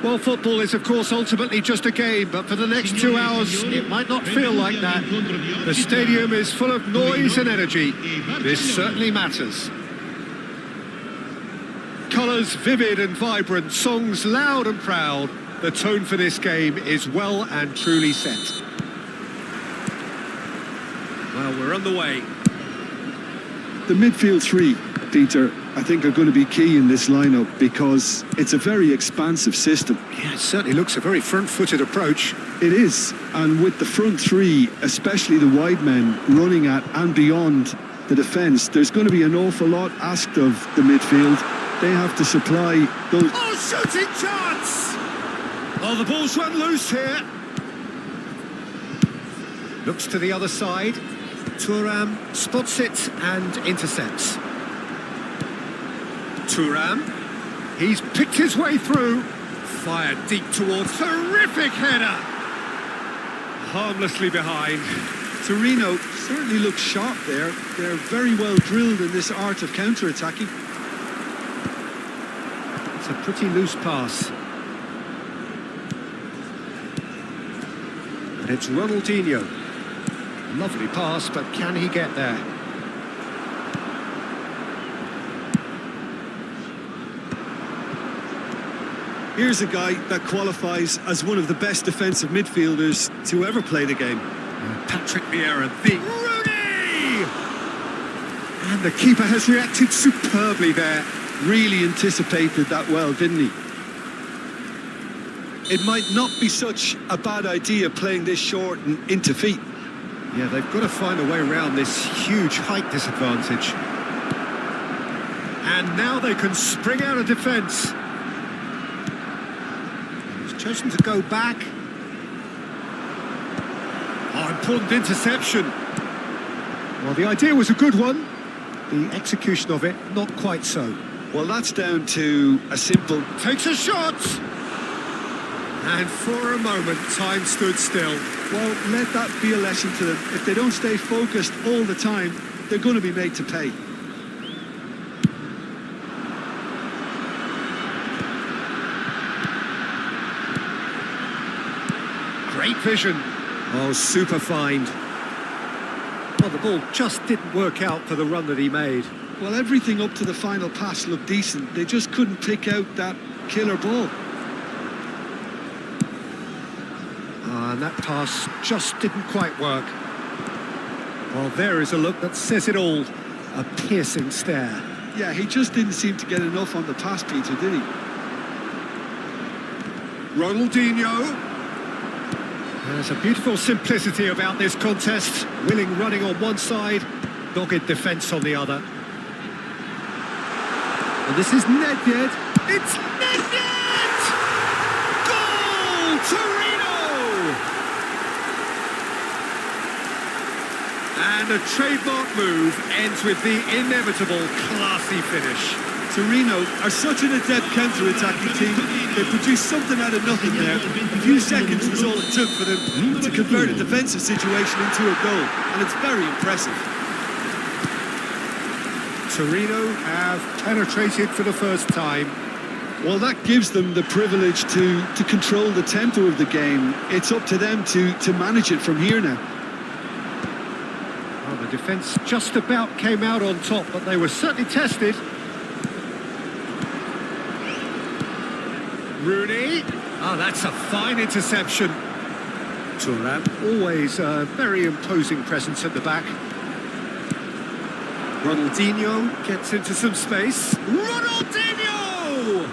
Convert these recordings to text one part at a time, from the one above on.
Well, football is, of course, ultimately just a game, but for the next 2 hours, it might not feel like that. The stadium is full of noise and energy. This certainly matters. Colours vivid and vibrant, songs loud and proud. The tone for this game is well and truly set. Well, we're on the way. The midfield three, Peter, I think are going to be key in this lineup because it's a very expansive system. Yeah, it certainly looks a very front-footed approach. It is, and with the front three, especially the wide men running at and beyond the defence, there's going to be an awful lot asked of the midfield. They have to supply those... Oh, shooting chance! Oh, the ball's run loose here. Looks to the other side. Thuram spots it and intercepts. Thuram, he's picked his way through. Fired deep towards, terrific header. Harmlessly behind. Torino certainly looks sharp there. They're very well drilled in this art of counter-attacking. It's a pretty loose pass. And it's Ronaldinho. Lovely pass, but can he get there? Here's a guy that qualifies as one of the best defensive midfielders to ever play the game. Patrick Vieira, the Rooney! And the keeper has reacted superbly there. Really anticipated that well, didn't he? It might not be such a bad idea playing this short and into feet. Yeah, they've got to find a way around this huge height disadvantage. And now they can spring out of defence. He's chosen to go back. Oh, important interception. Well, the idea was a good one. The execution of it, not quite so. Well, that's down to a simple... Takes a shot! And for a moment, time stood still. Well, let that be a lesson to them. If they don't stay focused all the time, they're going to be made to pay. Great vision. Oh, super find. Well, the ball just didn't work out for the run that he made. Well, everything up to the final pass looked decent. They just couldn't pick out that killer ball. And that pass just didn't quite work. Well, there is a look that says it all. A piercing stare. Yeah, he just didn't seem to get enough on the pass, Peter, did he? Ronaldinho. There's a beautiful simplicity about this contest. Willing running on one side, dogged defence on the other. And this is Nedved. It's Nedved! Goal! Torino! And a trademark move ends with the inevitable classy finish. Torino are such an adept counter-attacking team. They produced something out of nothing there. A few seconds was all it took for them to convert a defensive situation into a goal, and it's very impressive. Torino have penetrated for the first time. Well, that gives them the privilege to control the tempo of the game. It's up to them to manage it from here now. Well, the defence just about came out on top, but they were certainly tested. Rooney. Oh, that's a fine interception. Thuram, always a very imposing presence at the back. Ronaldinho gets into some space. Ronaldinho!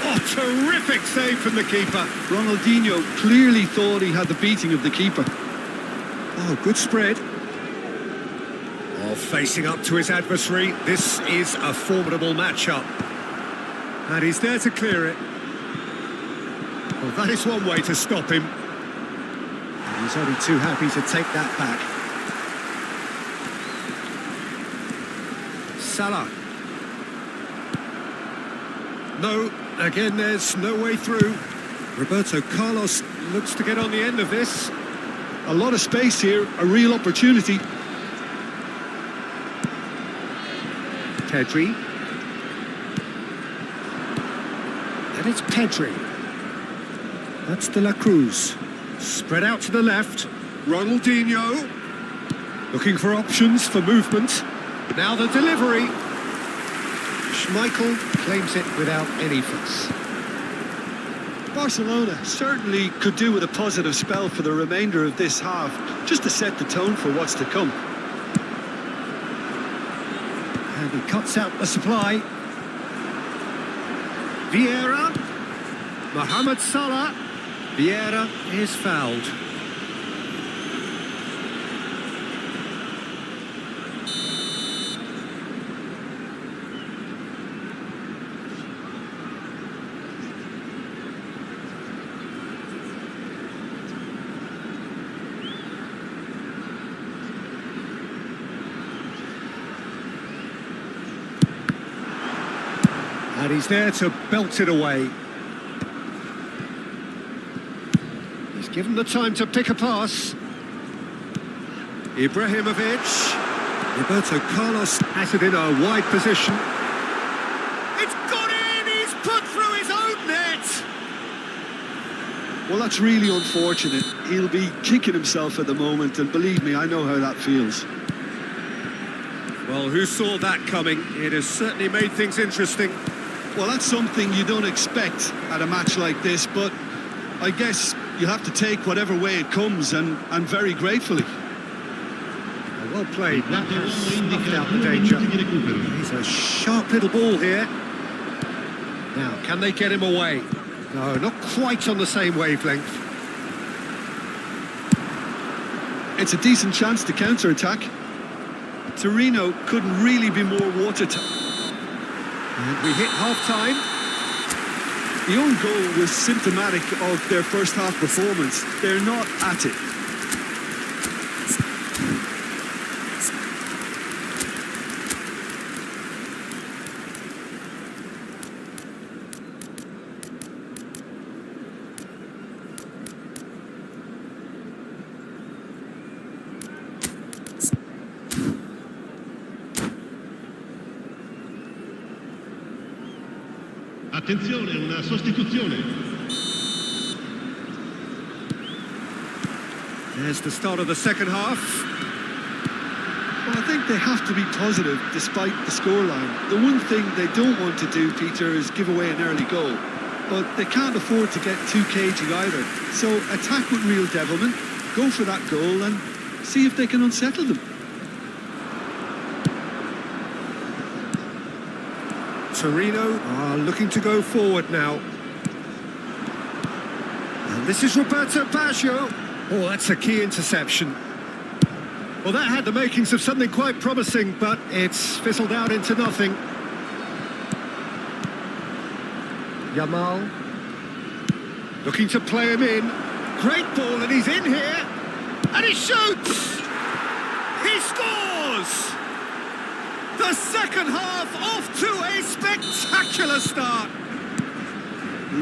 Oh, terrific save from the keeper. Ronaldinho clearly thought he had the beating of the keeper. Oh, good spread. Oh, facing up to his adversary. This is a formidable matchup. And he's there to clear it. Well, that is one way to stop him. And he's only too happy to take that back. Salah. No, again there's no way through. Roberto Carlos looks to get on the end of this. A lot of space here, a real opportunity. Pedri. And it's Pedri. That's De La Cruz. Spread out to the left. Ronaldinho. Looking for options for movement. Now the delivery. Schmeichel claims it without any fuss. Barcelona certainly could do with a positive spell for the remainder of this half, just to set the tone for what's to come. And he cuts out the supply. Vieira. Mohamed Salah. Vieira is fouled. And he's there to belt it away. He's given the time to pick a pass. Ibrahimovic. Roberto Carlos has it in a wide position. It's gone in! He's put through his own net! Well, that's really unfortunate. He'll be kicking himself at the moment, and believe me, I know how that feels. Well, who saw that coming? It has certainly made things interesting. Well, that's something you don't expect at a match like this, but I guess you have to take whatever way it comes, and very gratefully. Well played, that has snuffed out the danger. He's a sharp little ball here. Now, can they get him away? No, not quite on the same wavelength. It's a decent chance to counter-attack. Torino couldn't really be more watertight. And we hit half-time. The own goal was symptomatic of their first half performance. They're not at it. Attenzione, una sostituzione. There's the start of the second half. Well, I think they have to be positive despite the scoreline. The one thing they don't want to do, Peter, is give away an early goal. But they can't afford to get too cagey either. So attack with real devilment, go for that goal and see if they can unsettle them. Torino are looking to go forward now. And this is Roberto Baggio. Oh, that's a key interception. Well, that had the makings of something quite promising, but it's fizzled out into nothing. Yamal looking to play him in. Great ball, and he's in here. And he shoots! He scores! The second half off to a spectacular start.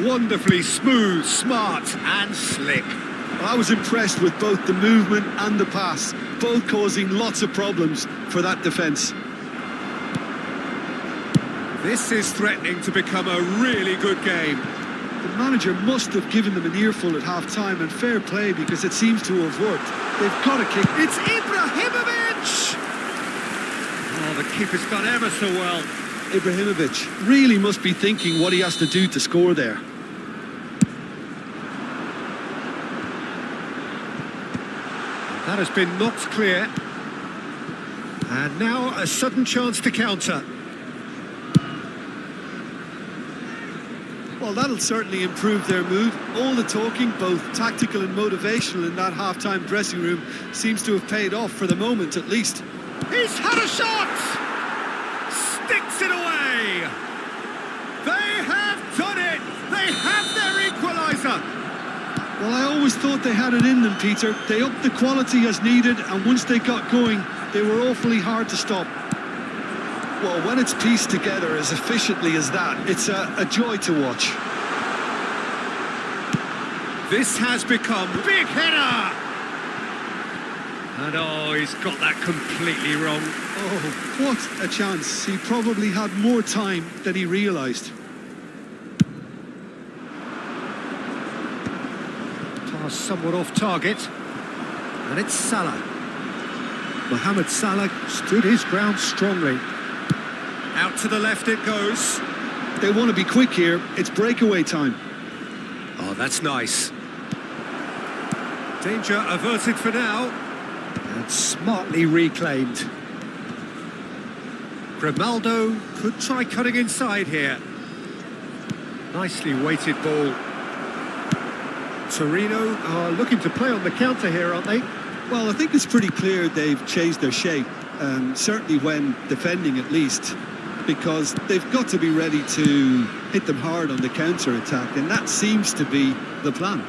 Wonderfully smooth, smart and slick. I was impressed with both the movement and the pass, both causing lots of problems for that defence. This is threatening to become a really good game. The manager must have given them an earful at half-time, and fair play because it seems to have worked. They've got a kick. It's Ibrahimovic! Oh, the keeper's done ever so well. Ibrahimovic really must be thinking what he has to do to score there. That has been knocked clear. And now a sudden chance to counter. Well, that'll certainly improve their mood. All the talking, both tactical and motivational, in that half-time dressing room seems to have paid off for the moment, at least. He's had a shot! Sticks it away! They have done it! They have their equaliser! Well, I always thought they had it in them, Peter. They upped the quality as needed, and once they got going, they were awfully hard to stop. Well, when it's pieced together as efficiently as that, it's a joy to watch. This has become big header! And oh, he's got that completely wrong. Oh, what a chance. He probably had more time than he realised. Pass somewhat off target. And it's Salah. Mohamed Salah stood his ground strongly. Out to the left it goes. They want to be quick here. It's breakaway time. Oh, that's nice. Danger averted for now. And smartly reclaimed. Grimaldo could try cutting inside here. Nicely weighted ball. Torino are looking to play on the counter here, aren't they? Well, I think it's pretty clear they've changed their shape, certainly when defending at least, because they've got to be ready to hit them hard on the counter-attack, and that seems to be the plan.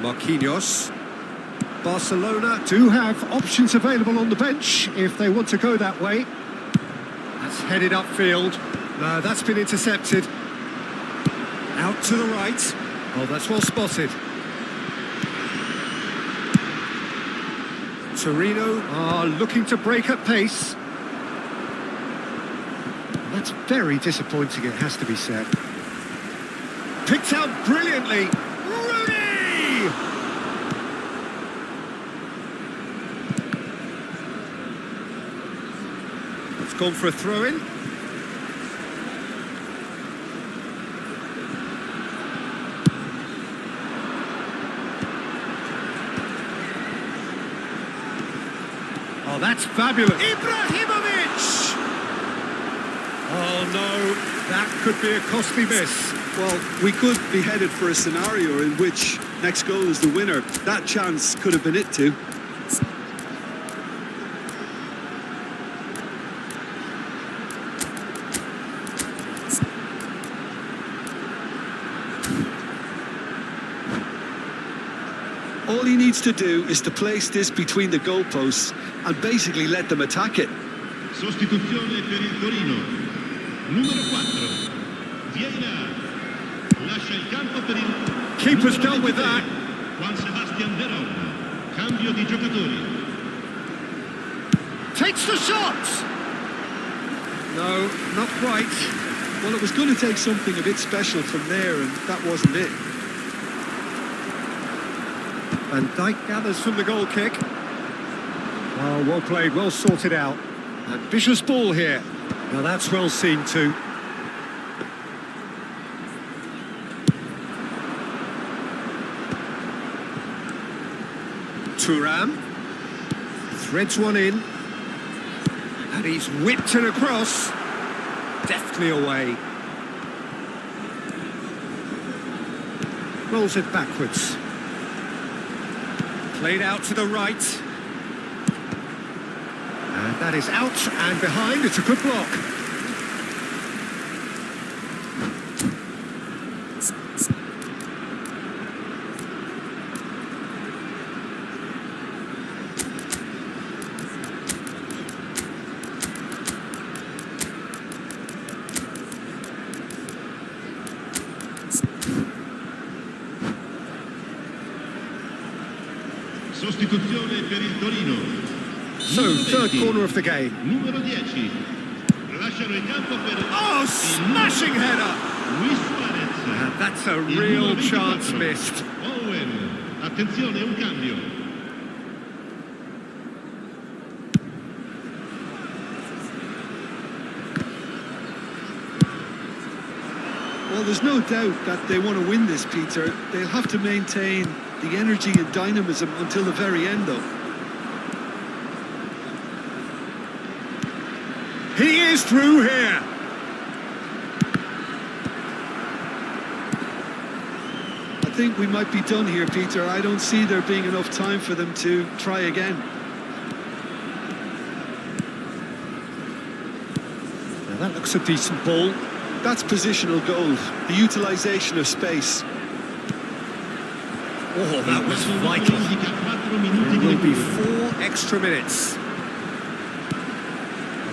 Marquinhos. Barcelona do have options available on the bench if they want to go that way. That's headed upfield. No, that's been intercepted. Out to the right. Oh, that's well spotted. Torino are looking to break at pace. That's very disappointing, it has to be said. Picked out brilliantly. Rooney! It's gone for a throw-in. Oh, that's fabulous. Ibrahimovic! Oh, no, that could be a costly miss. Well, we could be headed for a scenario in which next goal is the winner. That chance could have been it too. All he needs to do is to place this between the goalposts and basically let them attack it. Sostituzione per il Torino. Numero 4. Vieira. Lascia il campo per il... Keeper's dealt with that. Juan Sebastian Veron. Cambio di giocatori. Takes the shot! No, not quite. Well, it was going to take something a bit special from there, and that wasn't it. Van Dijk gathers from the goal kick. Oh, well played, well sorted out. Ambitious ball here. Now that's well seen too. Thuram threads one in. And he's whipped it across. Deftly away. Rolls it backwards. Played out to the right. And that is out and behind. It's a good block. Sostituzione per il Torino. So, third corner of the game. Numero 10. Lasciano il campo per... Oh, smashing header! Luis Suarez. And that's a real chance missed. Owen. Attenzione, un cambio. Well, there's no doubt that they want to win this, Peter. They'll have to maintain the energy and dynamism until the very end, though. He is through here. I think we might be done here, Peter. I don't see there being enough time for them to try again. Now that looks a decent ball. That's positional goal, the utilisation of space. Oh, that was vital. There will be 4 extra minutes.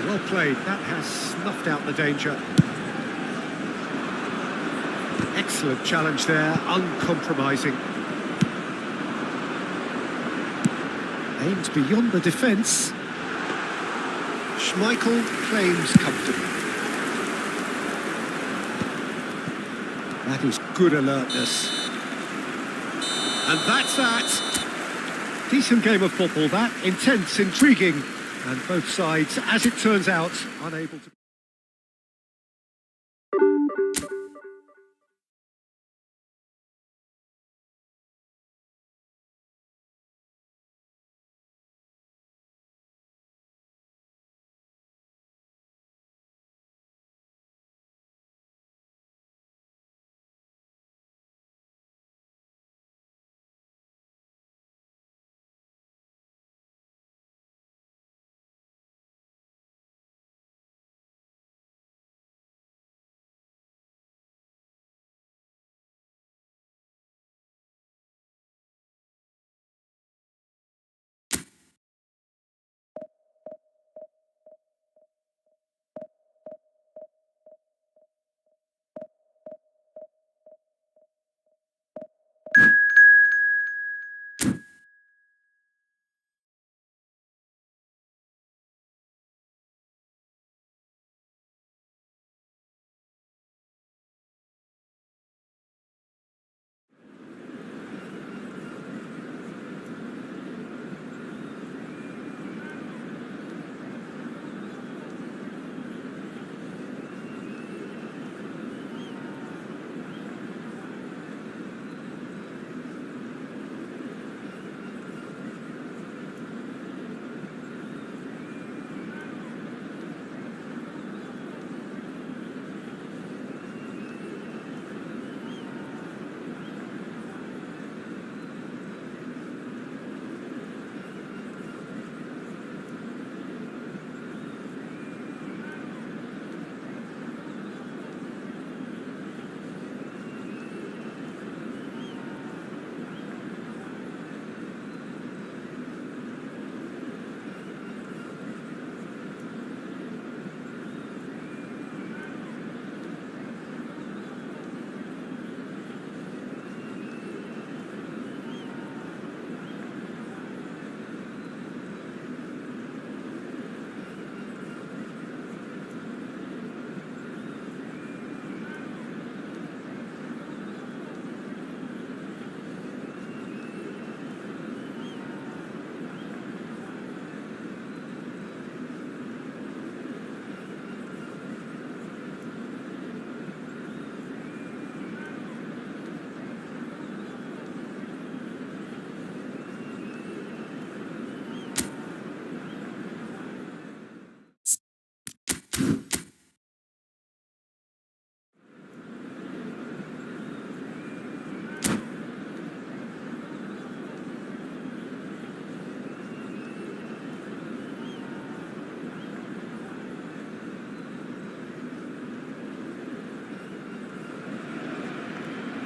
Well played. That has snuffed out the danger. Excellent challenge there, uncompromising. Aimed beyond the defence. Schmeichel claims comfortably. That is good alertness. And that's that. Decent game of football, that. Intense, intriguing. And both sides, as it turns out, unable to...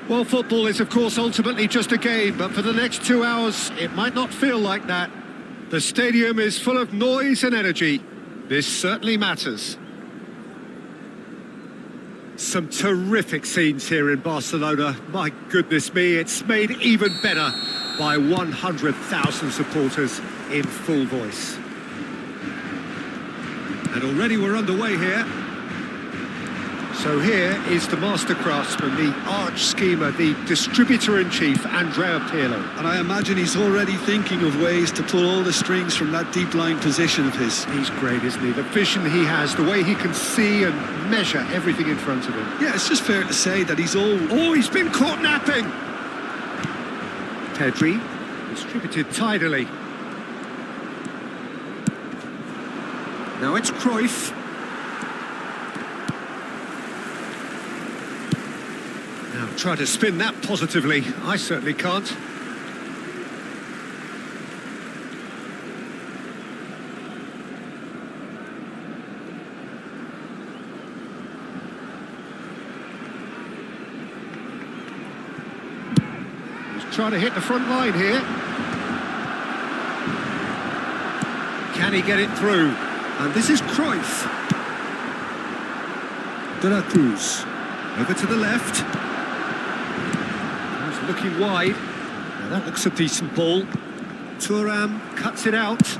Well, football is, of course, ultimately just a game, but for the next 2 hours, it might not feel like that. The stadium is full of noise and energy. This certainly matters. Some terrific scenes here in Barcelona. My goodness me, it's made even better by 100,000 supporters in full voice. And already we're underway here. So here is the master craftsman, the arch schemer, the distributor-in-chief, Andrea Pirlo. And I imagine he's already thinking of ways to pull all the strings from that deep line position of his. He's great, isn't he? The vision he has, the way he can see and measure everything in front of him. Yeah, it's just fair to say that he's all... Oh, he's been caught napping! Pedri, distributed tidily. Now it's Cruyff. Now try to spin that positively. I certainly can't. He's trying to hit the front line here. Can he get it through? And this is Cruyff. De La Cruz. Over to the left. He's looking wide. Now that looks a decent ball. Thuram cuts it out.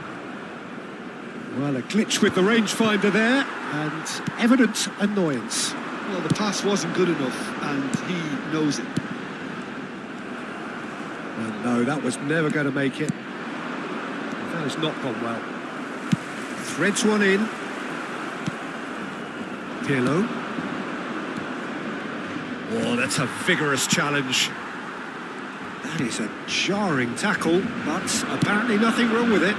Well, a glitch with the rangefinder there, and evident annoyance. Well, the pass wasn't good enough, and he knows it. Well, no, that was never going to make it. That has not gone well. Threads one in. Pirlo. Oh, that's a vigorous challenge. That is a jarring tackle, but apparently nothing wrong with it.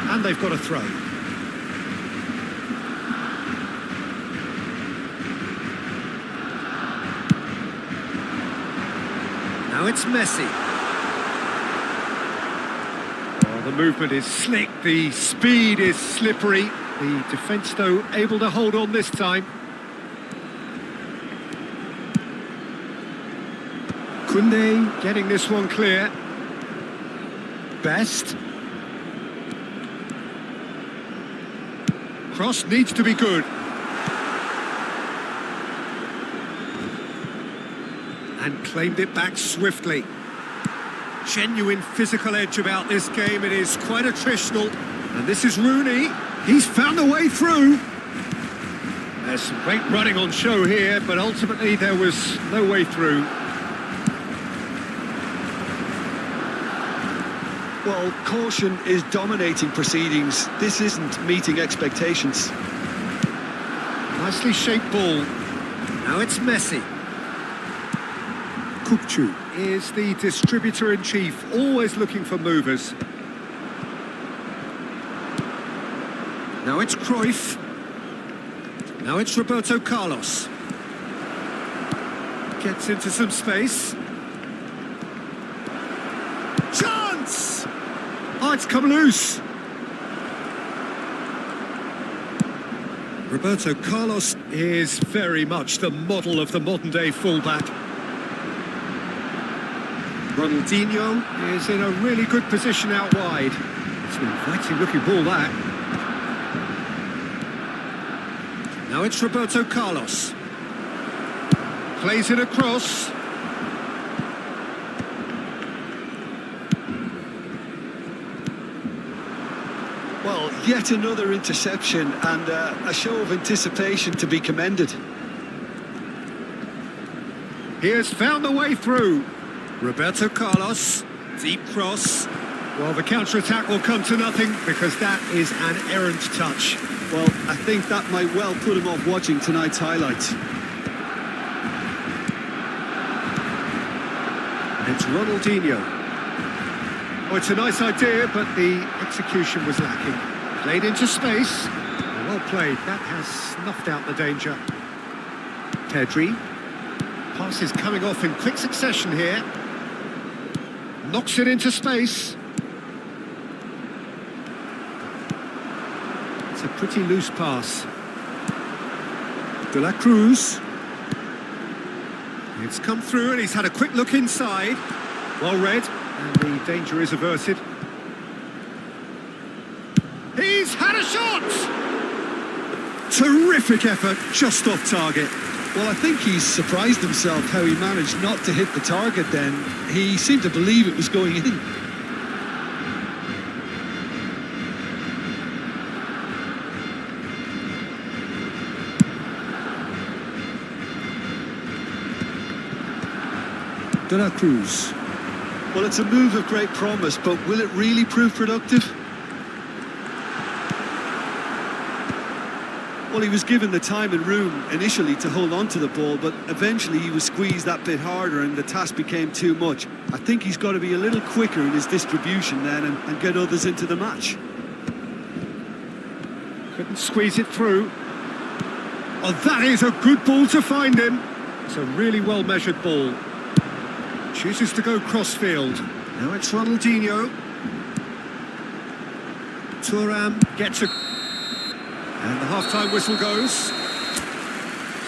And they've got a throw. Now it's Messi. Oh, the movement is slick, the speed is slippery. The defence, though, able to hold on this time. Koundé getting this one clear. Best. Cross needs to be good. And claimed it back swiftly. Genuine physical edge about this game. It is quite attritional. And this is Rooney. He's found a way through. There's some great running on show here, but ultimately there was no way through. Well, caution is dominating proceedings. This isn't meeting expectations. Nicely shaped ball. Now it's Messi. Kupchu is the distributor-in-chief, always looking for movers. Now it's Cruyff. Now it's Roberto Carlos. Gets into some space. Chance! Oh, it's come loose. Roberto Carlos is very much the model of the modern-day fullback. Ronaldinho is in a really good position out wide. It's an inviting-looking ball, that. Now it's Roberto Carlos. Plays it across. Well, yet another interception and a show of anticipation to be commended. He has found the way through. Roberto Carlos, deep cross. Well, the counter-attack will come to nothing because that is an errant touch. Well, I think that might well put him off watching tonight's highlights. It's Ronaldinho. Oh, it's a nice idea, but the execution was lacking. Played into space. Well played. That has snuffed out the danger. Pedri. Passes coming off in quick succession here. Knocks it into space. It's a pretty loose pass. De la Cruz. It's come through and he's had a quick look inside. Well read, and the danger is averted. He's had a shot! Terrific effort, just off target. Well, I think he's surprised himself how he managed not to hit the target then. He seemed to believe it was going in. De la Cruz. Well, it's a move of great promise, but will it really prove productive? Well, he was given the time and room initially to hold on to the ball, but eventually he was squeezed that bit harder and the task became too much. I think he's got to be a little quicker in his distribution then and get others into the match. Couldn't squeeze it through. Oh, that is a good ball to find him. It's a really well-measured ball. Chooses to go crossfield. Now it's Ronaldinho. Thuram gets a... And the half-time whistle goes.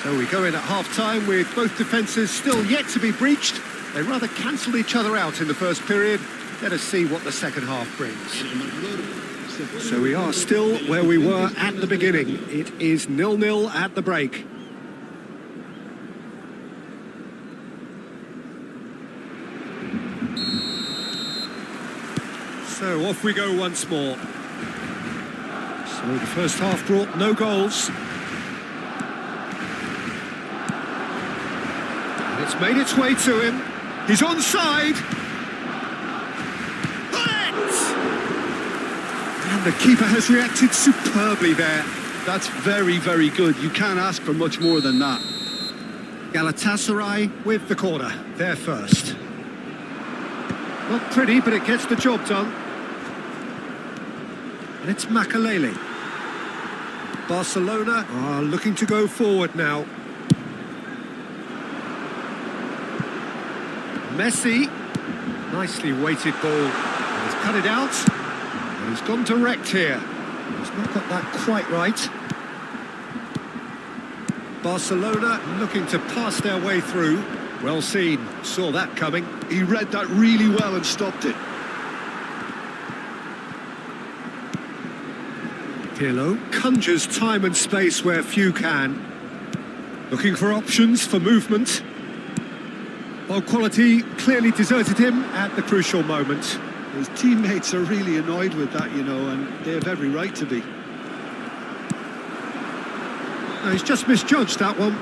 So we go in at half-time with both defences still yet to be breached. They rather cancelled each other out in the first period. Let us see what the second half brings. So we are still where we were at the beginning. It is 0-0 at the break. So off we go once more. So the first half brought no goals. And it's made its way to him. He's onside. And the keeper has reacted superbly there. That's very, very good. You can't ask for much more than that. Galatasaray with the corner. They're first. Not pretty, but it gets the job done. And it's Makalele. Barcelona are looking to go forward now. Messi. Nicely weighted ball. He's cut it out. And he's gone direct here. He's not got that quite right. Barcelona looking to pass their way through. Well seen. Saw that coming. He read that really well and stopped it. Pirlo conjures time and space where few can. Looking for options for movement. While quality clearly deserted him at the crucial moment. His teammates are really annoyed with that, you know, and they have every right to be. No, he's just misjudged that one.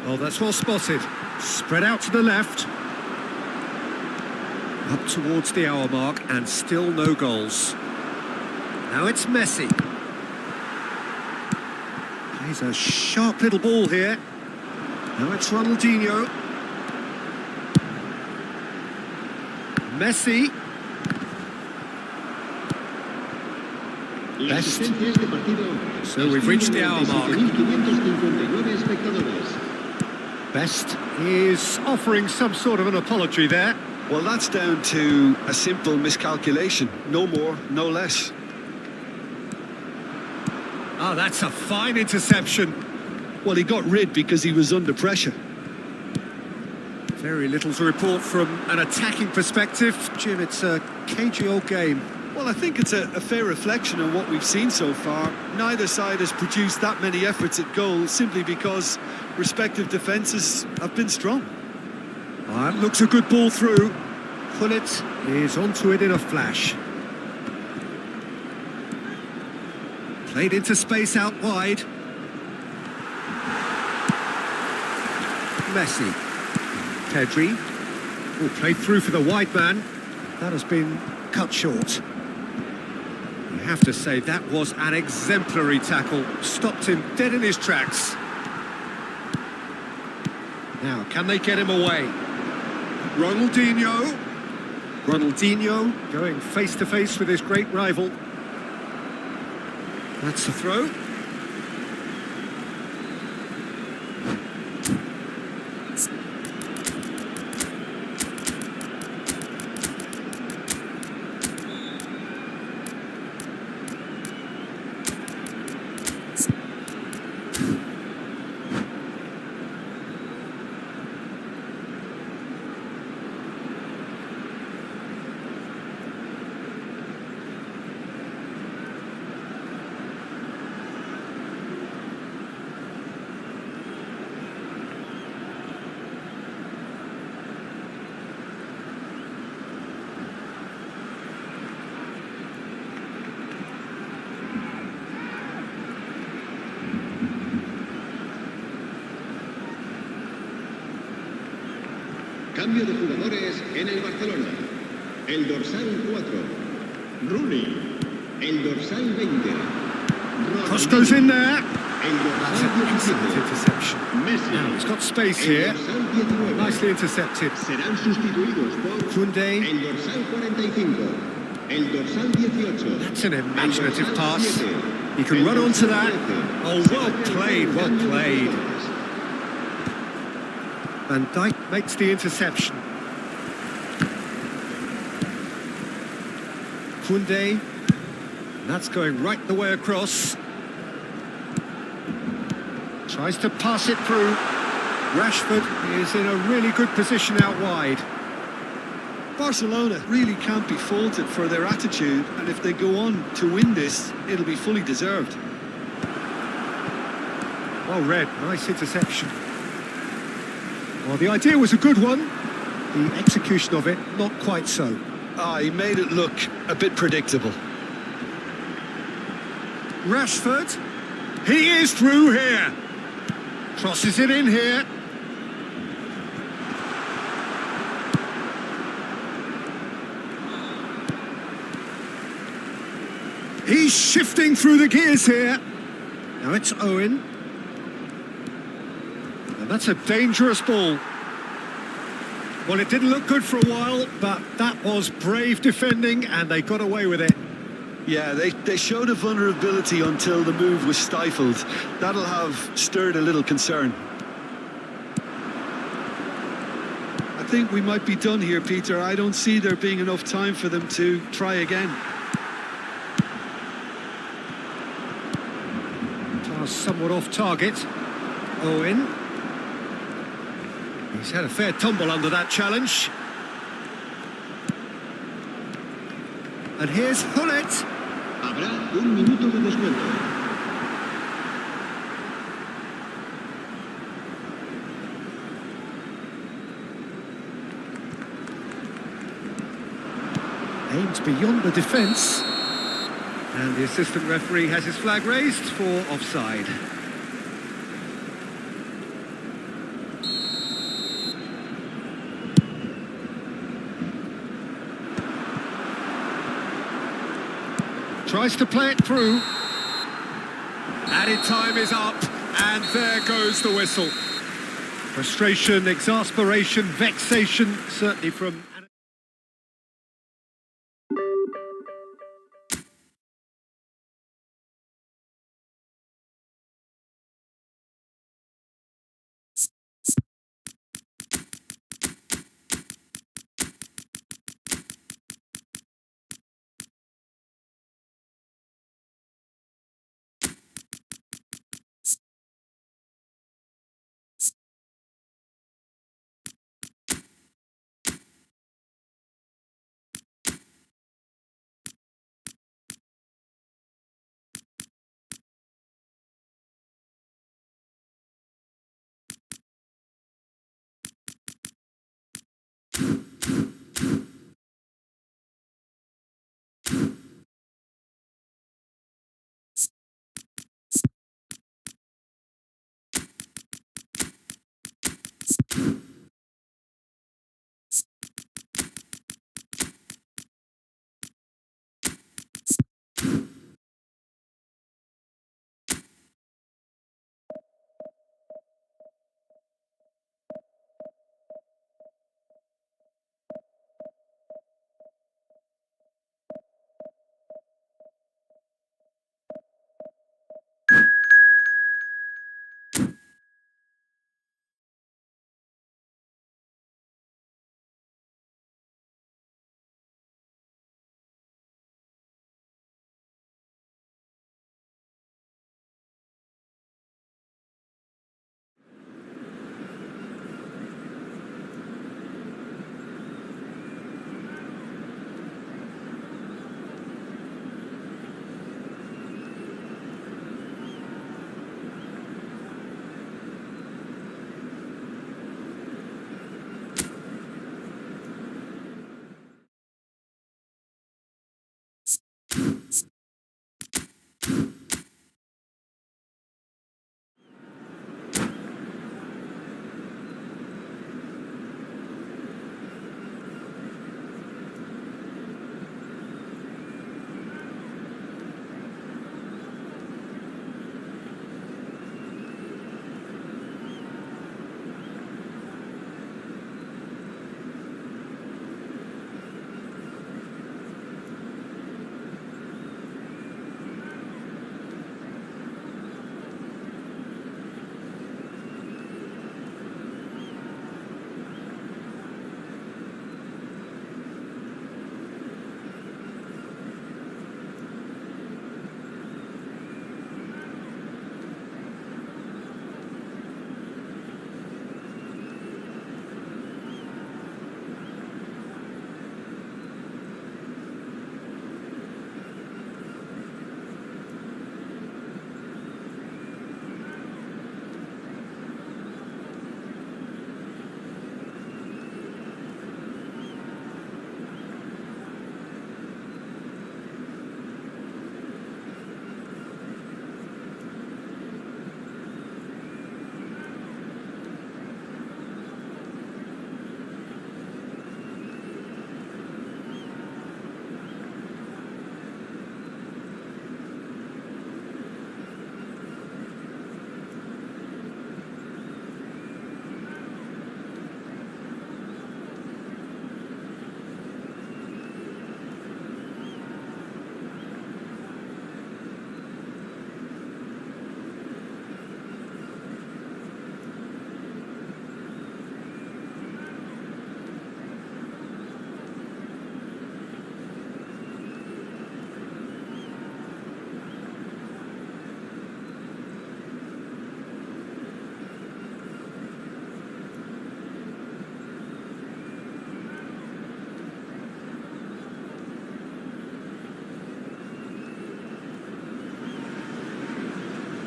Oh, that's well spotted. Spread out to the left. Up towards the hour mark and still no goals. Now it's Messi. Plays a sharp little ball here. Now it's Ronaldinho. Messi. Best. So we've reached the hour mark. Best is offering some sort of an apology there. Well, that's down to a simple miscalculation. No more, no less. Oh, that's a fine interception. Well, he got rid because he was under pressure. Very little to report from an attacking perspective. Jim, it's a cagey old game. Well, I think it's a fair reflection on what we've seen so far. Neither side has produced that many efforts at goal simply because respective defences have been strong. That looks a good ball through. Pullet is onto it in a flash. Played into space out wide. Messi. Pedri. Oh, played through for the wide man. That has been cut short. You have to say that was an exemplary tackle. Stopped him dead in his tracks. Now, can they get him away? Ronaldinho. Ronaldinho going face to face with his great rival. That's the throw. Cambio de jugadores en el Barcelona. El dorsal 4, Rooney. El dorsal 20, Cross goes in there. El That's dorsal an 17, excellent interception. Messi. Now he's got space El here. dorsal 19, Nicely intercepted. serán sustituidos por Koundé. el dorsal 45, el dorsal 18. That's an imaginative el dorsal pass. 7, He can el run onto dorsal that. 13. Oh, well played, well played. Van Dijk makes the interception. Koundé. That's going right the way across. Tries to pass it through. Rashford is in a really good position out wide. Barcelona really can't be faulted for their attitude, and if they go on to win this, it'll be fully deserved. Well read, nice interception. Well, the idea was a good one. The execution of it, not quite so. He made it look a bit predictable. Rashford, he is through here. Crosses it in here. He's shifting through the gears here. Now it's Owen. And that's a dangerous ball. Well, it didn't look good for a while, but that was brave defending and they got away with it. Yeah, they showed a vulnerability until the move was stifled. That'll have stirred a little concern. I think we might be done here, Peter. I don't see there being enough time for them to try again. Pass somewhat off target. Owen. He's had a fair tumble under that challenge. And here's Hullet. Habrá un minuto de descuento. Aims beyond the defence. And the assistant referee has his flag raised for offside. Tries to play it through. Added time is up, and there goes the whistle. Frustration, exasperation, vexation, certainly from...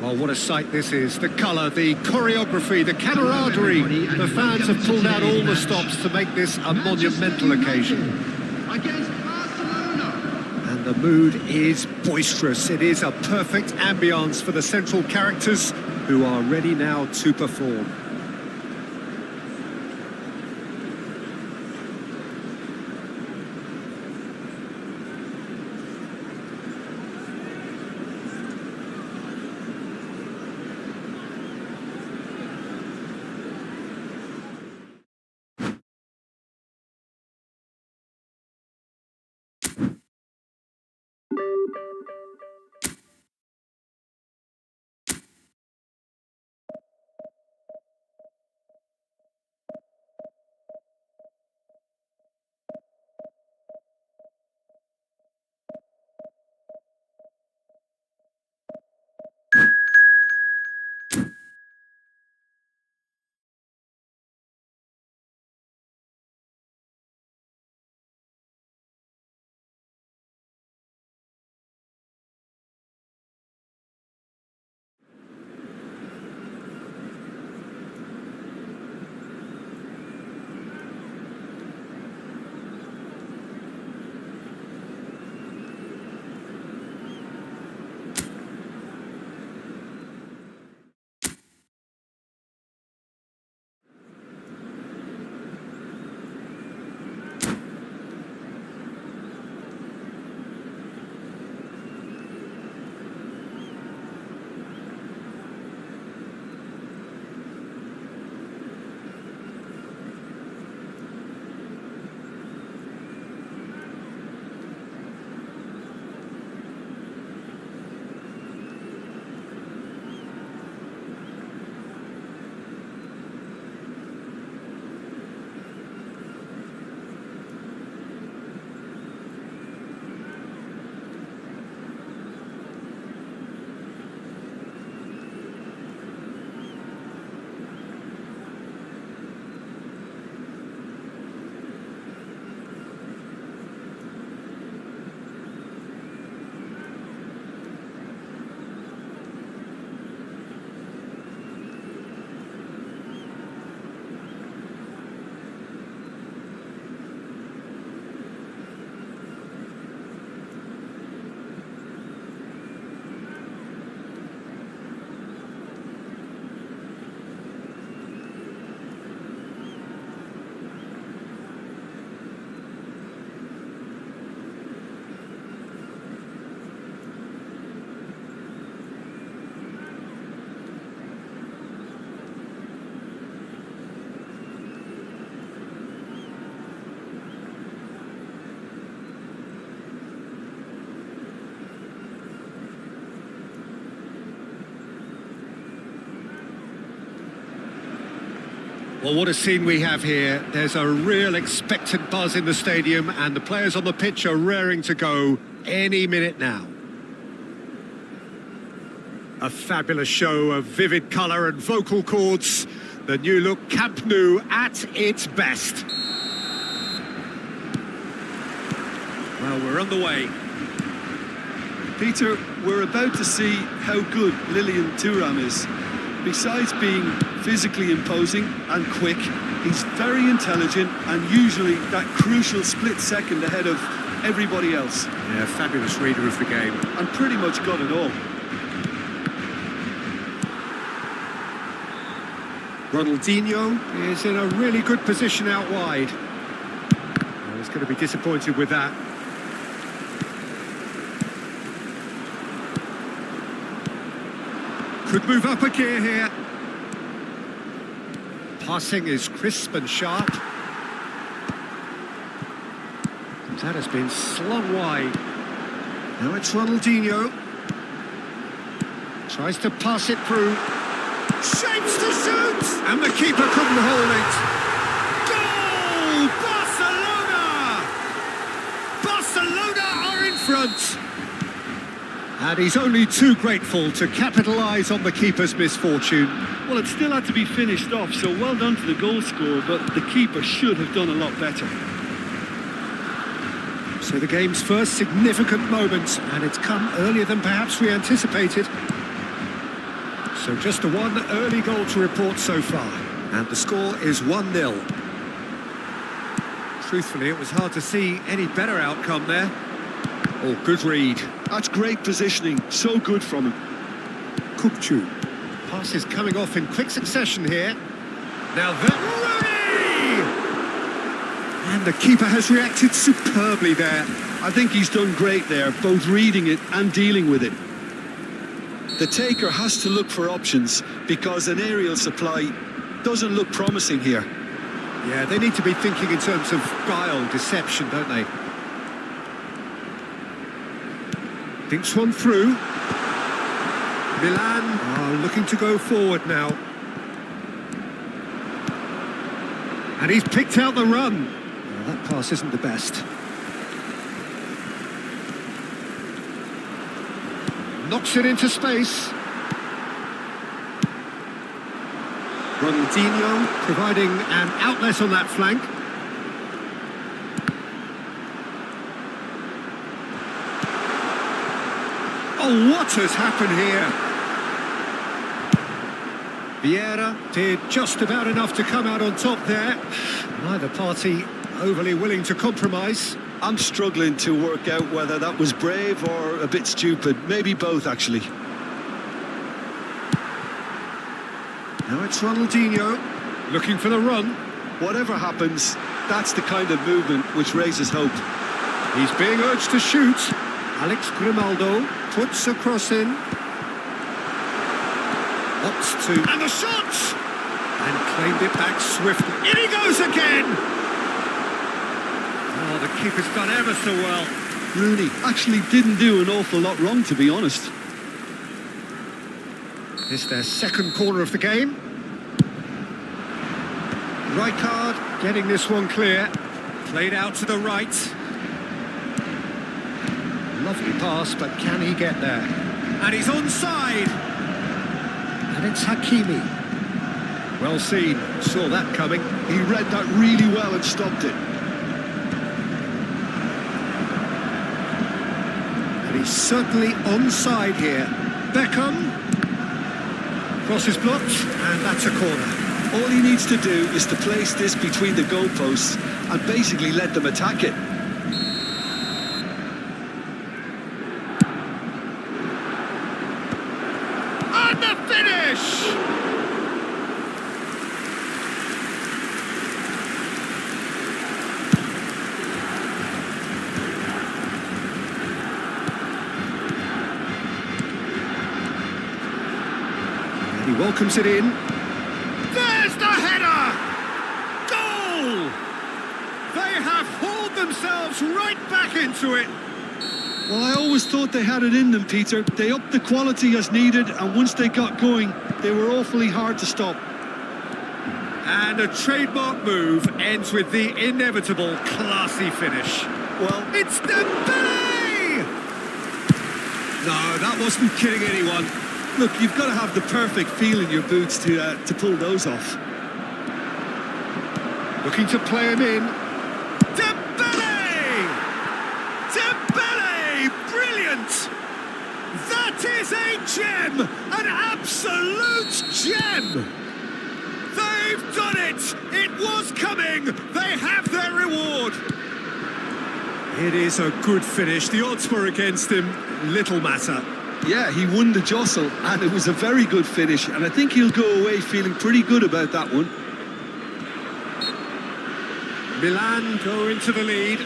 Oh, what a sight this is. The colour, the choreography, the camaraderie. The fans have pulled out all the stops to make this a monumental occasion. Against Barcelona. And the mood is boisterous. It is a perfect ambience for the central characters who are ready now to perform. Well, what a scene we have here. There's a real expectant buzz in the stadium and the players on the pitch are raring to go any minute now. A fabulous show of vivid colour and vocal cords. The new look Camp Nou at its best. Well, we're on the way. Peter, we're about to see how good Lilian Thuram is. Besides being physically imposing and quick, he's very intelligent and usually that crucial split second ahead of everybody else. Yeah, fabulous reader of the game. And pretty much got it all. Ronaldinho is in a really good position out wide. Well, he's going to be disappointed with that. Could move up a gear here. Passing is crisp and sharp. That has been slung wide. Now it's Ronaldinho. Tries to pass it through. Shapes to shoot! And the keeper couldn't hold it. Goal! Barcelona! Barcelona are in front. And he's only too grateful to capitalise on the keeper's misfortune. Well, it still had to be finished off, so well done to the goal scorer, but the keeper should have done a lot better. So the game's first significant moment, and it's come earlier than perhaps we anticipated. So just the one early goal to report so far. And the score is 1-0. Truthfully, it was hard to see any better outcome there. Oh, good read. That's great positioning. So good from him. Kukcu. Pass is coming off in quick succession here. Now that... Rooney! And the keeper has reacted superbly there. I think he's done great there, both reading it and dealing with it. The taker has to look for options because an aerial supply doesn't look promising here. Yeah, they need to be thinking in terms of guile, deception, don't they? Thinks one through. Milan are looking to go forward now. And he's picked out the run. Well, that pass isn't the best. Knocks it into space. Ronaldinho providing an outlet on that flank. Oh, what has happened here? Vieira did just about enough to come out on top there. Neither party overly willing to compromise. I'm struggling to work out whether that was brave or a bit stupid. Maybe both, actually. Now it's Ronaldinho looking for the run. Whatever happens, that's the kind of movement which raises hope. He's being urged to shoot. Alex Grimaldo puts a cross in. Opts to... And the shot! And claimed it back swiftly. In he goes again! Oh, the keeper's done ever so well. Rooney actually didn't do an awful lot wrong, to be honest. It's their second corner of the game. Rijkaard getting this one clear. Played out to the right. Lovely pass, but can he get there? And he's onside. And it's Hakimi. Well seen. Saw that coming. He read that really well and stopped it. And he's certainly onside here. Beckham. Cross is blocked, and that's a corner. All he needs to do is to place this between the goalposts and basically let them attack it. And the finish! He welcomes it in. There's the header! Goal! They have hauled themselves right back into it. Well, I always thought they had it in them, Peter. They upped the quality as needed, and once they got going, they were awfully hard to stop. And a trademark move ends with the inevitable classy finish. Well, It's Dembele! No, that wasn't kidding anyone. look, you've got to have the perfect feel in your boots to pull those off. Looking to play him in. Dembele! Dembele! Brilliant! That is a gem! An absolute gem! They've done it! It was coming! They have their reward! It is a good finish. The odds were against him. Little matter. Yeah, he won the jostle, and it was a very good finish, and I think he'll go away feeling pretty good about that one. Milan go into the lead.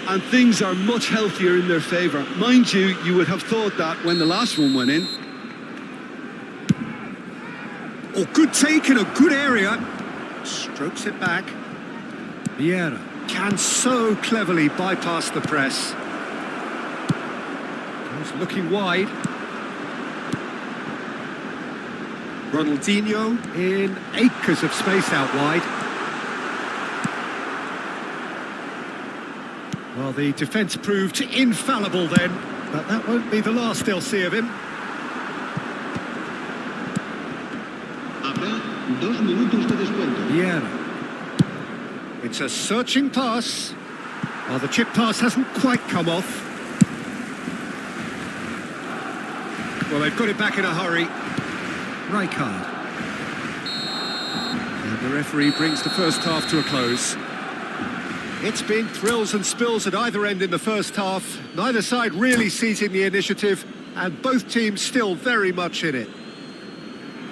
And things are much healthier in their favour. Mind you, you would have thought that when the last one went in. Oh, good take in a good area. Strokes it back. Vieira can so cleverly bypass the press. He's looking wide. Ronaldinho in acres of space out wide. Well, the defence proved infallible then, but that won't be the last they'll see of him. Habrá 2 minutos de descuento. Vieira. It's a searching pass. Well, the chip pass hasn't quite come off. Well, they've got it back in a hurry. Rijkaard. And the referee brings the first half to a close. It's been thrills and spills at either end in the first half. Neither side really seizing the initiative, and both teams still very much in it.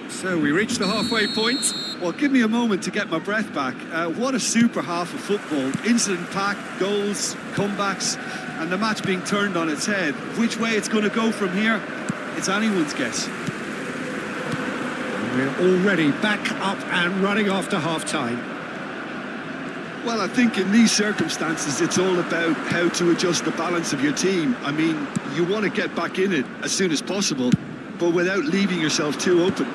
So we reach the halfway point. Well, give me a moment to get my breath back. What a super half of football. Incident-packed, goals, comebacks, and the match being turned on its head. Which way it's going to go from here, it's anyone's guess. We're already back up and running after half-time. Well, I think in these circumstances, it's all about how to adjust the balance of your team. I mean, you want to get back in it as soon as possible, but without leaving yourself too open.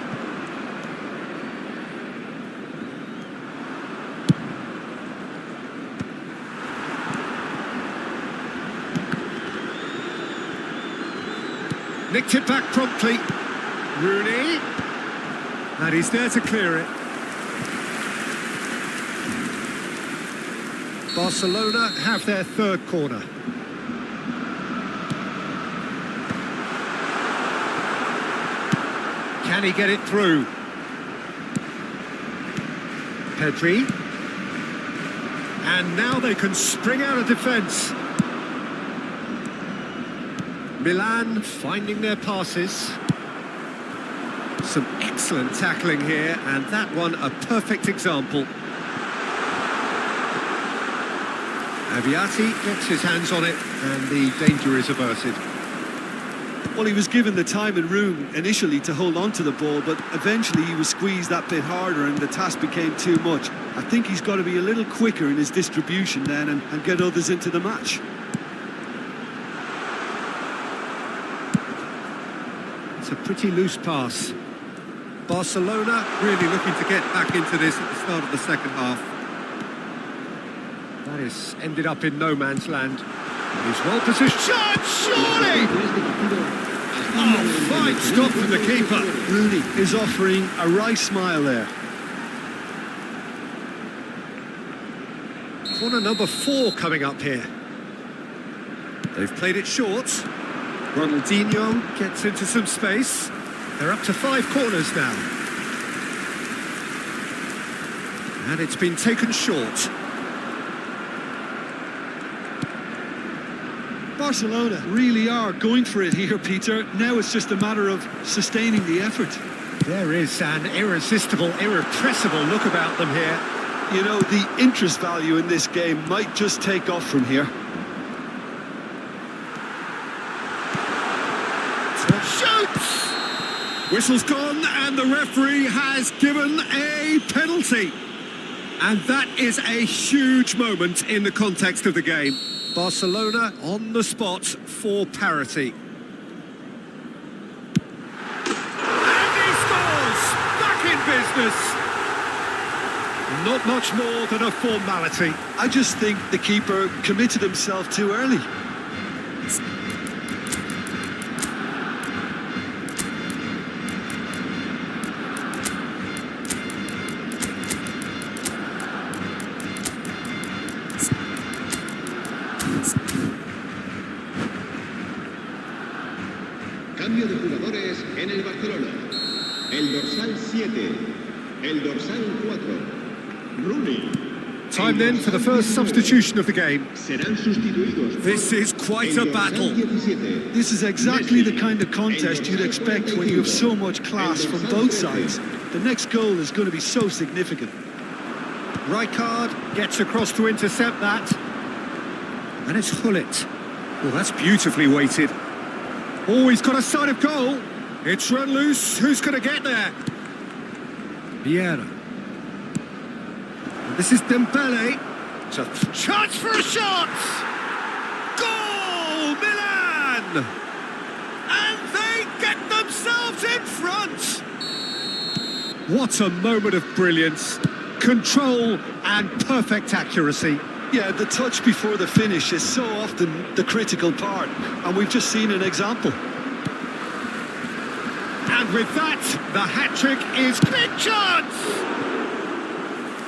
Nicked it back promptly. Rooney. And he's there to clear it. Barcelona have their third corner. Can he get it through? Pedri. And now they can spring out of defence. Milan finding their passes. Some excellent tackling here, and that one a perfect example. Aviati gets his hands on it, and the danger is averted. Well, he was given the time and room initially to hold on to the ball, but eventually he was squeezed that bit harder and the task became too much. I think he's got to be a little quicker in his distribution then and get others into the match. It's a pretty loose pass. Barcelona really looking to get back into this at the start of the second half. That has ended up in no man's land. He's well positioned. Shot, surely! Oh, fine stop from the keeper. Rooney is offering a wry smile there. Corner number 4 coming up here. They've played it short. Ronaldinho gets into some space. They're up to 5 corners now. And it's been taken short. Barcelona really are going for it here, Peter. Now it's just a matter of sustaining the effort. There is an irresistible, irrepressible look about them here. You know, the interest value in this game might just take off from here. Shoots! Whistle's gone and the referee has given a penalty. And that is a huge moment in the context of the game. Barcelona on the spot for parity. And he scores! Back in business! Not much more than a formality. I just think the keeper committed himself too early. Cambio de jugadores en el Barcelona. El dorsal 7, el dorsal 4, Rooney. Time then for the first substitution of the game. Serán sustituidos. This is quite a battle. This is exactly the kind of contest you'd expect when you have so much class from both sides. The next goal is going to be so significant. Rijkaard gets across to intercept that. And it's Hullet. Well, that's beautifully weighted. Oh, he's got a sight of goal. It's run loose. Who's going to get there? Vieira. This is Dembele. It's a chance for a shot! Goal, Milan! And they get themselves in front! What a moment of brilliance. Control and perfect accuracy. Yeah, the touch before the finish is so often the critical part, and we've just seen an example. And with that, the hat-trick is big chance!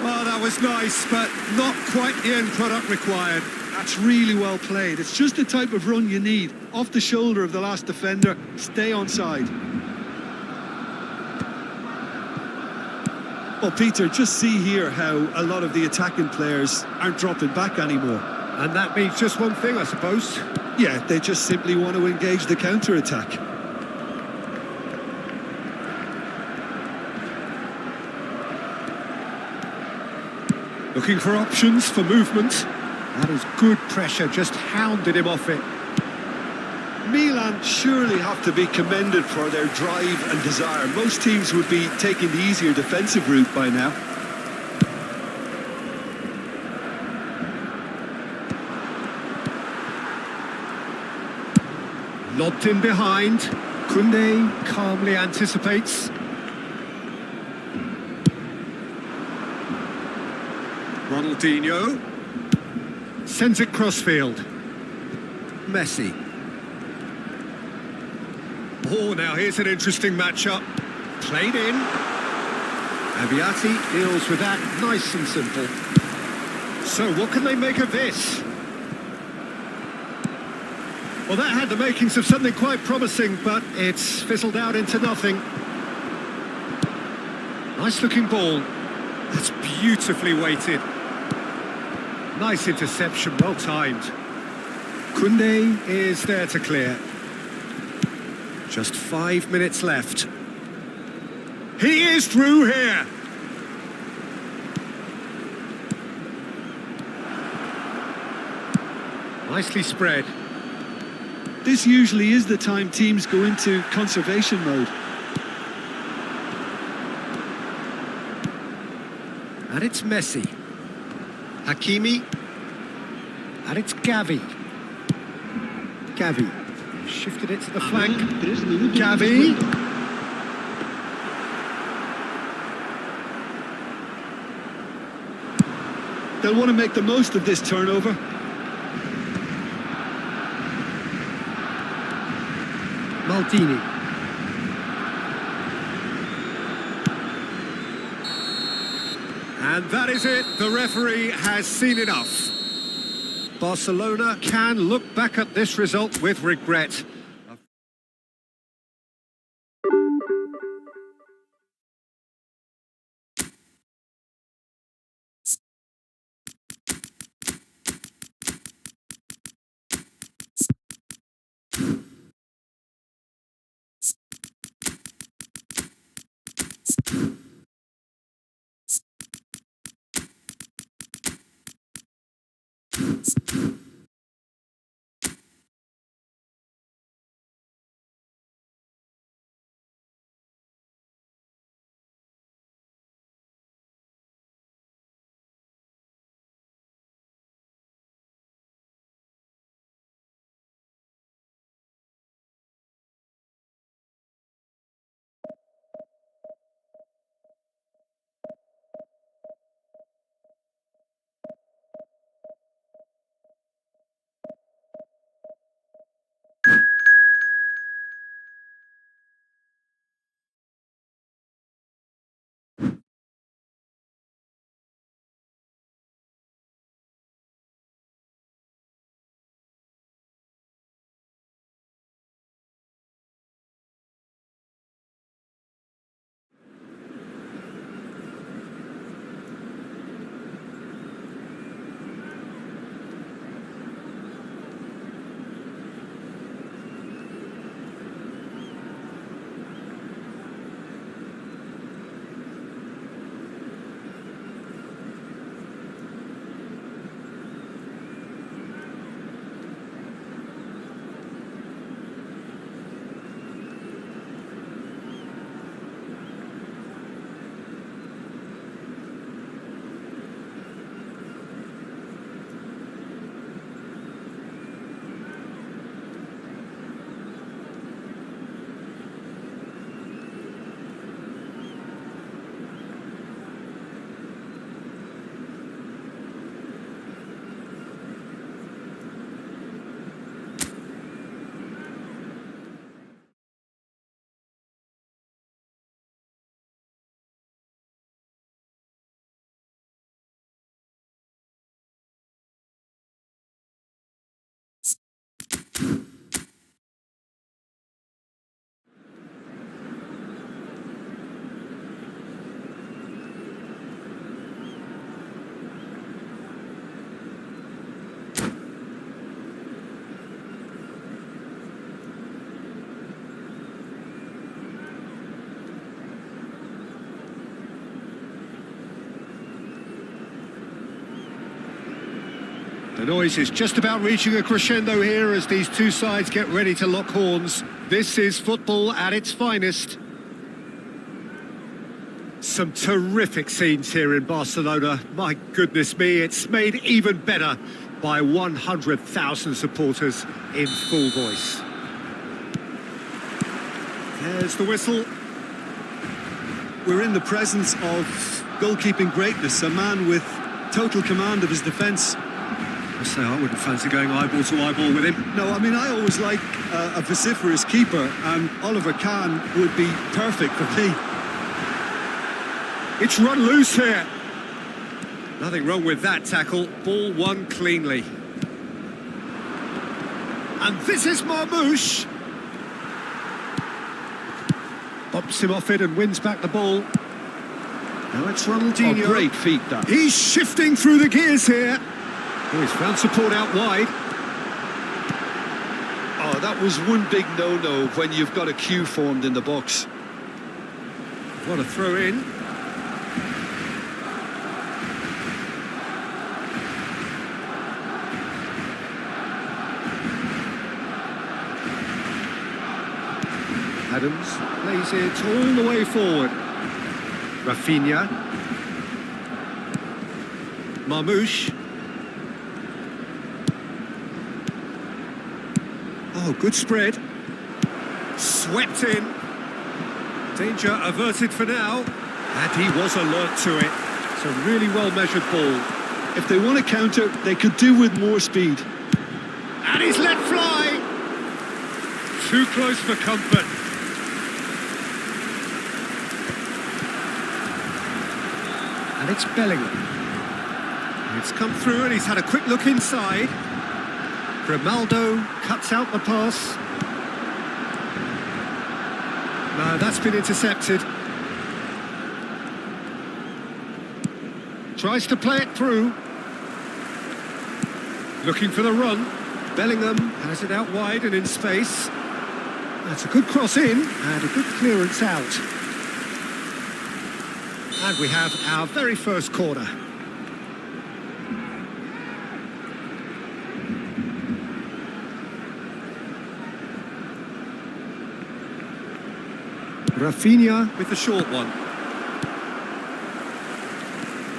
Well, that was nice, but not quite the end product required. That's really well played. It's just the type of run you need. Off the shoulder of the last defender, stay onside. Well, Peter, just see here how a lot of the attacking players aren't dropping back anymore. And that means just one thing, I suppose. Yeah, they just simply want to engage the counter-attack. Looking for options for movement. That is good pressure, just hounded him off it. Milan surely have to be commended for their drive and desire. Most teams would be taking the easier defensive route by now. Lobbed in behind. Koundé calmly anticipates. Ronaldinho sends it crossfield. Messi. Oh, now here's an interesting matchup. Played in. Abiati deals with that nice and simple. So what can they make of this? Well, that had the makings of something quite promising, but it's fizzled out into nothing. Nice looking ball. That's beautifully weighted. Nice interception, well timed. Koundé is there to clear. Just 5 minutes left. He is through here. Nicely spread. This usually is the time teams go into conservation mode. And it's Messi. Hakimi. And it's Gavi. Gavi. Shifted it to the flank. Gavi. They'll want to make the most of this turnover. Maldini. And that is it. The referee has seen enough. Barcelona can look back at this result with regret. The noise is just about reaching a crescendo here as these two sides get ready to lock horns. This is football at its finest. Some terrific scenes here in Barcelona. My goodness me, it's made even better by 100,000 supporters in full voice. There's the whistle. We're in the presence of goalkeeping greatness, a man with total command of his defence. I say I wouldn't fancy going eyeball to eyeball with him. No, I mean, I always like a vociferous keeper, and Oliver Kahn would be perfect for me. It's run loose here. Nothing wrong with that tackle. Ball won cleanly. And this is Marmouche. Bops him off it and wins back the ball. Now it's Ronaldinho. Oh, great feet, that. He's shifting through the gears here. Oh, he's found support out wide. Oh, that was one big no-no when you've got a queue formed in the box. What a throw in. Adams plays it all the way forward. Rafinha. Marmouche. Oh, good spread. Swept in. Danger averted for now. And he was alert to it. It's a really well-measured ball. If they want to counter, they could do with more speed. And he's let fly. Too close for comfort. And it's Bellingham. It's come through and he's had a quick look inside. Grimaldo cuts out the pass. No, that's been intercepted. Tries to play it through. Looking for the run. Bellingham has it out wide and in space. That's a good cross in and a good clearance out. And we have our very first corner. Rafinha with the short one.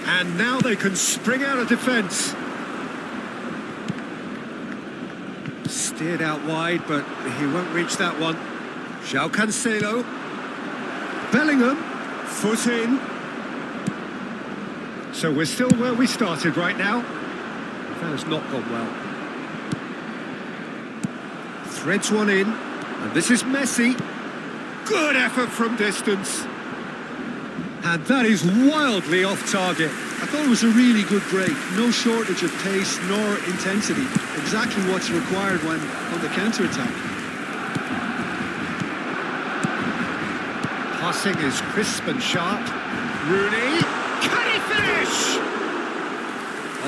And now they can spring out of defence. Steered out wide, but he won't reach that one. João Cancelo. Bellingham. Foot in. So we're still where we started right now. That has not gone well. Threads one in. And this is Messi. Good effort from distance. And that is wildly off target. I thought it was a really good break. No shortage of pace nor intensity. Exactly what's required when on the counter-attack. Passing is crisp and sharp. Rooney. Can he finish?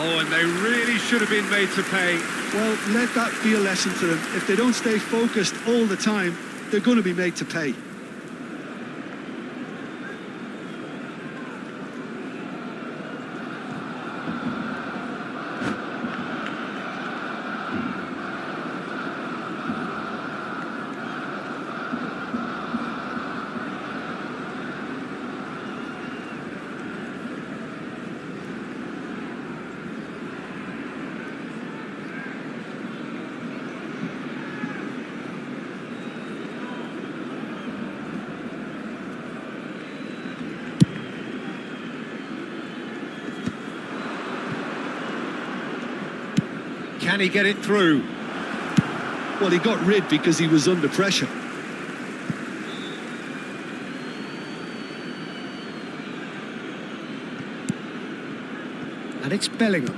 Oh, and they really should have been made to pay. Well, let that be a lesson to them. If they don't stay focused all the time, they're going to be made to pay. Can he get it through? Well, he got rid because he was under pressure. And it's Bellingham.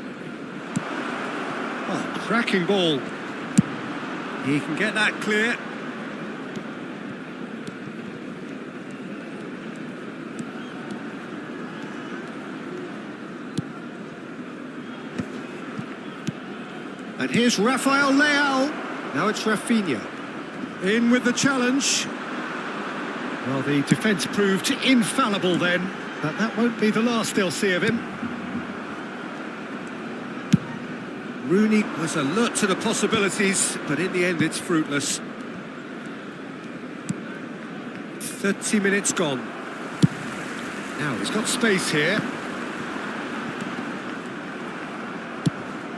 Oh, cracking ball. He can get that clear. And here's Rafael Leao. Now it's Rafinha. In with the challenge. Well, the defence proved infallible then, but that won't be the last they'll see of him. Rooney was alert to the possibilities, but in the end it's fruitless. 30 minutes gone. Now he's got space here.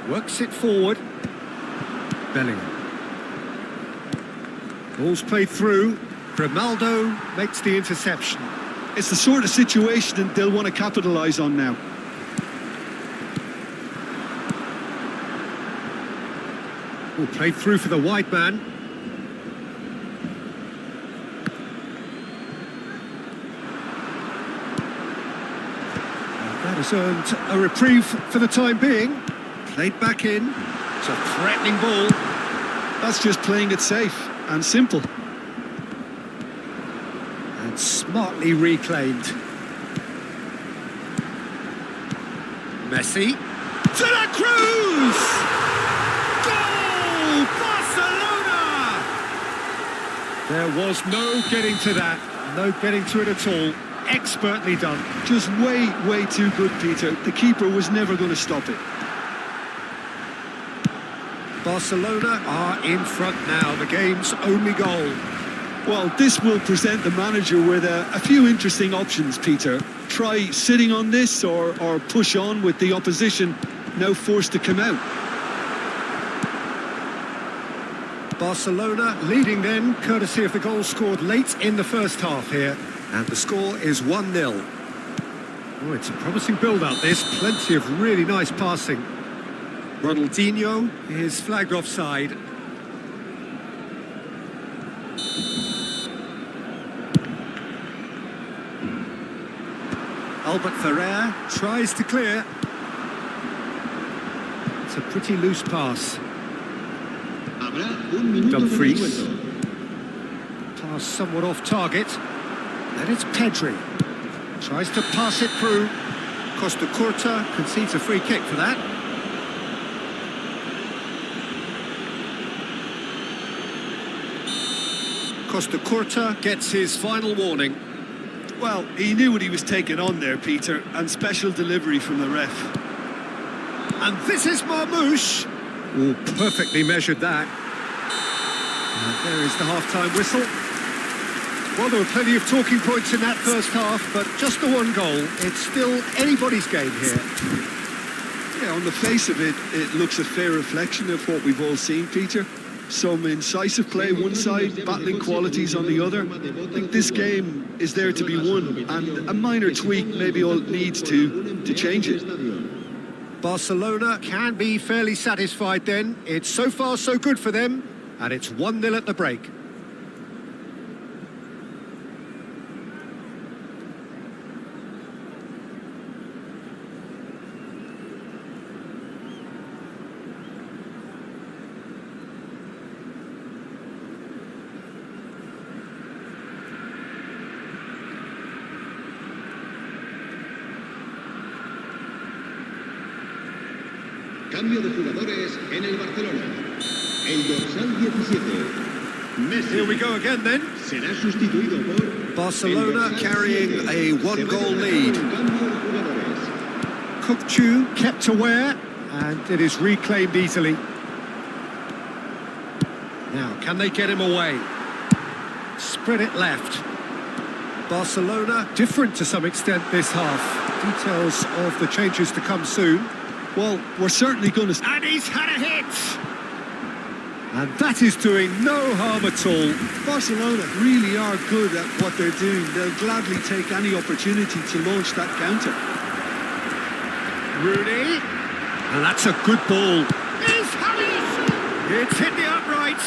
Works it forward. Bellingham. Ball's played through. Grimaldo makes the interception. It's the sort of situation that they'll want to capitalise on now. Ball played through for the wide man. That has earned a reprieve for the time being. Played back in. It's a threatening ball. That's just playing it safe and simple. And smartly reclaimed. Messi. To the Cruz! Goal! Barcelona! There was no getting to that. No getting to it at all. Expertly done. Just way too good, Peter. The keeper was never going to stop it. Barcelona are in front now, the game's only goal. Well, this will present the manager with a few interesting options, Peter. Try sitting on this or push on with the opposition now forced to come out. Barcelona leading then, courtesy of the goal scored late in the first half here. And the score is 1-0. Oh, it's a promising build-up, this. Plenty of really nice passing. Ronaldinho is flagged offside. Albert Ferrer tries to clear. It's a pretty loose pass. Dumfries. Pass somewhat off target. And it's Pedri. Tries to pass it through. Costa Curta concedes a free kick for that. Costa Curta gets his final warning. Well, he knew what he was taking on there, Peter, and special delivery from the ref. And this is Marmouche. Oh, perfectly measured that. And there is the half-time whistle. Well, there were plenty of talking points in that first half, but just the one goal. It's still anybody's game here. Yeah, on the face of it, it looks a fair reflection of what we've all seen, Peter. Some incisive play one side, battling qualities on the other. I think this game is there to be won, and a minor tweak maybe all needs to change it. Barcelona can be fairly satisfied then. It's so far so good for them, and it's 1-0 at the break. Cambio de jugadores en el Barcelona. El dorsal 17. Messi. Here we go again then. Será sustituido por Barcelona carrying a one-goal lead. Cambio de jugadores. Kukçu kept aware, and it is reclaimed easily. Now, can they get him away? Spread it left. Barcelona different to some extent this half. Details of the changes to come soon. Well, we're certainly going to... And he's had a hit! And that is doing no harm at all. Barcelona really are good at what they're doing. They'll gladly take any opportunity to launch that counter. Rooney. And that's a good ball. He's having a shot! It's hit the upright.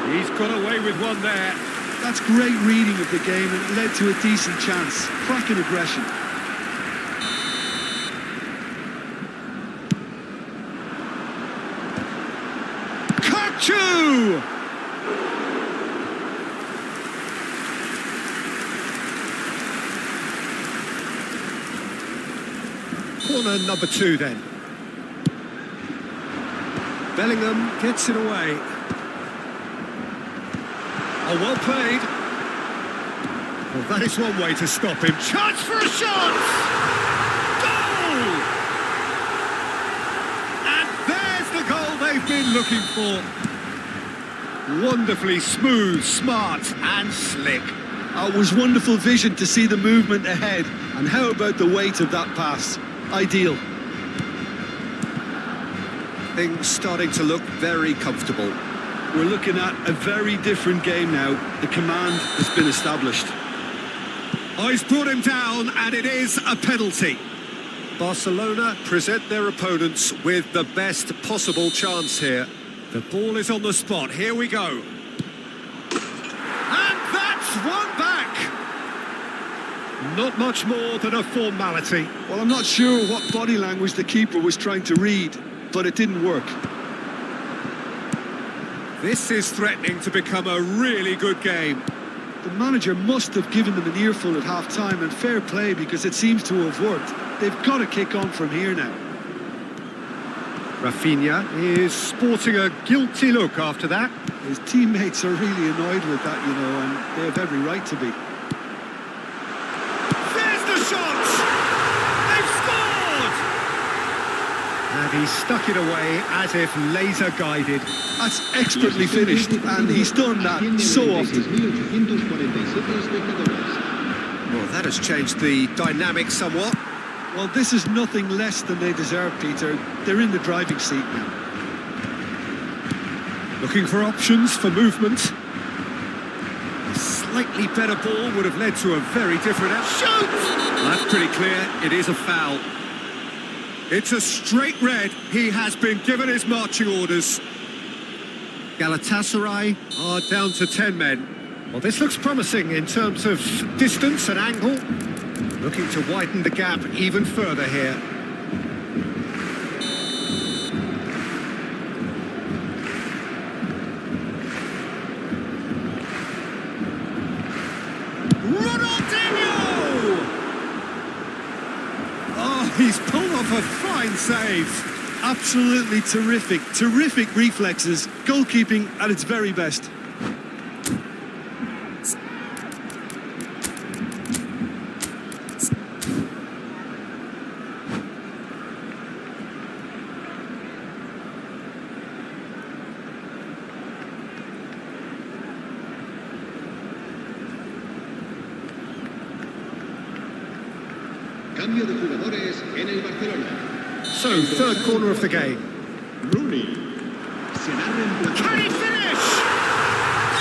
He's got away with one there. That's great reading of the game, and it led to a decent chance. Cracking aggression. Corner number 2 then. Bellingham gets it away. Oh, well played. Well, that is one way to stop him. Chance for a shot! Goal! And been looking for. Wonderfully smooth, smart and slick. It was wonderful vision to see the movement ahead. And how about the weight of that pass? Ideal. Things starting to look very comfortable. We're looking at a very different game now. The command has been established. Oh, he's brought him down, and it is a penalty. Barcelona present their opponents with the best possible chance here. The ball is on the spot. Here we go. And that's one back. Not much more than a formality. Well, I'm not sure what body language the keeper was trying to read, but it didn't work. This is threatening to become a really good game. The manager must have given them an earful at half-time, and fair play because it seems to have worked. They've got to kick on from here now. Rafinha is sporting a guilty look after that. His teammates are really annoyed with that, you know, and they have every right to be. There's the shot! They've scored! And he stuck it away as if laser-guided. That's expertly finished, and he's done that so often. Well, that has changed the dynamic somewhat. Well, this is nothing less than they deserve, Peter. They're in the driving seat now. Looking for options for movement. A slightly better ball would have led to a very different shoot! That's pretty clear. It is a foul. It's a straight red. He has been given his marching orders. Galatasaray are down to 10 men. Well, this looks promising in terms of distance and angle. Looking to widen the gap even further here. Ronaldinho! Oh, he's pulled off a fine save. Absolutely terrific. Terrific reflexes. Goalkeeping at its very best. Cambio de jugadores en el Barcelona. So, third corner of the game. Rooney será reemplazado. Can he finish?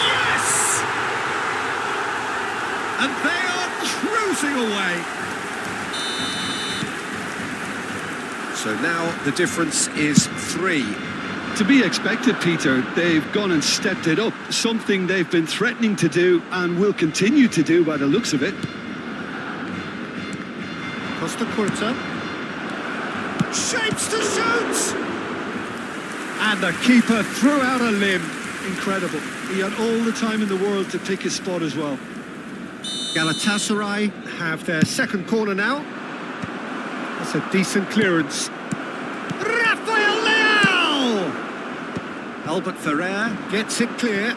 Yes! And they are cruising away. So now the difference is 3. To be expected, Peter. They've gone and stepped it up. Something they've been threatening to do and will continue to do by the looks of it. Costa Curta. Shapes to shoot! And the keeper threw out a limb. Incredible. He had all the time in the world to pick his spot as well. Galatasaray have their second corner now. That's a decent clearance. Rafael Leao! Albert Ferrer gets it clear.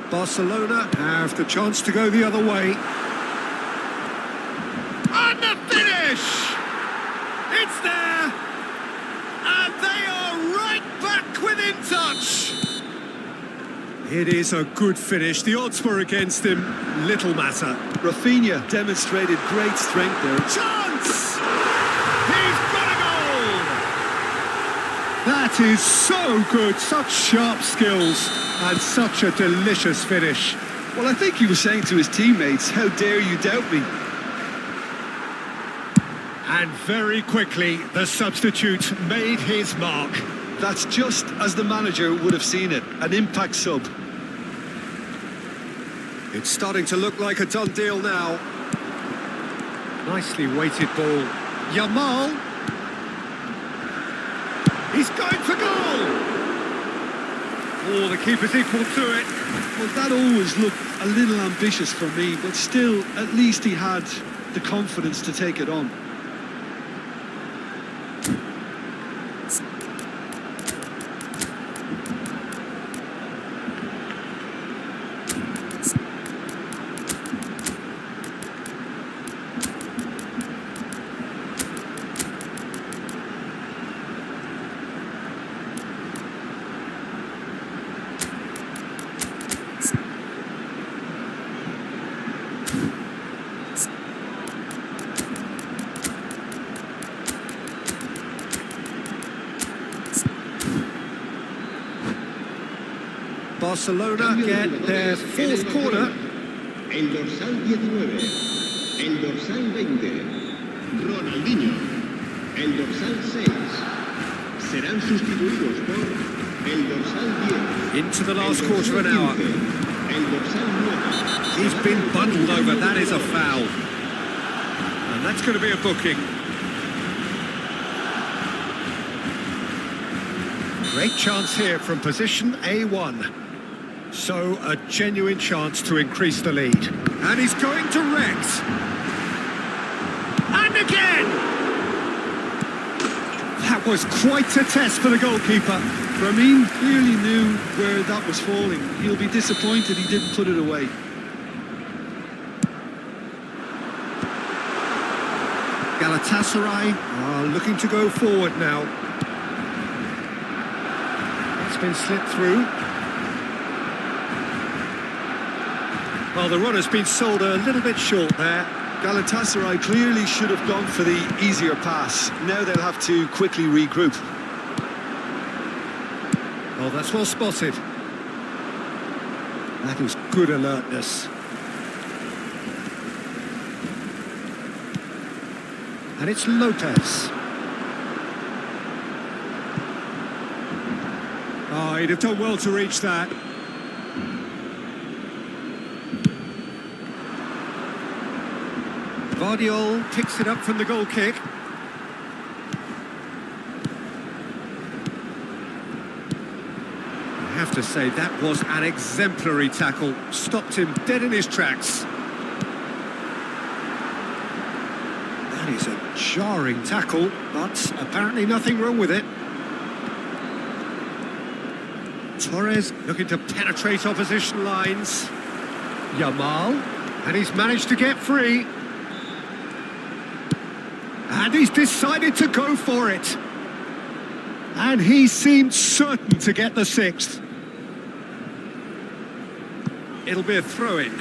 Barcelona have the chance to go the other way. And the finish! It's there! And they are right back within touch! It is a good finish. The odds were against him. Little matter. Rafinha demonstrated great strength there. Chance! He's got a goal! That is so good. Such sharp skills and such a delicious finish. Well, I think he was saying to his teammates, how dare you doubt me? And very quickly, the substitute made his mark. That's just as the manager would have seen it, an impact sub. It's starting to look like a done deal now. Nicely weighted ball. Yamal. He's going for goal. Oh, the keeper's equal to it. Well, that always looked a little ambitious for me, but still, at least he had the confidence to take it on. Barcelona get their fourth corner. El dorsal 19, el dorsal 20, Ronaldinho, el dorsal 6. Serán sustituidos por el dorsal 10. Into the last quarter of an hour. El dorsal 9. He's been bundled over. That is a foul. And that's going to be a booking. Great chance here from position A1. So a genuine chance to increase the lead. And he's going direct. And again! That was quite a test for the goalkeeper. Ramin clearly knew where that was falling. He'll be disappointed he didn't put it away. Galatasaray are looking to go forward now. It's been slipped through. Well, the run has been sold a little bit short there. Galatasaray clearly should have gone for the easier pass. Now they'll have to quickly regroup. Oh, that's well spotted. That is good alertness. And it's Lopez. Oh, he'd have done well to reach that. Guardiola picks it up from the goal kick. I have to say, that was an exemplary tackle. Stopped him dead in his tracks. That is a jarring tackle, but apparently nothing wrong with it. Torres looking to penetrate opposition lines. Yamal, and he's managed to get free. And he's decided to go for it. And he seemed certain to get the sixth. It'll be a throw-in.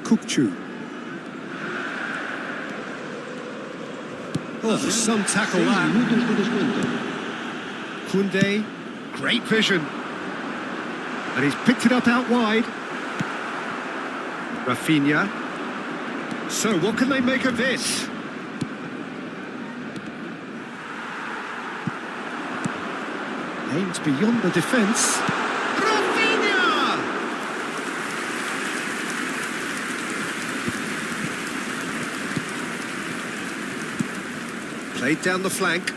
Kukçu. Oh, some tackle that. Koundé, great vision. And he's picked it up out wide. Rafinha. So what can they make of this? Aims beyond the defence. Rafinha! Played down the flank.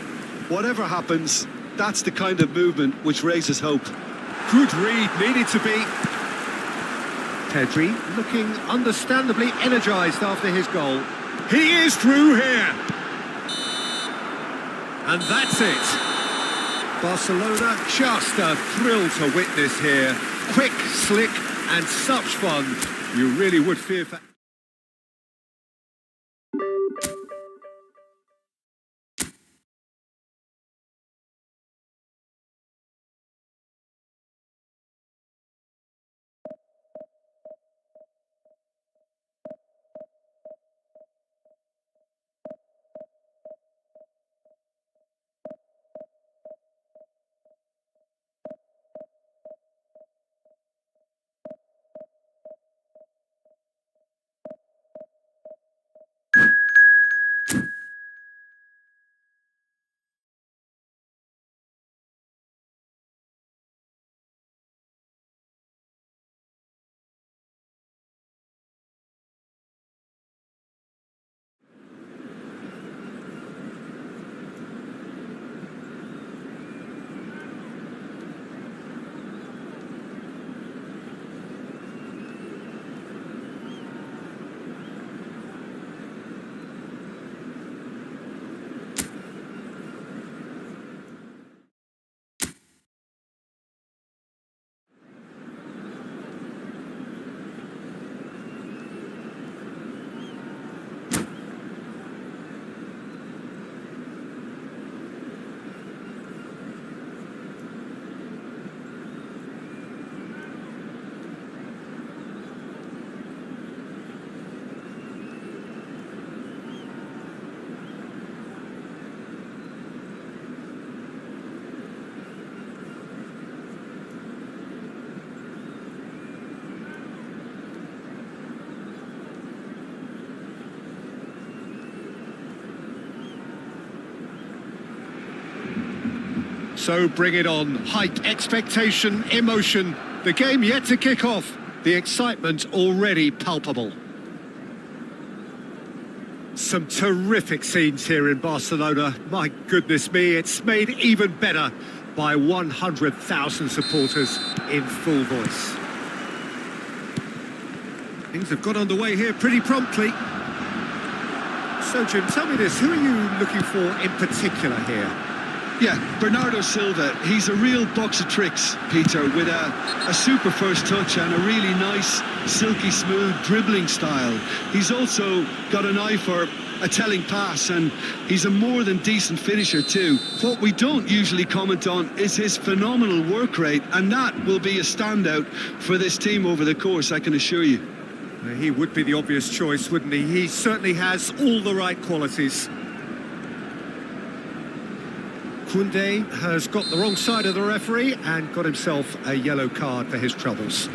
Whatever happens, that's the kind of movement which raises hope. Good read, needed to be. Pedri looking understandably energised after his goal. He is through here. And that's it. Barcelona, just a thrill to witness here. Quick, slick, and such fun. You really would fear for... So bring it on. Height, expectation, emotion. The game yet to kick off. The excitement already palpable. Some terrific scenes here in Barcelona. My goodness me, it's made even better by 100,000 supporters in full voice. Things have got underway here pretty promptly. So, Jim, tell me this, who are you looking for in particular here? Yeah, Bernardo Silva, he's a real box of tricks, Peter, with a super first touch and a really nice, silky smooth dribbling style. He's also got an eye for a telling pass, and he's a more than decent finisher too. What we don't usually comment on is his phenomenal work rate, and that will be a standout for this team over the course, I can assure you. He would be the obvious choice, wouldn't he? He certainly has all the right qualities. Koundé has got the wrong side of the referee and got himself a yellow card for his troubles.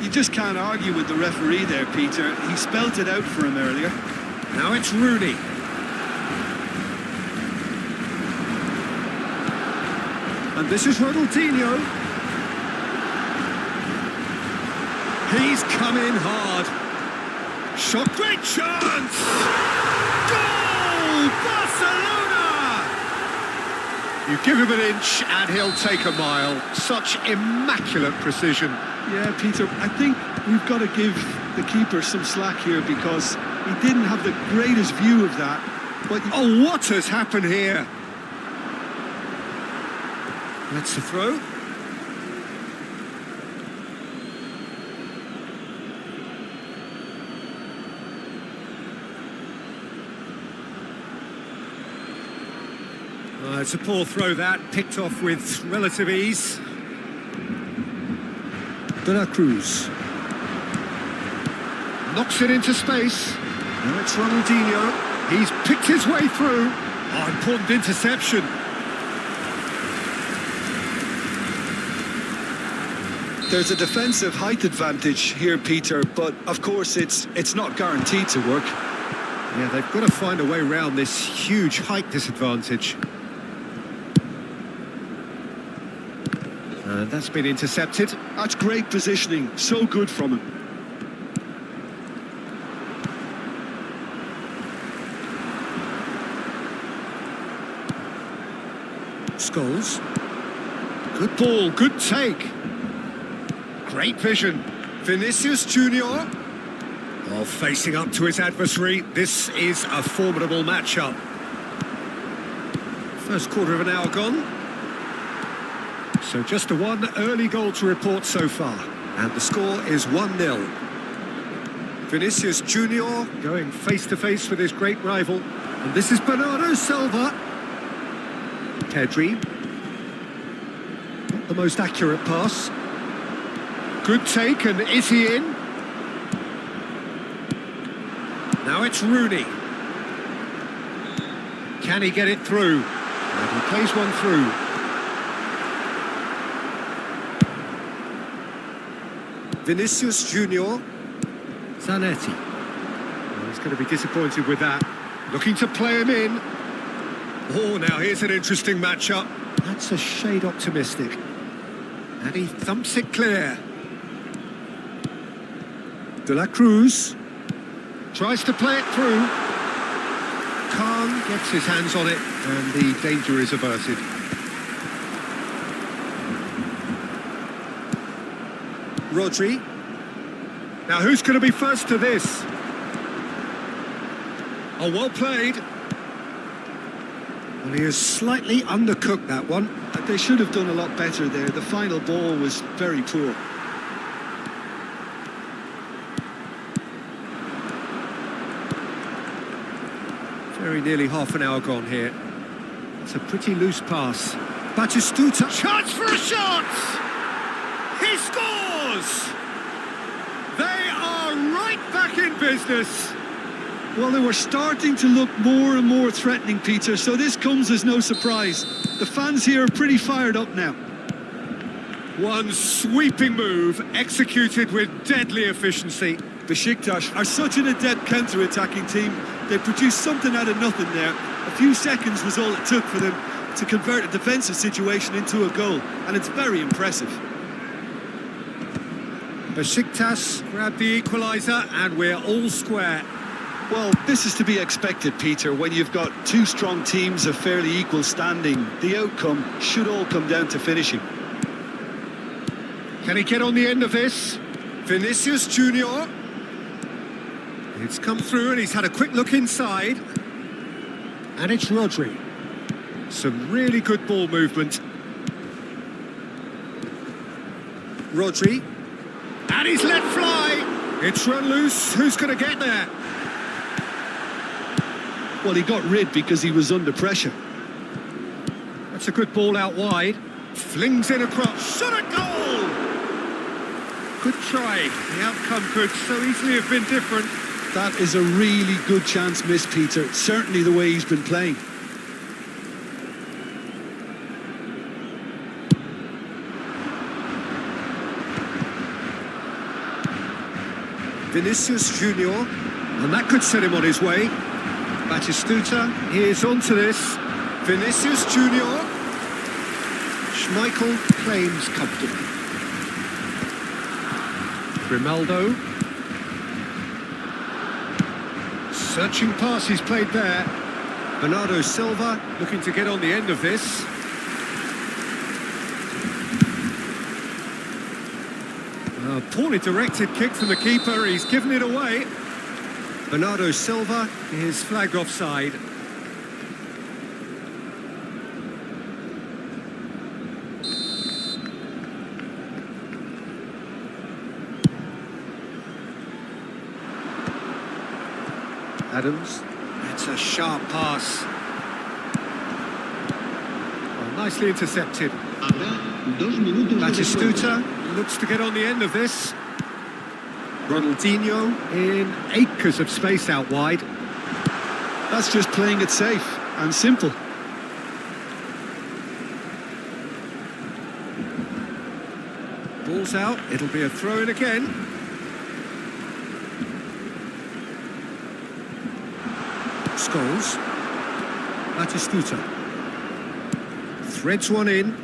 You just can't argue with the referee there, Peter. He spelt it out for him earlier. Now it's Rooney. And this is Ronaldinho. He's come in hard. Shot, great chance! Goal! Barcelona! You give him an inch and he'll take a mile. Such immaculate precision. Yeah, Peter, I think we've got to give the keeper some slack here because he didn't have the greatest view of that. But oh, what has happened here? That's the throw. It's a poor throw that, picked off with relative ease. De La Cruz. Knocks it into space. Now it's Ronaldinho. He's picked his way through. Oh, important interception. there's a defensive height advantage here, Peter, but of course it's not guaranteed to work. Yeah, they've got to find a way around this huge height disadvantage. And that's been intercepted. That's great positioning, so good from him. Scholes. Good ball, good take. Great vision. Vinicius Junior. Oh, facing up to his adversary. This is a formidable matchup. First quarter of an hour gone. So just a one early goal to report so far. And the score is 1-0. Vinicius Junior going face-to-face with his great rival. And this is Bernardo Silva. Pedri. Not the most accurate pass. Good take, and is he in? Now it's Rooney. Can he get it through? And he plays one through. Vinicius Junior. Zanetti. Well, he's going to be disappointed with that. Looking to play him in. Oh, now here's an interesting matchup. That's a shade optimistic. And he thumps it clear. De La Cruz. Tries to play it through. Khan gets his hands on it, and the danger is averted. Rodri. Now who's going to be first to this? Oh, well played. Well, he has slightly undercooked that one. They should have done a lot better there. The final ball was very poor. Very nearly half an hour gone here. It's a pretty loose pass. Batistuta. Chance for a shot! He scores! They are right back in business. Well, they were starting to look more and more threatening, Peter, so this comes as no surprise. The fans here are pretty fired up now. One sweeping move, executed with deadly efficiency. Besiktas are such an adept counter-attacking team. They produced something out of nothing there. A few seconds was all it took for them to convert a defensive situation into a goal, and it's very impressive. Besiktas grabbed the equaliser, and we're all square. Well, this is to be expected, Peter. When you've got two strong teams of fairly equal standing, the outcome should all come down to finishing. Can he get on the end of this? Vinicius Junior. It's come through and he's had a quick look inside. And it's Rodri. Some really good ball movement. Rodri. And he's let fly. It's run loose. Who's going to get there? Well, he got rid because he was under pressure. That's a good ball out wide. Flings in across. Shot a goal! Good try. The outcome could so easily have been different. That is a really good chance missed, Peter. Certainly the way he's been playing. Vinicius Junior, and that could set him on his way. Batistuta is onto this. Vinicius Junior. Schmeichel claims comfortably. Grimaldo. Searching pass he's played there. Bernardo Silva looking to get on the end of this. A poorly directed kick from the keeper, he's given it away. Bernardo Silva is flagged offside. Adams, it's a sharp pass. Well, nicely intercepted. Batistuta looks to get on the end of this. Ronaldinho in acres of space out wide. That's just playing it safe and simple. Ball's out, it'll be a throw-in again. Scholes. Batistuta. Threads one in.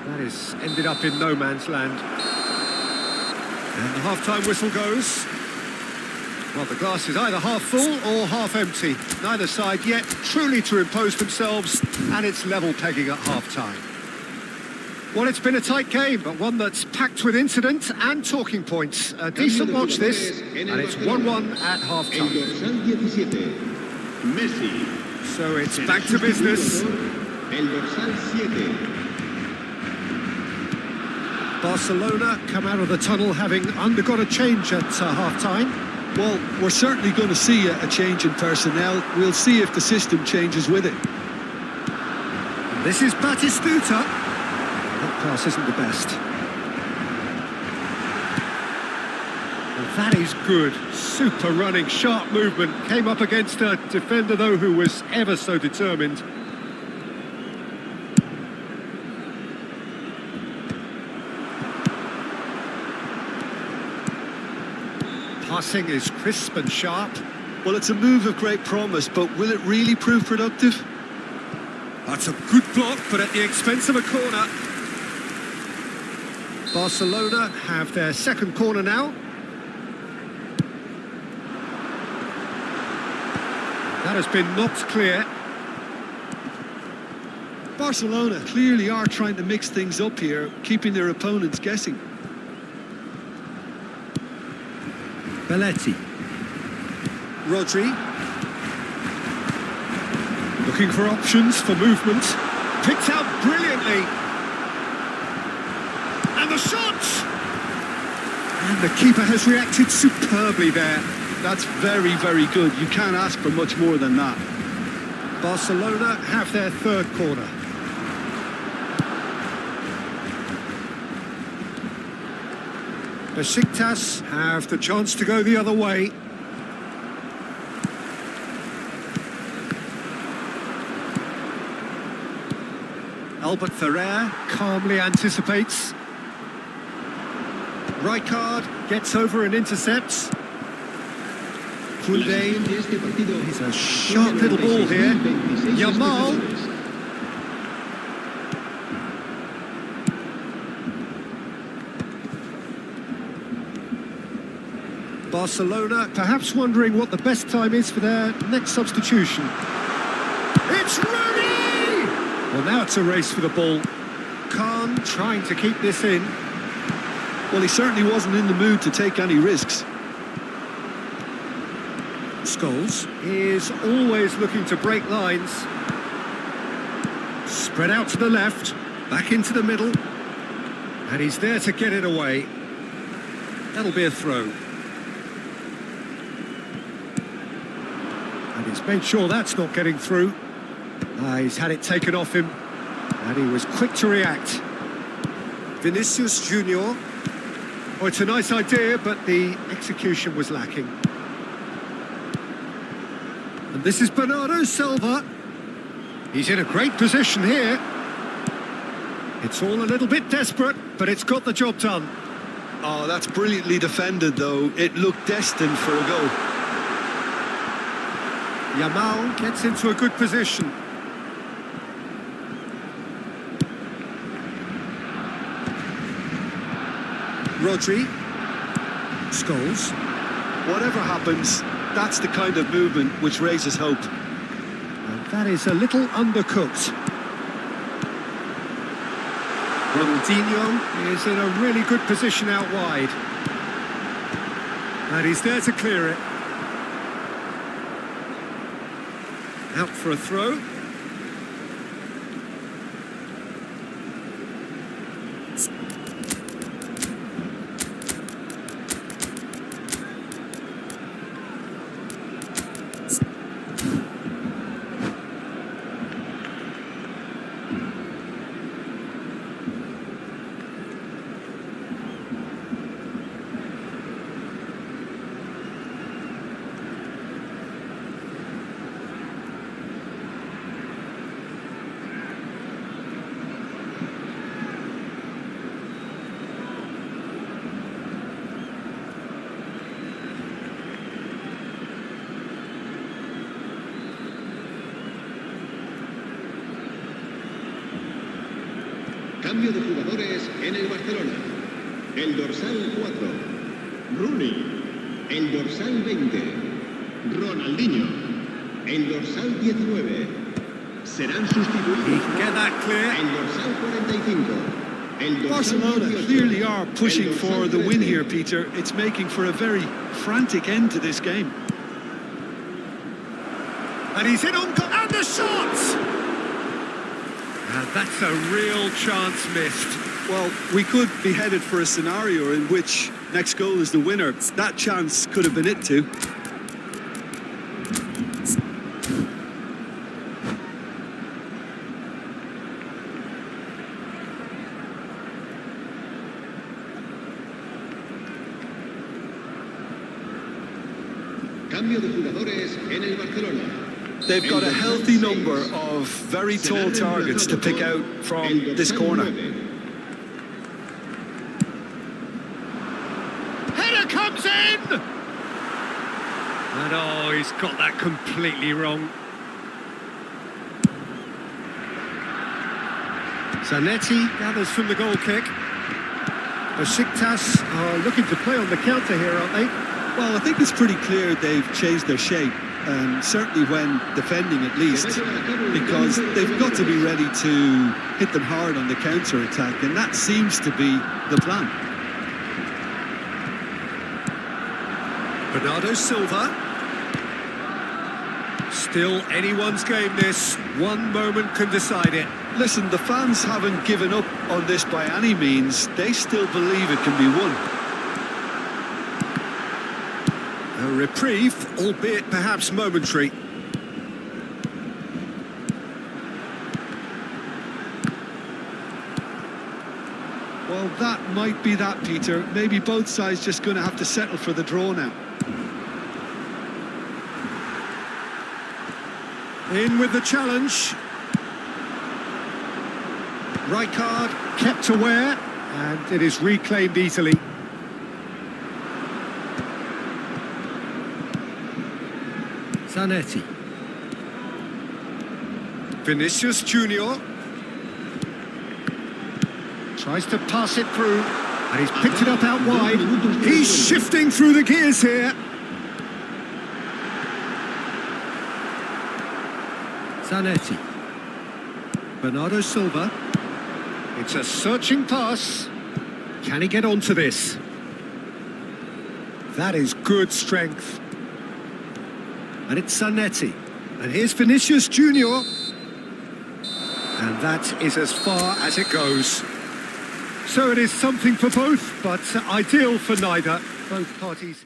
That is ended up in no man's land. And the half-time whistle goes. Well, the glass is either half full or half empty. Neither side yet truly to impose themselves, and it's level pegging at half-time. Well, it's been a tight game, but one that's packed with incident and talking points. A decent watch this, and it's 1-1 at half-time. So it's back to business. Barcelona come out of the tunnel having undergone a change at half-time. Well, we're certainly going to see a change in personnel. We'll see if the system changes with it. And this is Batistuta. That pass isn't the best. And that is good. Super running, sharp movement. Came up against a defender, though, who was ever so determined. Passing is crisp and sharp. Well, it's a move of great promise, but will it really prove productive? That's a good block, but at the expense of a corner. Barcelona have their second corner now. That has been knocked clear. Barcelona clearly are trying to mix things up here, keeping their opponents guessing. Belletti. Rodri. Looking for options for movement. Picked out brilliantly. And the shot! And the keeper has reacted superbly there. That's very, very good. You can't ask for much more than that. Barcelona have their third corner. Besiktas have the chance to go the other way. Albert Ferrer calmly anticipates. Rijkaard gets over and intercepts. Fulden. He's a sharp little ball here. Yamal. Barcelona perhaps wondering what the best time is for their next substitution. It's Rooney! Well, now it's a race for the ball. Khan trying to keep this in. Well, he certainly wasn't in the mood to take any risks. Scholes is always looking to break lines. Spread out to the left, back into the middle. And he's there to get it away. That'll be a throw. And he's made sure that's not getting through. He's had it taken off him. And he was quick to react. Vinicius Junior. Oh, it's a nice idea, but the execution was lacking. And this is Bernardo Silva. He's in a great position here. It's all a little bit desperate, but it's got the job done. Oh, that's brilliantly defended, though. It looked destined for a goal. Yamal gets into a good position. Rodri. Scholes. Whatever happens, that's the kind of movement which raises hope. And that is a little undercooked. Ronaldinho is in a really good position out wide. And he's there to clear it. Out for a throw. Cambio de jugadores en el Barcelona. El dorsal 4, Rooney. El dorsal 20, Ronaldinho. El dorsal 19. Serán sustituidos. Get that clear. El dorsal 45. El dorsal Barcelona 18, clearly are pushing el dorsal for the 13. win here, Peter. It's making for a very frantic end to this game. And he's in on goal. And the shot! And that's a real chance missed. Well, we could be headed for a scenario in which next goal is the winner. That chance could have been it too. Cambio de jugadores en el Barcelona. They've got a healthy number of very tall targets to pick out from this corner. Header comes in! And oh, he's got that completely wrong. Zanetti gathers from the goal kick. Besiktas are looking to play on the counter here, aren't they? Well, I think it's pretty clear they've changed their shape, certainly when defending at least, because they've got to be ready to hit them hard on the counter-attack, and that seems to be the plan. Bernardo Silva. Still anyone's game this. One moment can decide it. Listen, the fans haven't given up on this by any means. They still believe it can be won. A reprieve, albeit perhaps momentary. Well, that might be that, Peter. Maybe both sides just going to have to settle for the draw now. In with the challenge. Rijkaard kept aware, and it is reclaimed easily. Zanetti. Vinicius Junior. Tries to pass it through. And he's picked it up out wide. He's shifting through the gears here. Zanetti. Bernardo Silva. It's a searching pass. Can he get onto this? That is good strength. And it's Zanetti. And here's Vinicius Junior. And that is as far as it goes. So it is something for both, but ideal for neither. Both parties.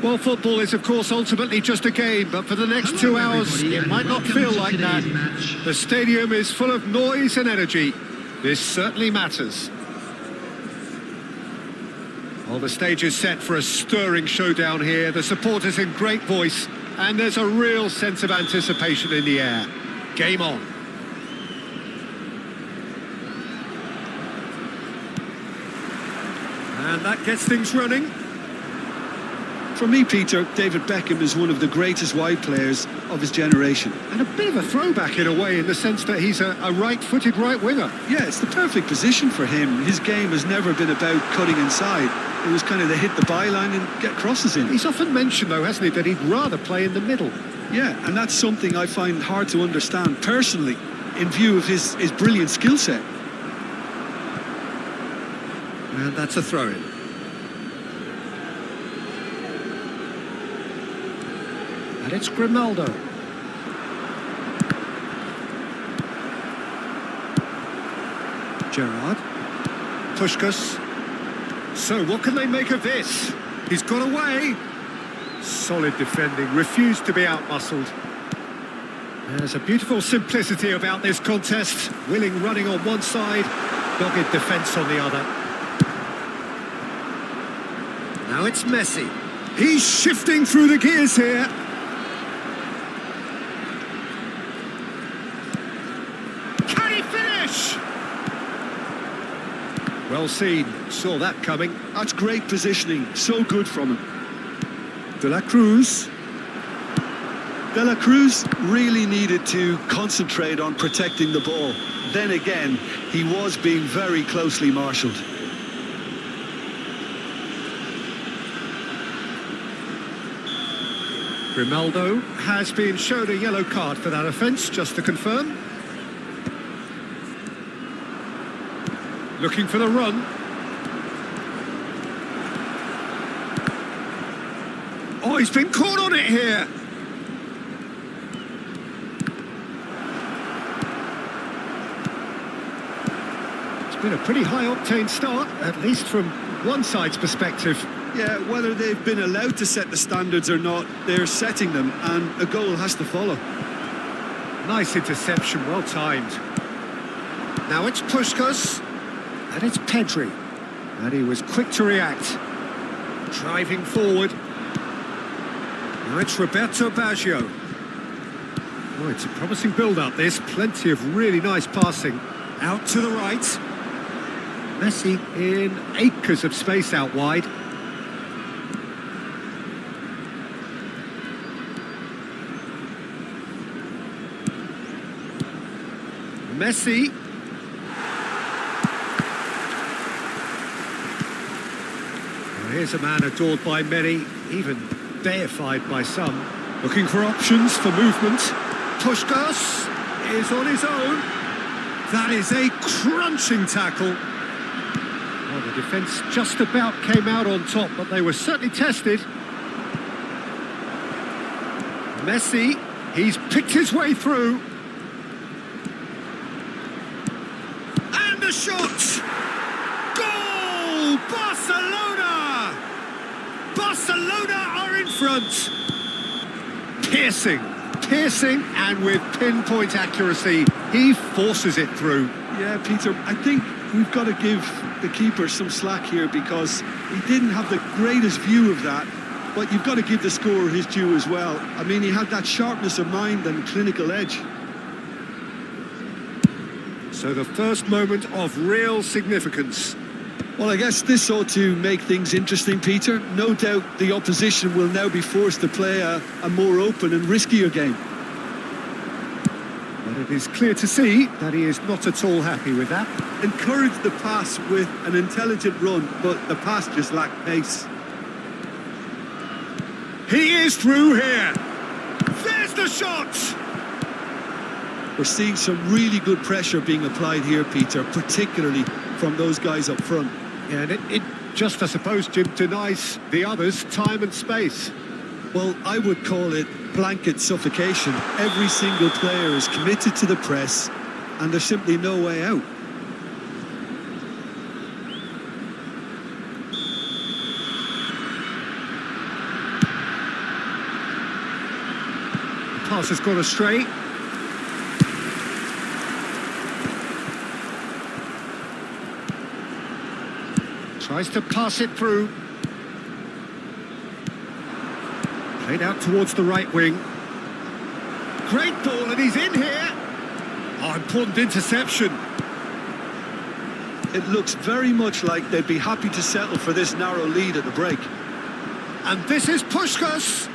Well, football is, of course, ultimately just a game, but for the next 2 hours, it might not feel like that. The stadium is full of noise and energy. This certainly matters. Well, the stage is set for a stirring showdown here. The supporters in great voice, and there's a real sense of anticipation in the air. Game on. And that gets things running. For me, Peter, David Beckham is one of the greatest wide players of his generation. And a bit of a throwback in a way, in the sense that he's a right-footed right winger. Yeah, it's the perfect position for him. His game has never been about cutting inside. It was kind of to hit the byline and get crosses in. He's often mentioned, though, hasn't he, that he'd rather play in the middle. Yeah, and that's something I find hard to understand personally, in view of his brilliant skill set. And that's a throw-in. And it's Grimaldo. Gerrard. Puskas. So what can they make of this? He's got away. Solid defending, refused to be out-muscled. There's a beautiful simplicity about this contest. Willing running on one side, dogged defence on the other. Now it's Messi. He's shifting through the gears here. Well seen, saw that coming. That's great positioning, so good from him. De La Cruz. De La Cruz really needed to concentrate on protecting the ball. Then again, he was being very closely marshalled. Grimaldo has been shown a yellow card for that offence, just to confirm. Looking for the run. Oh, he's been caught on it here. It's been a pretty high-octane start, at least from one side's perspective. Yeah, whether they've been allowed to set the standards or not, they're setting them, and a goal has to follow. Nice interception, well timed. Now it's Puskás, and it's Pedri. And he was quick to react. Driving forward. Now it's Roberto Baggio. Oh, it's a promising build-up, this. Plenty of really nice passing. Out to the right. Messi in acres of space out wide. Messi. Well, here's a man adored by many, even deified by some. Looking for options for movement. Puskás is on his own. That is a crunching tackle. Well, the defence just about came out on top, but they were certainly tested. Messi, he's picked his way through. And the shot! Goal! Barcelona! Barcelona are in front. Piercing, and with pinpoint accuracy, he forces it through. Yeah, Peter, I think we've got to give the keeper some slack here because he didn't have the greatest view of that, but you've got to give the scorer his due as well. I mean, he had that sharpness of mind and clinical edge. So the first moment of real significance. Well, I guess this ought to make things interesting, Peter. No doubt the opposition will now be forced to play a more open and riskier game. But it is clear to see that he is not at all happy with that. Encouraged the pass with an intelligent run, but the pass just lacked pace. He is through here. There's the shot. We're seeing some really good pressure being applied here, Peter, particularly from those guys up front. Yeah, and it just, I suppose, Jim, denies the others time and space. Well, I would call it blanket suffocation. Every single player is committed to the press, and there's simply no way out. The pass has gone astray. Tries to pass it through. Played out towards the right wing. Great ball, and he's in here. Oh, important interception. It looks very much like they'd be happy to settle for this narrow lead at the break. And this is Puskás.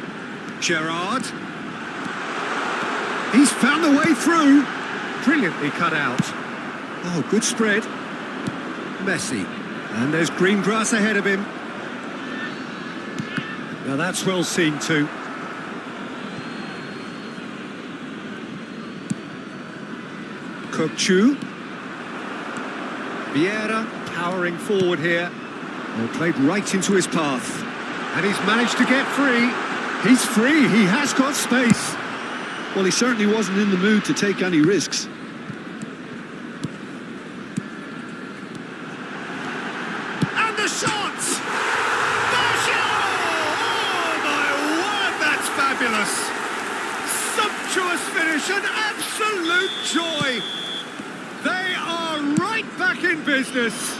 Gerrard. He's found the way through. Brilliantly cut out. Oh, good spread. Messi. And there's green grass ahead of him. Now that's well seen too. Kokchu. Vieira powering forward here. Well, played right into his path. And he's managed to get free. He's free, he has got space. Well, he certainly wasn't in the mood to take any risks. Shot! Mubashir! Oh my word, that's fabulous! Sumptuous finish, an absolute joy! They are right back in business.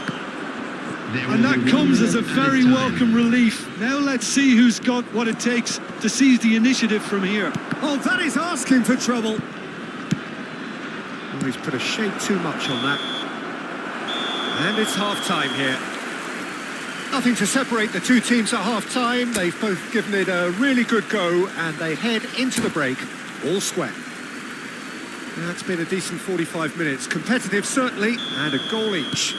And that comes as a very welcome relief. Now let's see who's got what it takes to seize the initiative from here. Oh, that is asking for trouble. Oh, he's put a shade too much on that. And it's half-time here. Nothing to separate the two teams at half-time. They've both given it a really good go, and they head into the break all square. Now, it's been a decent 45 minutes. Competitive, certainly, and a goal each.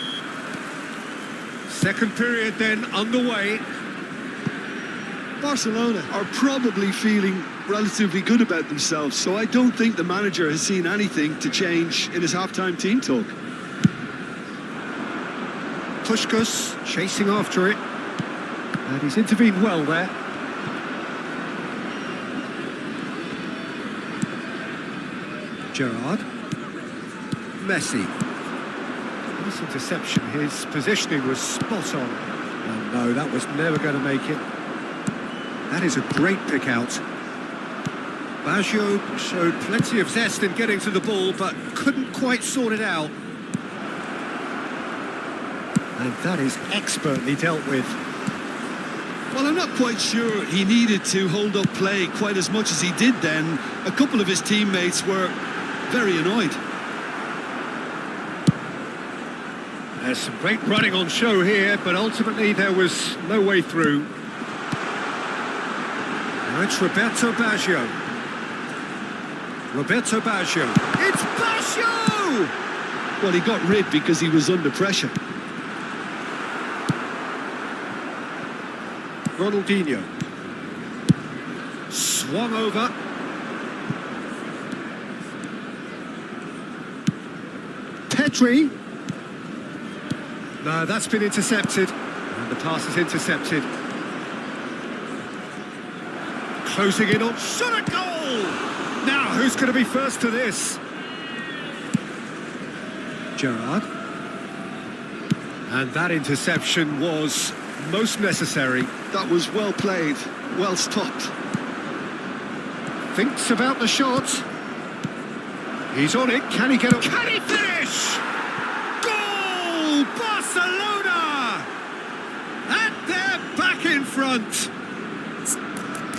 Second period then underway. Barcelona are probably feeling relatively good about themselves, so I don't think the manager has seen anything to change in his half-time team talk. Puskás chasing after it, and he's intervened well there. Gerrard. Messi. Nice interception. His positioning was spot on. Oh no, that was never going to make it. That is a great pick out. Baggio showed plenty of zest in getting to the ball, but couldn't quite sort it out. And that is expertly dealt with. Well, I'm not quite sure he needed to hold up play quite as much as he did then. A couple of his teammates were very annoyed. There's some great running on show here, but ultimately there was no way through. Now it's Roberto Baggio. Roberto Baggio. It's Baggio! Well, he got rid because he was under pressure. Ronaldinho. Swung over. Pedri. No, that's been intercepted. And the pass is intercepted. Closing in on shot a goal! Now, who's going to be first to this? Gerrard. And that interception was most necessary. That was well played, well stopped. Thinks about the shot. He's on it. Can he get up? Can he finish? Goal! Barcelona! And they're back in front.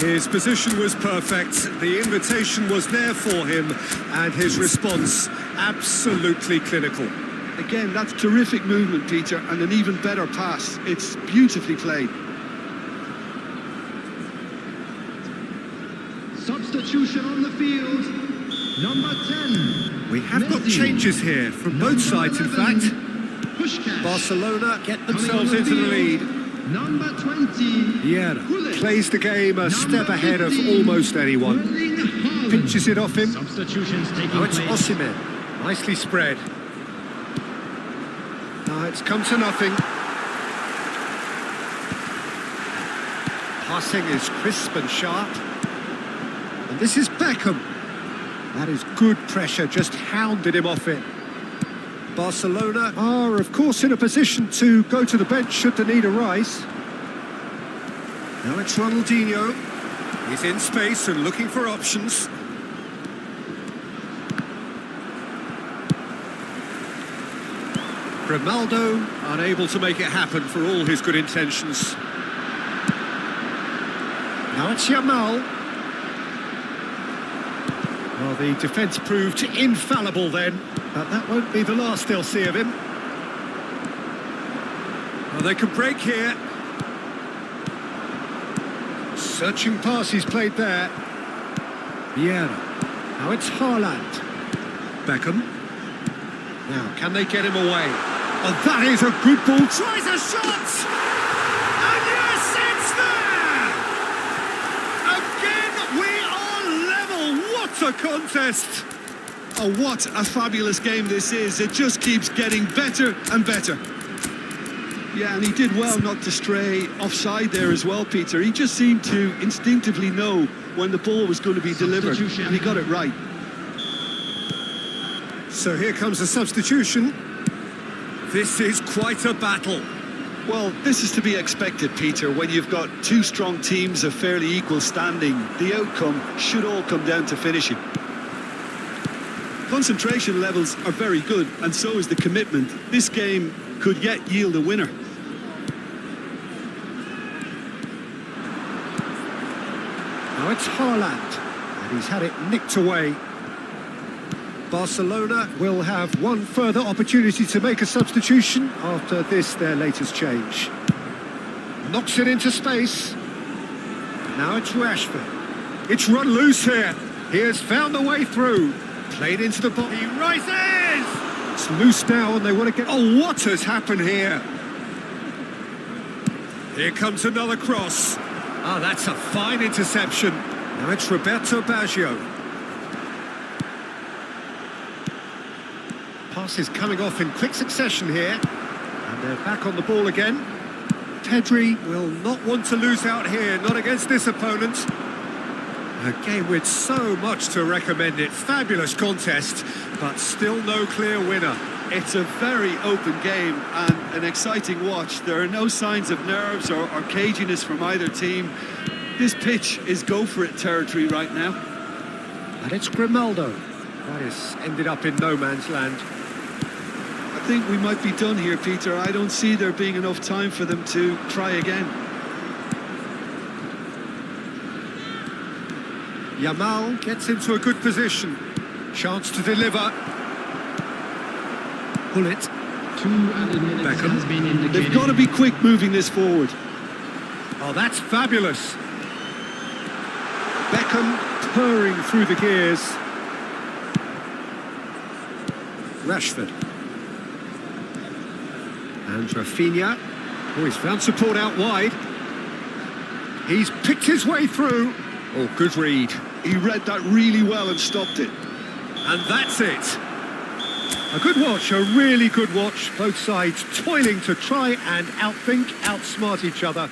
His position was perfect. The invitation was there for him, and his response absolutely clinical. Again, that's terrific movement, Peter, and an even better pass. It's beautifully played. Substitution on the field. Number 10. We have got Messi. changes here from both sides, in fact. Puskás. Barcelona get themselves Coming on into the field. lead. Number 20. Vieira plays the game a step ahead of almost anyone. Pinches it off him. Substitutions taking Now it's place. Osimhen. Nicely spread. Now it's come to nothing. Passing is crisp and sharp. And this is Beckham. That is good pressure, just hounded him off it. Barcelona are, of course, in a position to go to the bench should the need arise. Now it's Ronaldinho. He's in space and looking for options. Ronaldo unable to make it happen for all his good intentions. Now it's Yamal. Well, the defence proved infallible then, but that won't be the last they'll see of him. Well, they could break here. Searching pass he's played there. Vieira. Now it's Haaland. Beckham. Now, can they get him away? Oh, that is a good ball. Tries a shot! And yes, it's there! Again, we are level. What a contest! Oh, what a fabulous game this is. It just keeps getting better and better. Yeah, and he did well not to stray offside there as well, Peter. He just seemed to instinctively know when the ball was going to be delivered, and he got it right. So here comes a substitution. This is quite a battle. Well, this is to be expected, Peter, when you've got two strong teams of fairly equal standing. The outcome should all come down to finishing. Concentration levels are very good, and so is the commitment. This game could yet yield a winner. Now it's Haaland, and he's had it nicked away. Barcelona will have one further opportunity to make a substitution after this, their latest change. Knocks it into space. Now it's Rashford. It's run loose here. He has found a way through. Played into the ball. He rises! It's loose now and they want to get... Oh, what has happened here? Here comes another cross. Oh, that's a fine interception. Now it's Roberto Baggio. Passes coming off in quick succession here. And they're back on the ball again. Pedri will not want to lose out here, not against this opponent. A game with so much to recommend it. Fabulous contest, but still no clear winner. It's a very open game and an exciting watch. There are no signs of nerves or caginess from either team. This pitch is go-for-it territory right now. And it's Grimaldo. That has ended up in no man's land. I think we might be done here, Peter. I don't see there being enough time for them to try again. Yamal gets into a good position. Chance to deliver. Pull it. 2 added minutes Beckham. has been indicated. They've got to be quick moving this forward. Oh, that's fabulous. Beckham purring through the gears. Rashford. And Rafinha. Oh, he's found support out wide. He's picked his way through. Oh, good read. He read that really well and stopped it. And that's it. A good watch, a really good watch. Both sides toiling to try and outthink, outsmart each other.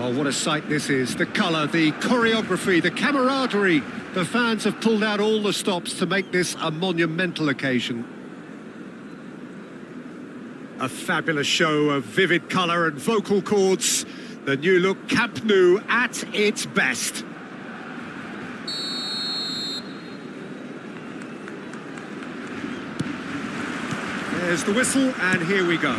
Oh, what a sight this is. The colour, the choreography, the camaraderie. The fans have pulled out all the stops to make this a monumental occasion. A fabulous show of vivid colour and vocal cords. The new look Camp Nou at its best. There's the whistle, and here we go.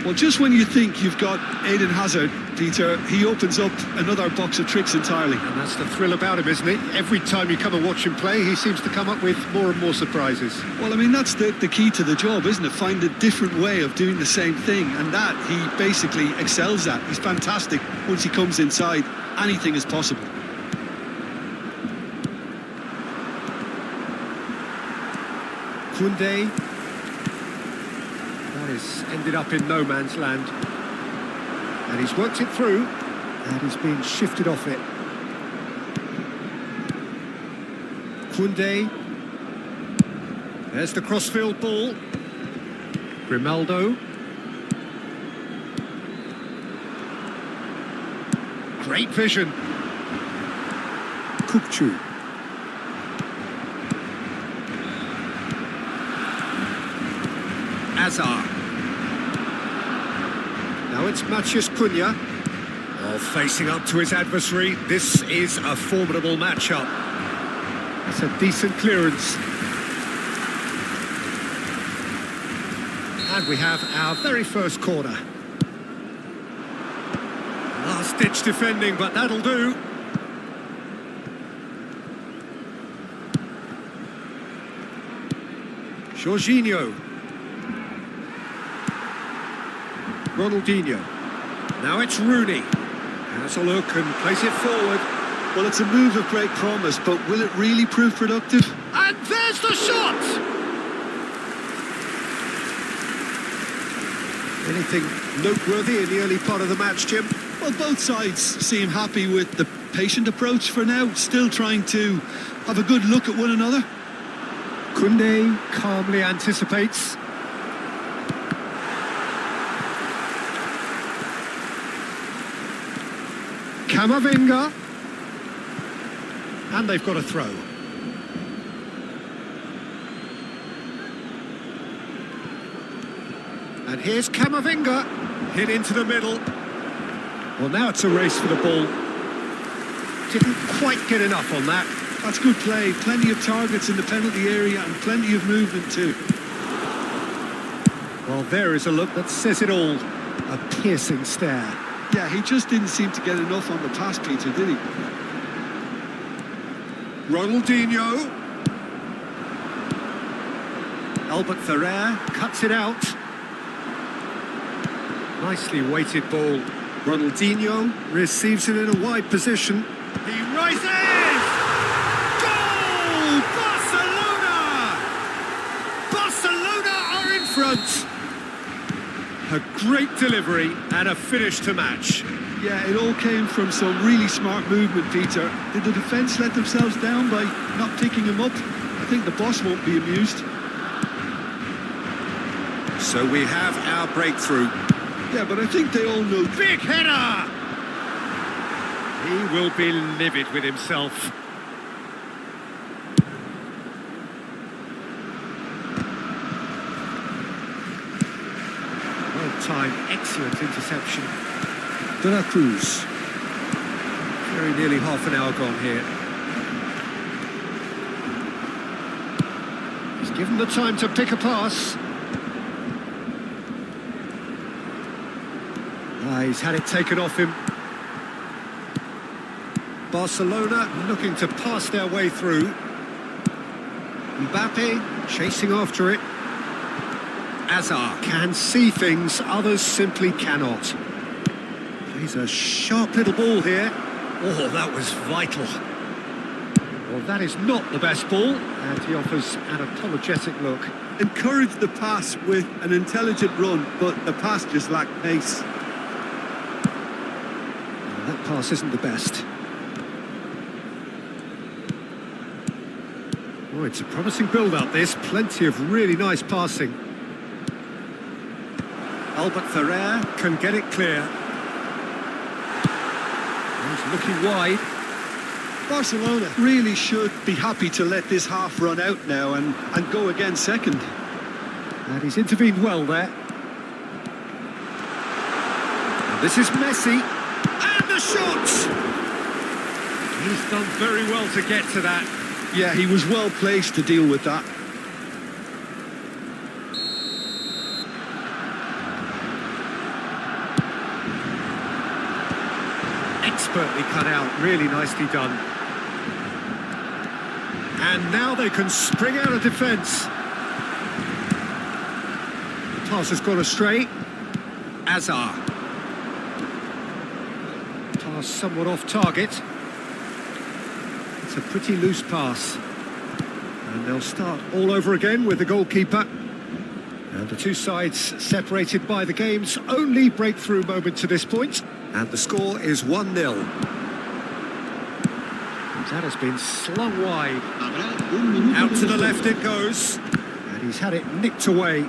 Well, just when you think you've got Eden Hazard, Peter, he opens up another box of tricks entirely. And that's the thrill about him, isn't it? Every time you come and watch him play, he seems to come up with more and more surprises. Well, I mean, that's the key to the job, isn't it? Find a different way of doing the same thing, and that he basically excels at. He's fantastic. Once he comes inside, anything is possible. Koundé. That has ended up in no man's land. And he's worked it through, and he's been shifted off it. Koundé. There's the crossfield ball. Grimaldo. Great vision. Kukçu. Azar. Now it's Maciej Cunha. Well, facing up to his adversary, this is a formidable matchup. That's a decent clearance. And we have our very first corner. Last-ditch defending, but that'll do. Jorginho. Ronaldinho. Now it's Rooney. Has a look and plays it forward. Well, it's a move of great promise, but will it really prove productive? And there's the shot! Anything noteworthy in the early part of the match, Jim? Well, both sides seem happy with the patient approach for now, still trying to have a good look at one another. Koundé calmly anticipates. Camavinga. And they've got a throw. And here's Camavinga. Hit into the middle. Well, now it's a race for the ball. Didn't quite get enough on that. That's good play. Plenty of targets in the penalty area and plenty of movement too. Well, there is a look that says it all. A piercing stare. Yeah, he just didn't seem to get enough on the pass, Peter, did he? Ronaldinho. Albert Ferrer cuts it out. Nicely weighted ball. Ronaldinho receives it in a wide position. He rises! Goal! Barcelona! Barcelona are in front. A great delivery and a finish to match. Yeah, it all came from some really smart movement, Peter. Did the defence let themselves down by not picking him up? I think the boss won't be amused. So we have our breakthrough. Yeah, but I think they all know. Big header! He will be livid with himself. Well-timed, excellent interception. De La Cruz. Very nearly half an hour gone here. He's given the time to pick a pass. He's had it taken off him. Barcelona looking to pass their way through. Mbappe chasing after it. Azar can see things others simply cannot. Plays a sharp little ball here. Oh, that was vital. Well, that is not the best ball, and he offers an apologetic look. Encouraged the pass with an intelligent run, but the pass just lacked pace. That pass isn't the best. Oh, it's a promising build-up, this. Plenty of really nice passing. Albert Ferrer can get it clear. He's looking wide. Barcelona really should be happy to let this half run out now and go again second. And he's intervened well there. And this is Messi. And the shot! He's done very well to get to that. Yeah, he was well placed to deal with that. Expertly cut out, really nicely done. And now they can spring out of defence. The pass has gone astray. Azar. Pass somewhat off target. It's a pretty loose pass. And they'll start all over again with the goalkeeper. And the two sides separated by the game's only breakthrough moment to this point. And the score is 1-0. That has been slung wide. Out to the left it goes. And he's had it nicked away.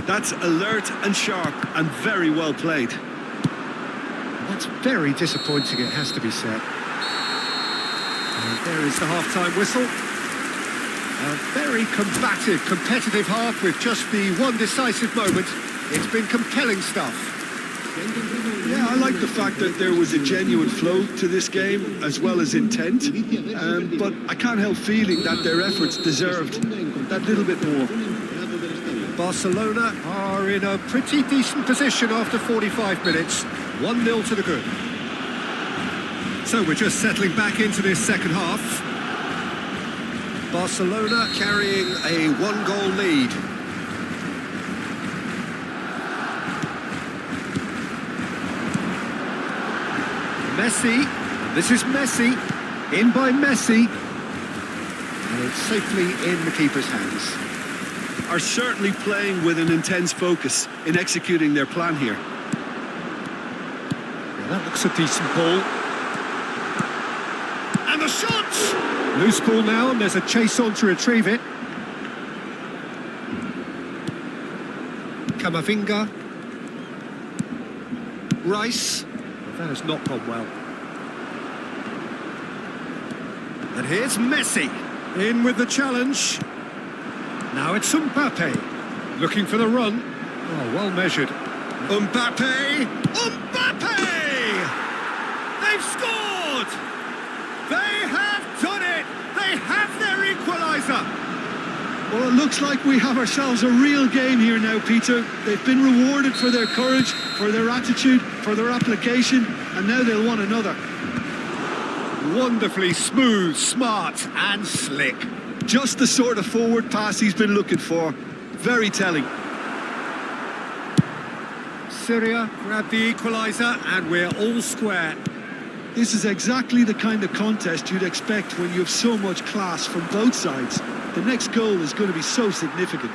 That's alert and sharp and very well played. That's very disappointing, it has to be said. And there is the half-time whistle. A very combative, competitive half with just the one decisive moment. It's been compelling stuff. Yeah, I like the fact that there was a genuine flow to this game as well as intent, but I can't help feeling that their efforts deserved that little bit more. Barcelona are in a pretty decent position after 45 minutes. 1-0 to the good. So we're just settling back into this second half. Barcelona carrying a one-goal lead. Messi, this is Messi, in by Messi, and it's safely in the keeper's hands. Are certainly playing with an intense focus in executing their plan here. Yeah, that looks a decent ball. And the shot! Loose ball now, and there's a chase on to retrieve it. Camavinga. Rice. That has not gone well. And here's Messi, in with the challenge. Now it's Mbappe, looking for the run. Oh, well measured. Mbappe! Mbappe! They've scored! They have done it! They have their equaliser! Well, it looks like we have ourselves a real game here now, Peter. They've been rewarded for their courage, for their attitude, for their application, and now they'll want another. Wonderfully smooth, smart and slick. Just the sort of forward pass he's been looking for. Very telling. Syria grabbed the equaliser and we're all square. This is exactly the kind of contest you'd expect when you have so much class from both sides. The next goal is going to be so significant.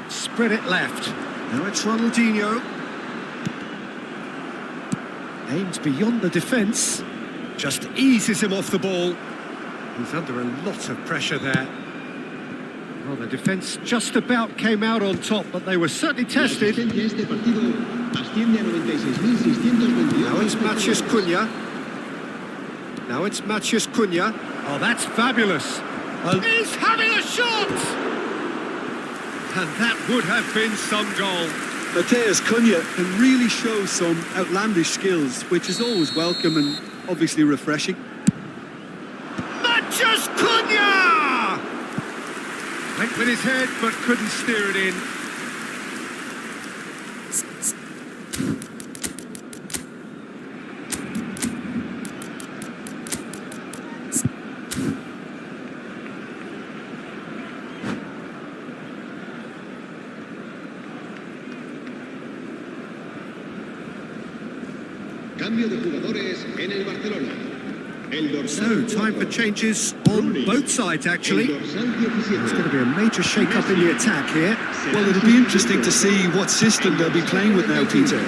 Spread it left. Now it's Ronaldinho. Aims beyond the defence. Just eases him off the ball. He's under a lot of pressure there. Well, the defence just about came out on top, but they were certainly tested. Now it's Matheus Cunha. Now it's Matheus Cunha. Oh, that's fabulous. He's having a shot! And that would have been some goal. Matheus Cunha can really show some outlandish skills, which is always welcome and obviously refreshing. Matheus Cunha! Went with his head, but couldn't steer it in. Cambio de jugadores en el Barcelona. So, time for changes on both sides, actually. There's going to be a major shake-up in the attack here. Well, it'll be interesting to see what system they'll be playing with now, Peter.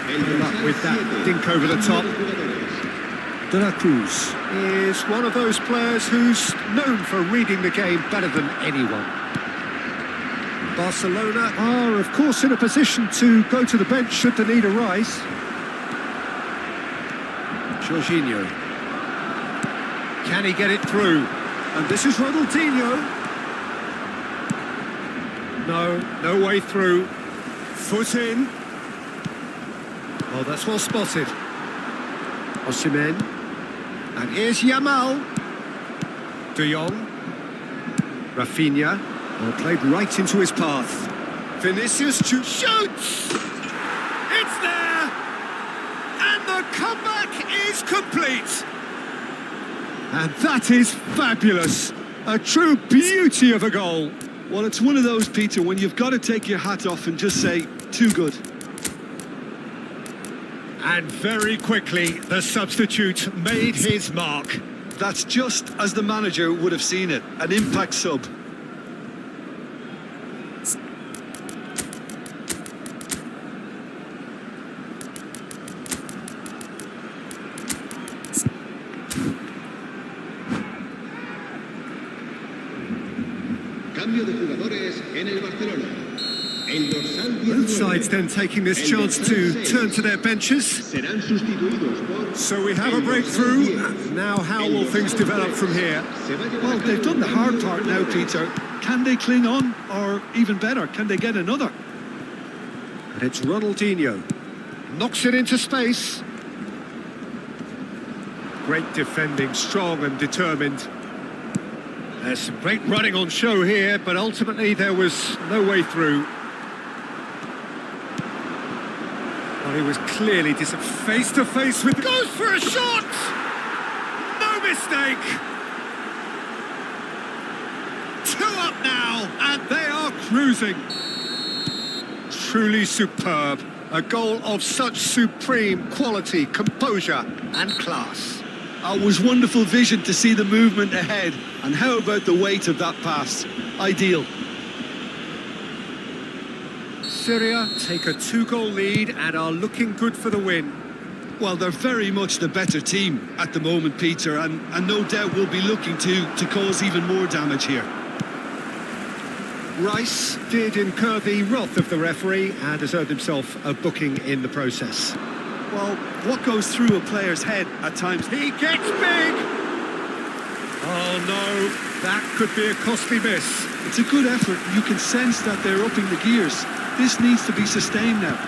Good luck with that dink over the top. De La Cruz is one of those players who's known for reading the game better than anyone. Barcelona are, of course, in a position to go to the bench should the need arise. Jorginho. Can he get it through? And this is Ronaldinho. No way through. Foot in. Oh, that's well spotted. Osimhen. And here's Yamal. De Jong. Rafinha. Oh, played right into his path. Vinicius to shoots! It's there! And the comeback is complete! And that is fabulous. A true beauty of a goal. Well, it's one of those, Peter, when you've got to take your hat off and just say, too good. And very quickly, the substitute made his mark. That's just as the manager would have seen it, an impact sub. Cambio de jugadores en el Barcelona. El dorsal Both 19. sides then taking this El chance dorsal to 6. turn to their benches. Serán sustituidos por So we have el a dorsal breakthrough. 10. Now how El will dorsal things develop 3. from here? Se va a llevar Well, a they've cabo done the un hard cambio de part now, jugadores. Peter. Can they cling on, or even better, can they get another? And it's Ronaldinho. Knocks it into space. Great defending, strong and determined. There's some great running on show here, but ultimately there was no way through. Well, he was clearly face to face with... Goes for a shot! No mistake! 2 up now, and they are cruising. Truly superb. A goal of such supreme quality, composure and class. It was wonderful vision to see the movement ahead. And how about the weight of that pass? Ideal. Syria take a 2-goal lead and are looking good for the win. Well, they're very much the better team at the moment, Peter, and no doubt will be looking to cause even more damage here. Rice did incur the wrath of the referee and has earned himself a booking in the process. Well, what goes through a player's head at times? He gets big! Oh no, that could be a costly miss. It's a good effort. You can sense that they're upping the gears. This needs to be sustained now.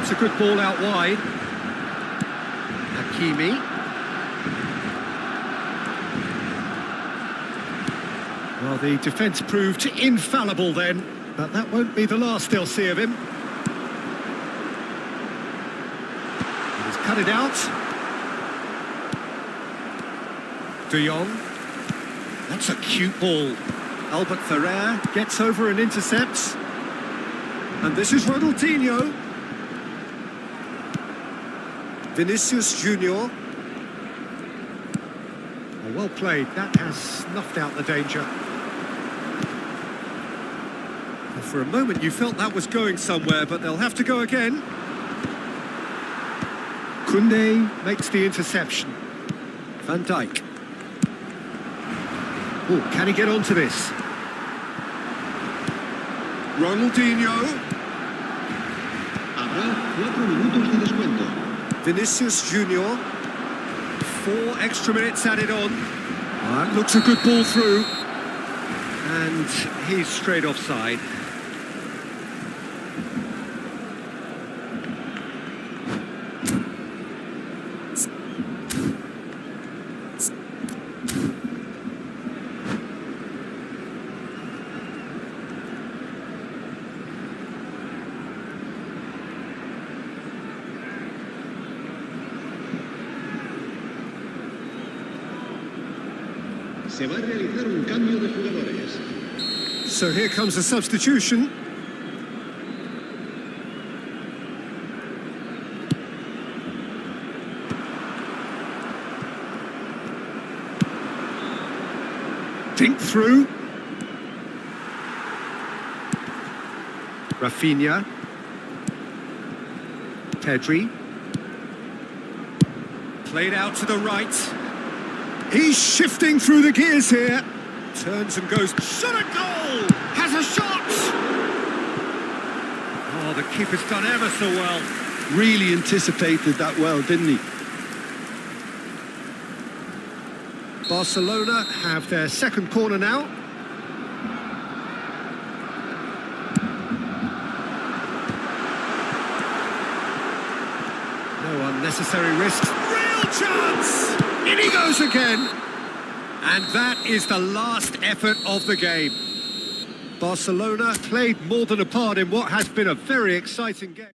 It's a good ball out wide. Hakimi. Well, the defence proved infallible then, but that won't be the last they'll see of him. He's cut it out. De Jong. That's a cute ball. Albert Ferrer gets over and intercepts. And this is Ronaldinho. Vinicius Junior. Oh, well played. That has snuffed out the danger. Well, for a moment you felt that was going somewhere, but they'll have to go again. Koundé makes the interception. Van Dijk. Oh, can he get onto this? Ronaldinho. Habrá 4 minutos de descuento. Vinicius Junior. 4 extra minutes added on. That looks a good ball through. And he's straight offside. Se va a realizar un cambio de jugadores. So here comes a substitution. Dink through. Rafinha. Pedri. Played out to the right. He's shifting through the gears here. Turns and goes. Shot a goal! Has a shot! Oh, the keeper's done ever so well. Really anticipated that well, didn't he? Barcelona have their second corner now. No unnecessary risks. Real chance! In he goes again! And that is the last effort of the game. Barcelona played more than a part in what has been a very exciting game.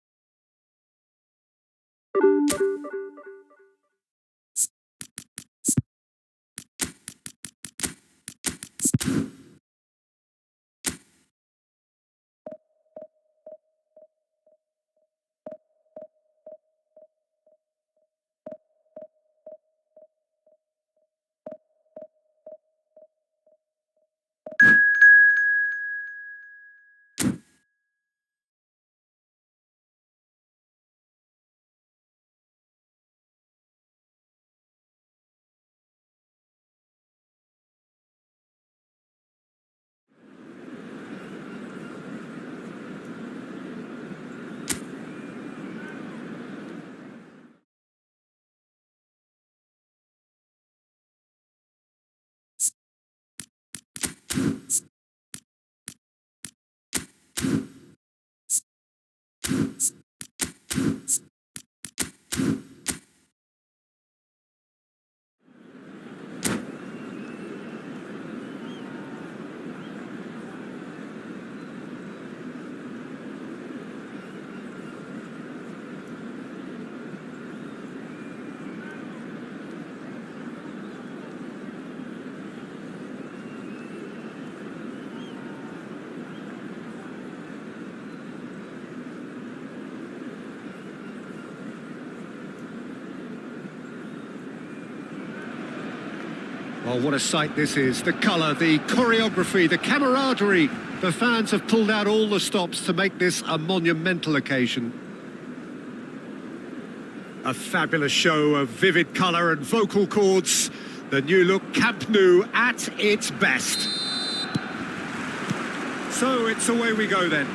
Oh, what a sight this is. The colour, the choreography, the camaraderie. The fans have pulled out all the stops to make this a monumental occasion. A fabulous show of vivid colour and vocal cords. The new look Camp Nou at its best. So it's away we go then.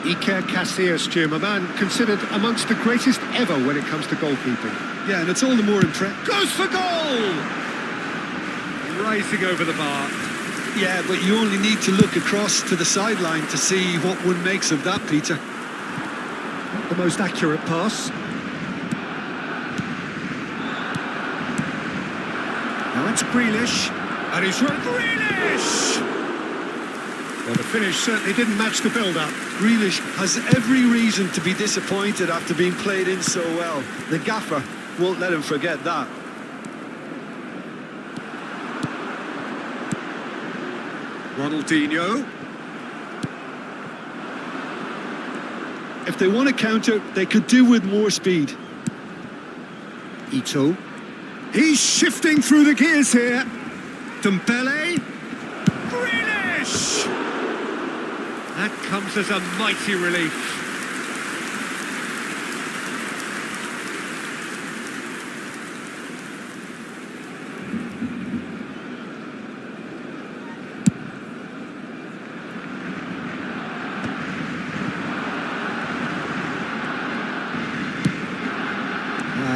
Iker Casillas, Jim, a man considered amongst the greatest ever when it comes to goalkeeping. Yeah, and it's all the more impressive. Goes for goal! Rising over the bar. Yeah, but you only need to look across to the sideline to see what one makes of that, Peter. Not the most accurate pass. Now it's Grealish. And he's run Grealish! Well, the finish certainly didn't match the build-up. Grealish has every reason to be disappointed after being played in so well. The gaffer won't let him forget that. Ronaldinho. If they want to counter, they could do with more speed. Ito. He's shifting through the gears here. Dembele. Grealish! That comes as a mighty relief.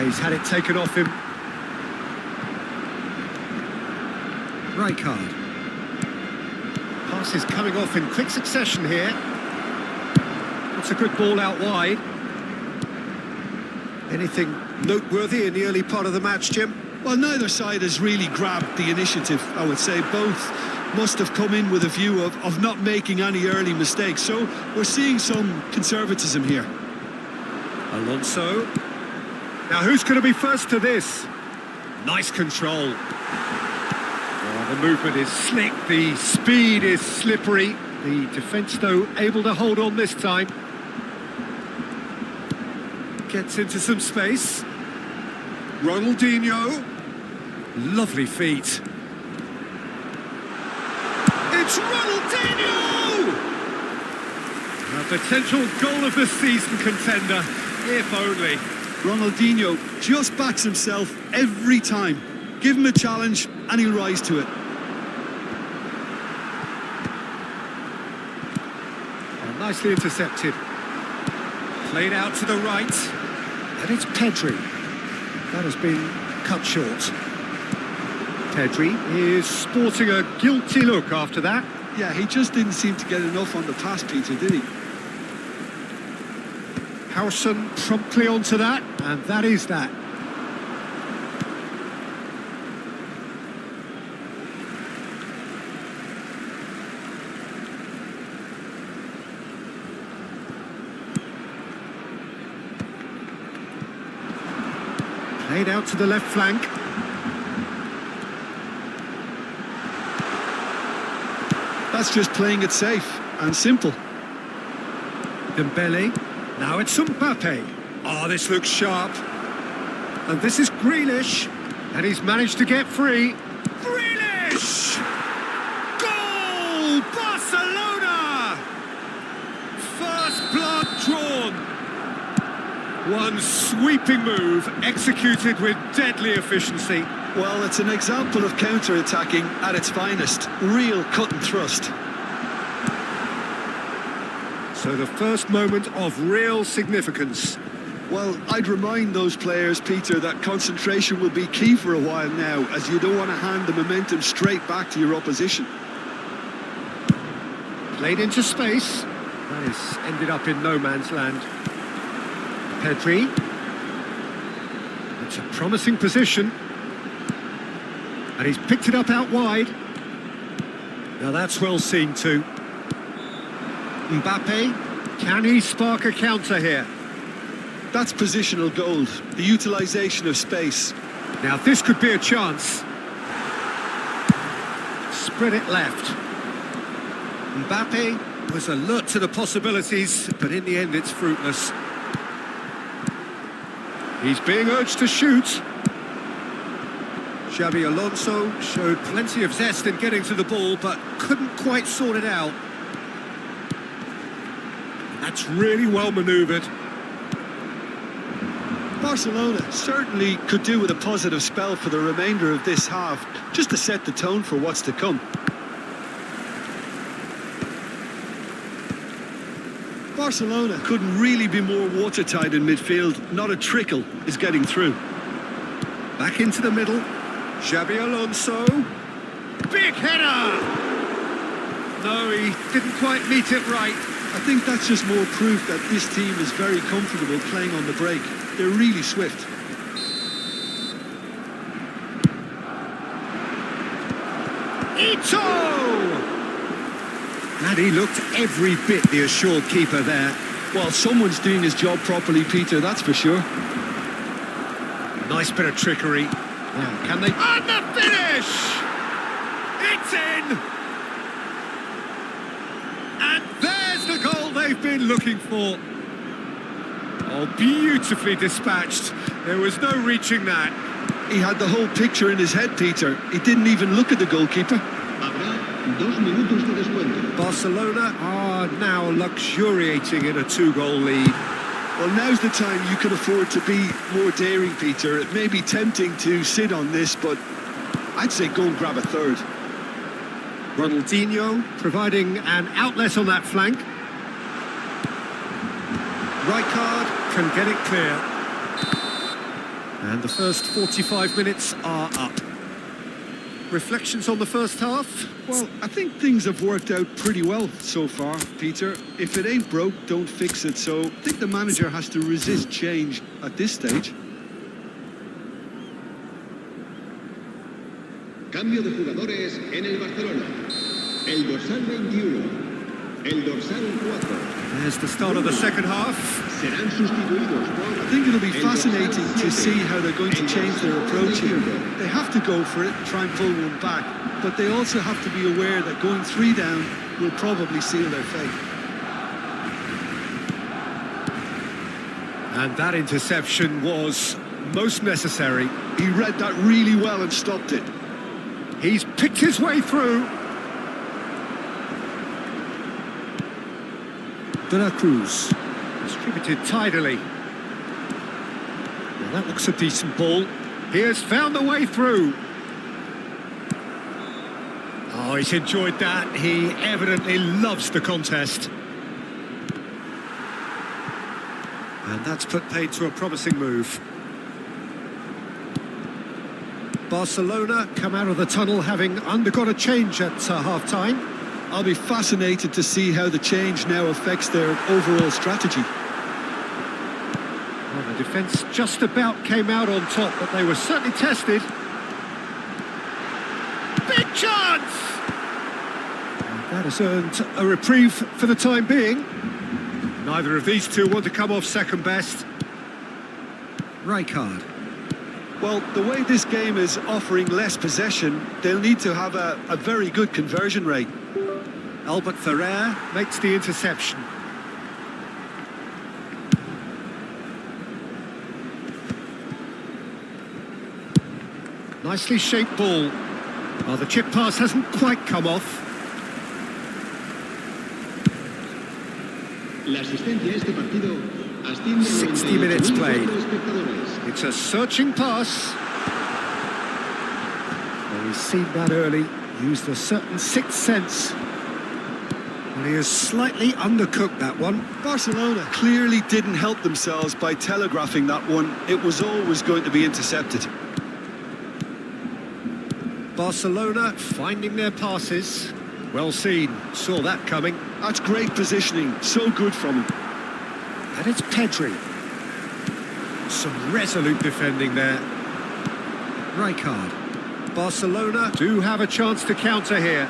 He's had it taken off him. Rijkaard. Passes coming off in quick succession here. That's a good ball out wide. Anything noteworthy in the early part of the match, Jim? Well, neither side has really grabbed the initiative, I would say. Both must have come in with a view of not making any early mistakes. So we're seeing some conservatism here. Alonso. Now who's going to be first to this? Nice control. Oh, the movement is slick, the speed is slippery. The defence, though, able to hold on this time. Gets into some space. Ronaldinho. Lovely feet. It's Ronaldinho! A potential goal of the season contender, if only. Ronaldinho just backs himself every time. Give him a challenge and he'll rise to it. Oh, nicely intercepted. Played out to the right. And it's Pedri. That has been cut short. Pedri is sporting a guilty look after that. Yeah, he just didn't seem to get enough on the pass, Peter, did he? Harrison promptly onto that, and that is that. Played out to the left flank. That's just playing it safe and simple. Dembele. Now it's Mbappe. Oh, this looks sharp. And this is Grealish. And he's managed to get free. Grealish! Goal! Barcelona! First blood drawn. One sweeping move executed with deadly efficiency. Well, it's an example of counter-attacking at its finest. Real cut and thrust. So the first moment of real significance. Well, I'd remind those players, Peter, that concentration will be key for a while now, as you don't want to hand the momentum straight back to your opposition. Played into space. That has ended up in no man's land. Pedri. It's a promising position. And he's picked it up out wide. Now that's well seen too. Mbappe, can he spark a counter here? That's positional gold, the utilisation of space. Now this could be a chance. Spread it left. Mbappe was alert to the possibilities, but in the end it's fruitless. He's being urged to shoot. Xabi Alonso showed plenty of zest in getting to the ball, but couldn't quite sort it out. That's really well manoeuvred. Barcelona certainly could do with a positive spell for the remainder of this half, just to set the tone for what's to come. Barcelona couldn't really be more watertight in midfield. Not a trickle is getting through. Back into the middle. Xabi Alonso. Big header! No, he didn't quite meet it right. I think that's just more proof that this team is very comfortable playing on the break. They're really swift. Ito! And he looked every bit the assured keeper there. Well, someone's doing his job properly, Peter, that's for sure. Nice bit of trickery. Now, can they... And the finish! It's in! And there's the goal they've been looking for. Oh, beautifully dispatched. There was no reaching that. He had the whole picture in his head, Peter. He didn't even look at the goalkeeper. Habrá 2 minutos de descuento. Barcelona are now luxuriating in a 2-goal lead. Well, now's the time you can afford to be more daring, Peter. It may be tempting to sit on this, but I'd say go and grab a third. Ronaldinho providing an outlet on that flank. Rijkaard can get it clear. And the first 45 minutes are up. Reflections on the first half? Well, I think things have worked out pretty well so far, Peter. If it ain't broke, don't fix it. So I think the manager has to resist change at this stage. Cambio de jugadores en el Barcelona. El dorsal 21. El dorsal 4. There's the start of the second half. Serán sustituidos por... I think it'll be fascinating to see how they're going to change their approach here. They have to go for it, try and pull one back, but they also have to be aware that going 3 down will probably seal their fate. And that interception was most necessary. He read that really well and stopped it. He's picked his way through. De la Cruz, distributed tidily. Well, that looks a decent ball. He has found the way through. Oh, he's enjoyed that. He evidently loves the contest. And that's put paid to a promising move. Barcelona come out of the tunnel having undergone a change at half-time. I'll be fascinated to see how the change now affects their overall strategy. Well, the defence just about came out on top, but they were certainly tested. Big chance! And that has earned a reprieve for the time being. Neither of these two want to come off second best. Rijkaard. Well, the way this game is offering less possession, they'll need to have a very good conversion rate. Albert Ferrer makes the interception. Nicely shaped ball. Oh, the chip pass hasn't quite come off. La asistencia a este partido asciende a 60 minutes 98.000 played. espectadores. It's a searching pass. Well, he's seen that early, used a certain sixth sense. And he has slightly undercooked that one. Barcelona clearly didn't help themselves by telegraphing that one. It was always going to be intercepted. Barcelona finding their passes. Well seen, saw that coming. That's great positioning, so good from him. And it's Pedri. Some resolute defending there. Rijkaard. Barcelona do have a chance to counter here.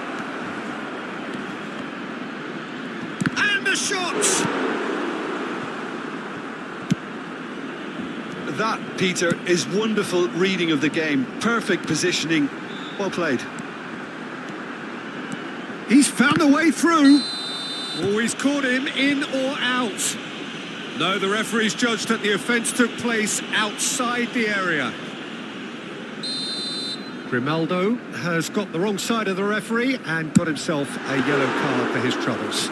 And the shots! That, Peter, is wonderful reading of the game. Perfect positioning. Well played. He's found a way through. Oh, he's caught him in or out. No, the referee's judged that the offence took place outside the area. Grimaldo has got the wrong side of the referee and got himself a yellow card for his troubles.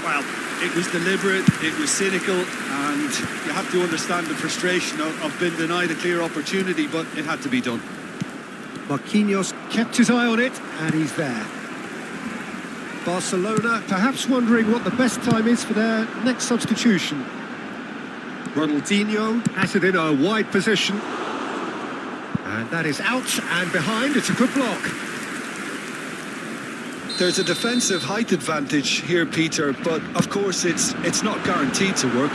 Well, it was deliberate, it was cynical, and you have to understand the frustration of being denied a clear opportunity, but it had to be done. Marquinhos kept his eye on it, and he's there. Barcelona perhaps wondering what the best time is for their next substitution. Ronaldinho has it in a wide position. And that is out and behind. It's a good block. There's a defensive height advantage here, Peter, but of course it's not guaranteed to work.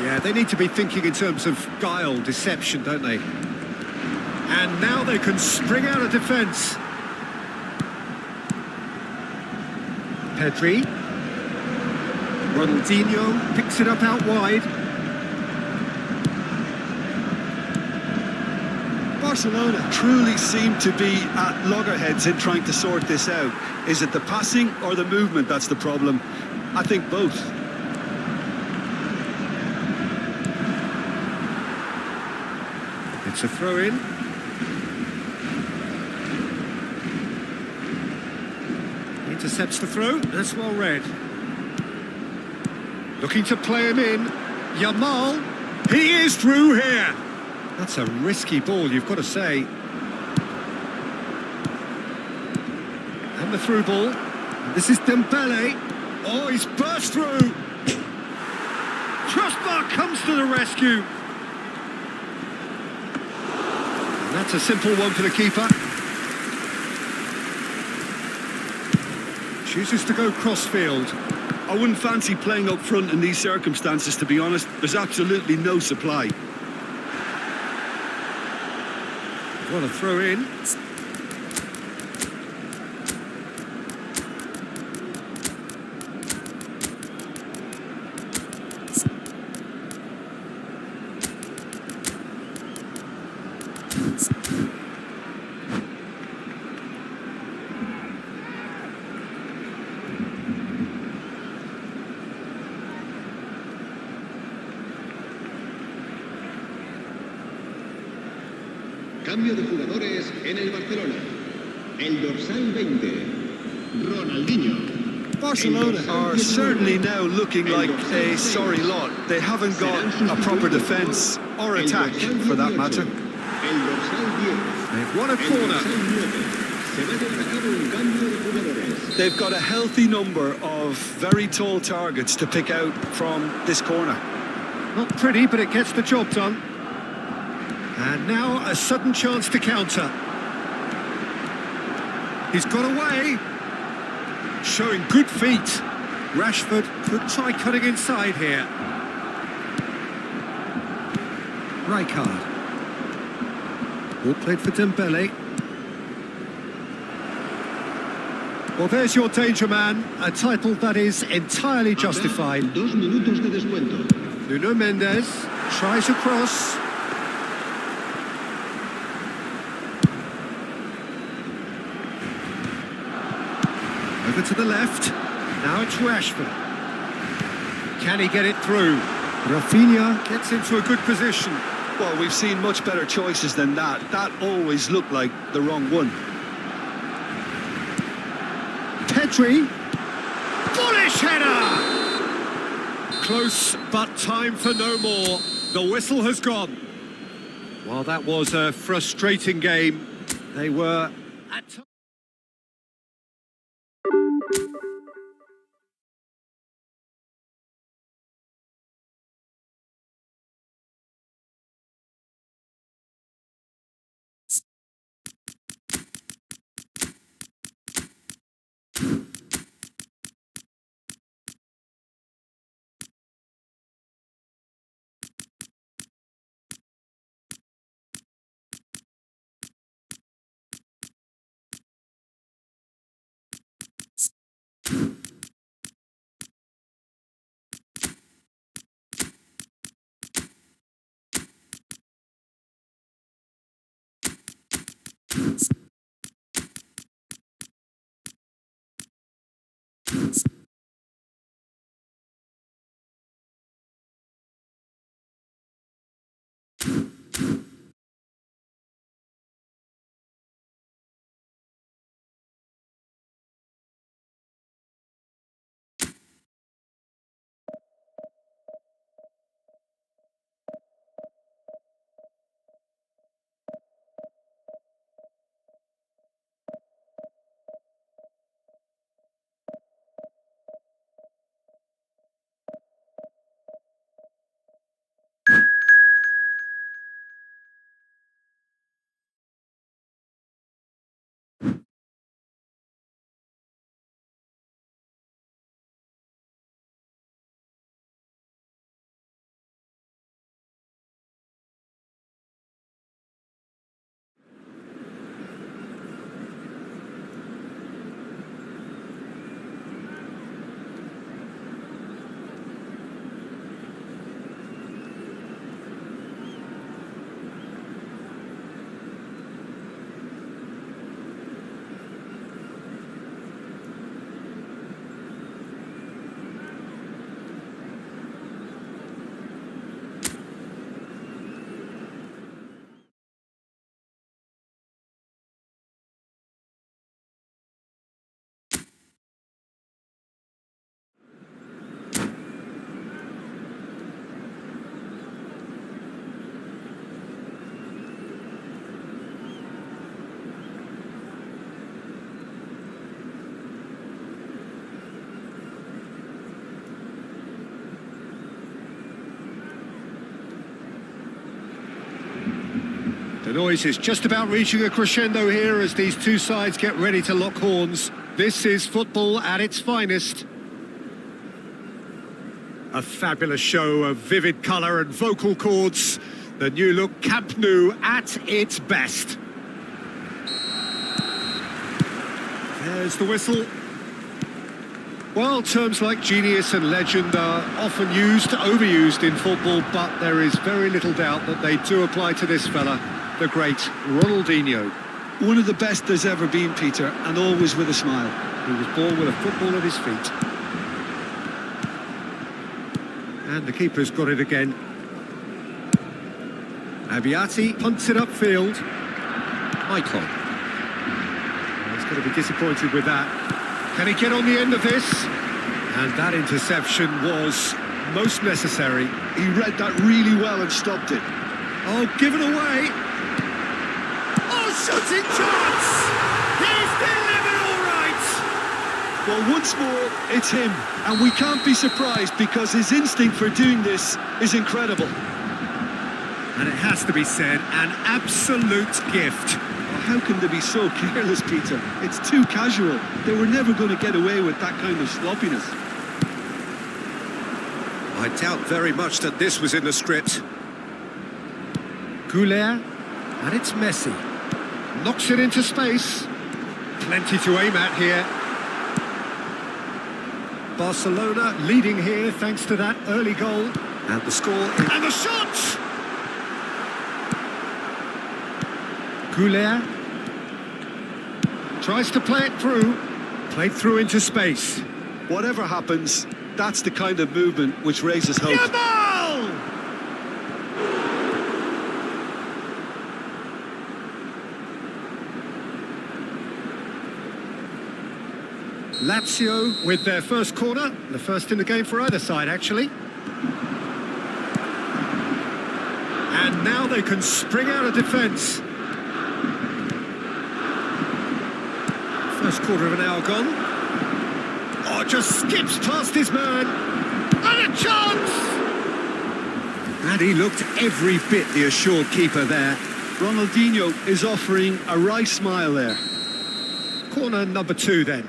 Yeah, they need to be thinking in terms of guile, deception, don't they? And now they can spring out of defence. Pedri. Ronaldinho picks it up out wide. Barcelona truly seem to be at loggerheads in trying to sort this out. Is it the passing or the movement that's the problem? I think both. It's a throw-in. Intercepts the throw. That's well read. Looking to play him in. Yamal. He is through here. That's a risky ball, you've got to say. And the through ball. And this is Dembele. Oh, he's burst through. Crossbar comes to the rescue. And that's a simple one for the keeper. Chooses to go crossfield. I wouldn't fancy playing up front in these circumstances, to be honest. There's absolutely no supply. What a throw in. Cambio de jugadores en el Barcelona. El dorsal 20, Ronaldinho. Barcelona are certainly now looking like a sorry lot. They haven't got a proper defence or attack, for that matter. El dorsal 10. They've won a corner. Se va a llevar a cabo un cambio de jugadores. They've got a healthy number of very tall targets to pick out from this corner. Not pretty, but it gets the job done. And now a sudden chance to counter. He's got away. Showing good feet. Rashford could try cutting inside here. Rijkaard. Ball played for Dembele. Well, there's your danger man. A title that is entirely justified. 2 minutos de descuento. Nuno Mendes tries a cross. Over to the left. Now it's Rashford. Can he get it through? Rafinha gets into a good position. Well, we've seen much better choices than that. That always looked like the wrong one. Pedri. Bullish header! Close, but time for no more. The whistle has gone. Well, that was a frustrating game. They were at times. The noise is just about reaching a crescendo here as these two sides get ready to lock horns. This is football at its finest. A fabulous show of vivid colour and vocal cords. The new look Camp Nou at its best. There's the whistle. Well, terms like genius and legend are often used, overused in football, but there is very little doubt that they do apply to this fella, the great Ronaldinho. One of the best there's ever been, Peter, and always with a smile. He was born with a football at his feet. And the keeper's got it again. Abiati punts it upfield. Michael. He's going to be disappointed with that. Can he get on the end of this? And that interception was most necessary. He read that really well and stopped it. Oh, given away. Oh, shooting chance! He's delivered all right! Well, once more, it's him. And we can't be surprised because his instinct for doing this is incredible. And it has to be said, an absolute gift. How can they be so careless, Peter? It's too casual. They were never going to get away with that kind of sloppiness. I doubt very much that this was in the script. Goulet, and it's Messi. Knocks it into space. Plenty to aim at here. Barcelona leading here thanks to that early goal. And the score. And the shot! Goulet tries to play it through. Played through into space. Whatever happens, that's the kind of movement which raises hope. Jamal! Lazio with their first corner. The first in the game for either side, actually. And now they can spring out of defence. First quarter of an hour gone. Oh, just skips past his man. And a chance! And he looked every bit the assured keeper there. Ronaldinho is offering a wry smile there. Corner number 2 then.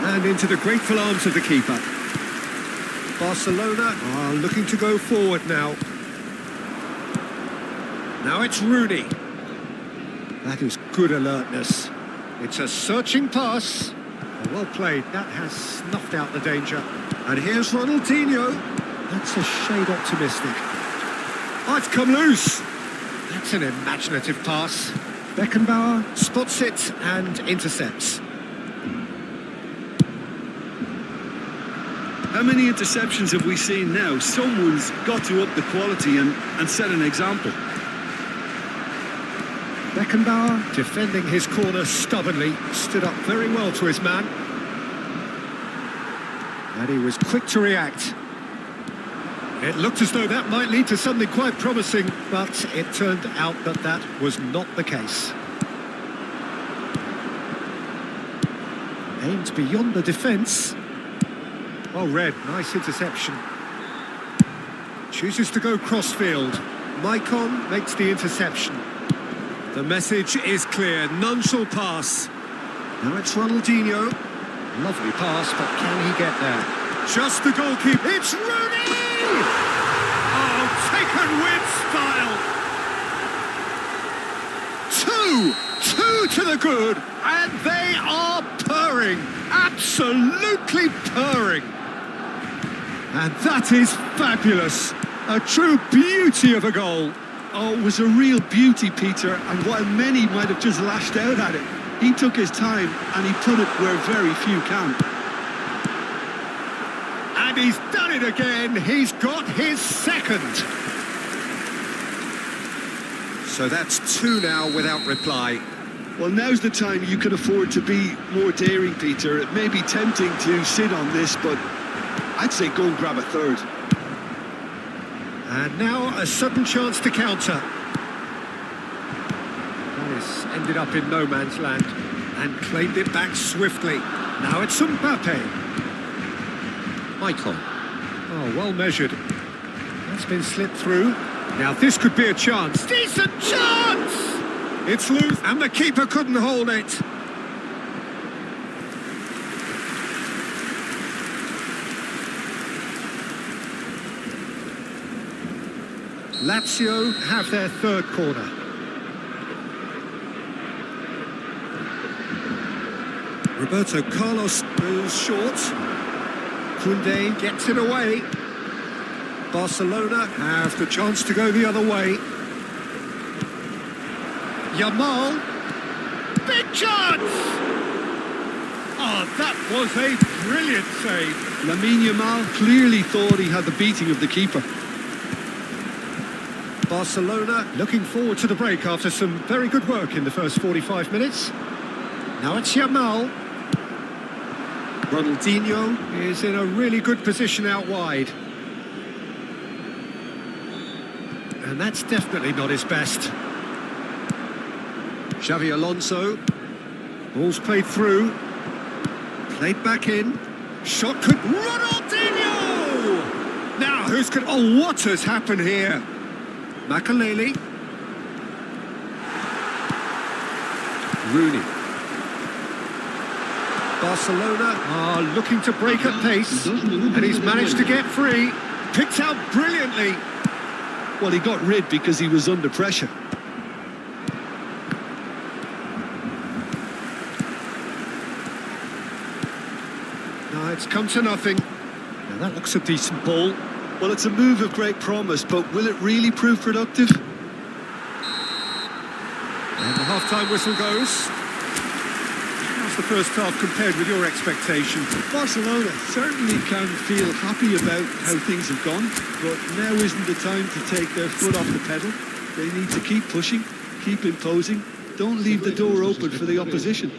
And into the grateful arms of the keeper. Barcelona are looking to go forward now. Now it's Rooney. That is good alertness. It's a searching pass. Well played. That has snuffed out the danger. And here's Ronaldinho. That's a shade optimistic. Oh, it's come loose. That's an imaginative pass. Beckenbauer spots it and intercepts. How many interceptions have we seen now? Someone's got to up the quality and set an example. Beckenbauer defending his corner stubbornly, stood up very well to his man. And he was quick to react. It looked as though that might lead to something quite promising, but it turned out that that was not the case. Aimed beyond the defence. Well read, nice interception. Chooses to go crossfield. Maicon makes the interception. The message is clear, none shall pass. Now it's Ronaldinho. Lovely pass, but can he get there? Just the goalkeeper. It's Rooney! Oh, taken with style. 2 to the good, and they are purring. Absolutely purring. And that is fabulous. A true beauty of a goal. Oh, it was a real beauty, Peter, and while many might have just lashed out at it, he took his time and he put it where very few can. And he's done it again. He's got his second. So that's 2 now without reply. Well, now's the time you can afford to be more daring, Peter. It may be tempting to sit on this, but I'd say go and grab a third. And now a sudden chance to counter. This ended up in no man's land and claimed it back swiftly. Now it's Mbappe. Michael. Oh, well measured. That's been slipped through. Now this could be a chance. Decent chance! It's loose, and the keeper couldn't hold it. Lazio have their third corner. Roberto Carlos goes short. Koundé gets it away. Barcelona have the chance to go the other way. Yamal. Big chance! Oh, that was a brilliant save. Lamine Yamal clearly thought he had the beating of the keeper. Barcelona looking forward to the break after some very good work in the first 45 minutes. Now it's Yamal. Ronaldinho is in a really good position out wide. And that's definitely not his best. Xavi Alonso. Ball's played through. Played back in. Shot could... Ronaldinho! Now, who's going... Oh, what has happened here? Makaleli. Rooney. Barcelona are looking to break at pace, and he's managed to get free. Picked out brilliantly. Well, he got rid because he was under pressure. Now it's come to nothing. Now that looks a decent ball. Well, it's a move of great promise, but will it really prove productive? And the half-time whistle goes. How's the first half compared with your expectations? Barcelona certainly can feel happy about how things have gone, but now isn't the time to take their foot off the pedal. They need to keep pushing, keep imposing. Don't leave the door open for the opposition.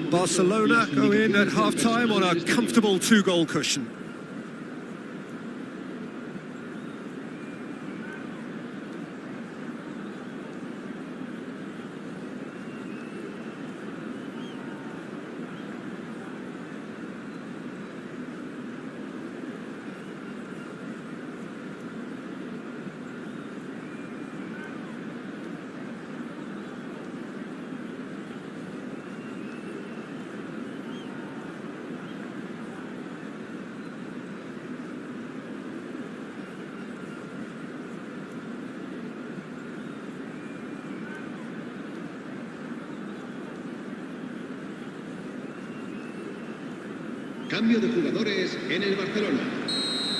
Barcelona go in at half-time on a comfortable two-goal cushion. Cambio de jugadores en el Barcelona.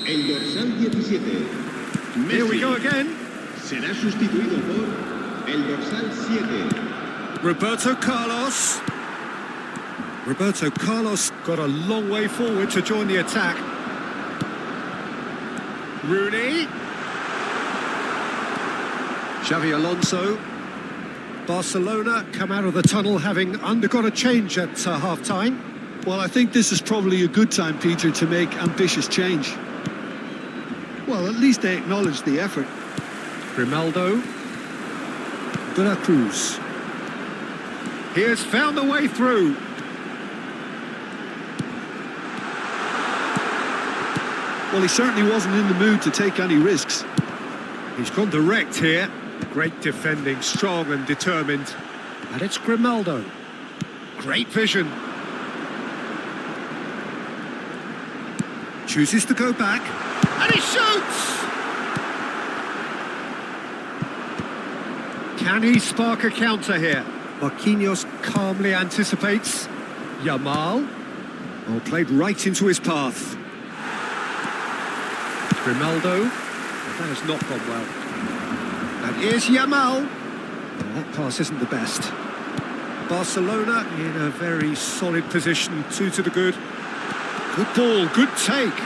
El dorsal 17. Here we Messi go again. será sustituido por el dorsal 7. Roberto Carlos. Roberto Carlos got a long way forward to join the attack. Rooney. Xavi Alonso. Barcelona come out of the tunnel having undergone a change at half-time. Well, I think this is probably a good time, Peter, to make ambitious change. Well, at least they acknowledge the effort. Grimaldo. De la Cruz. He has found the way through. Well, he certainly wasn't in the mood to take any risks. He's gone direct here. Great defending, strong and determined. And it's Grimaldo. Great vision. Chooses to go back. And he shoots! Can he spark a counter here? Marquinhos calmly anticipates. Yamal. Oh, played right into his path. Grimaldo. That has not gone well. And here's Yamal. Oh, that pass isn't the best. Barcelona in a very solid position, 2 to the good. Good ball, good take.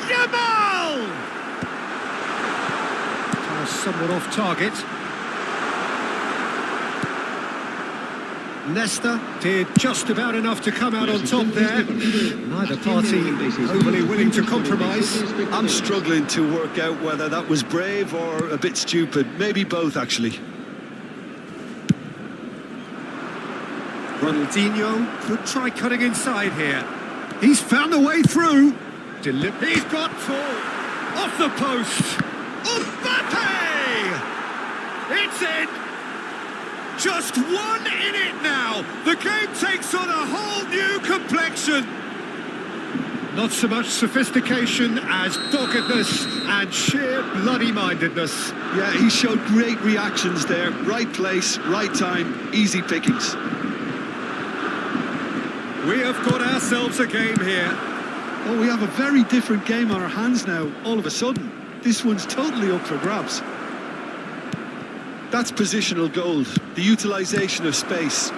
Yamal! Pass somewhat off target. Leicester did just about enough to come out on top there. Neither party overly willing to compromise. I'm struggling to work out whether that was brave or a bit stupid. Maybe both, actually. Ronaldinho could try cutting inside here. He's found a way through. He's got full. Off the post. Mbappe! It's in. Just one in it now. The game takes on a whole new complexion. Not so much sophistication as doggedness and sheer bloody-mindedness. Yeah, he showed great reactions there. Right place, right time, easy pickings. We have got ourselves a game here. Oh, we have a very different game on our hands now, all of a sudden. This one's totally up for grabs. That's positional gold, the utilisation of space.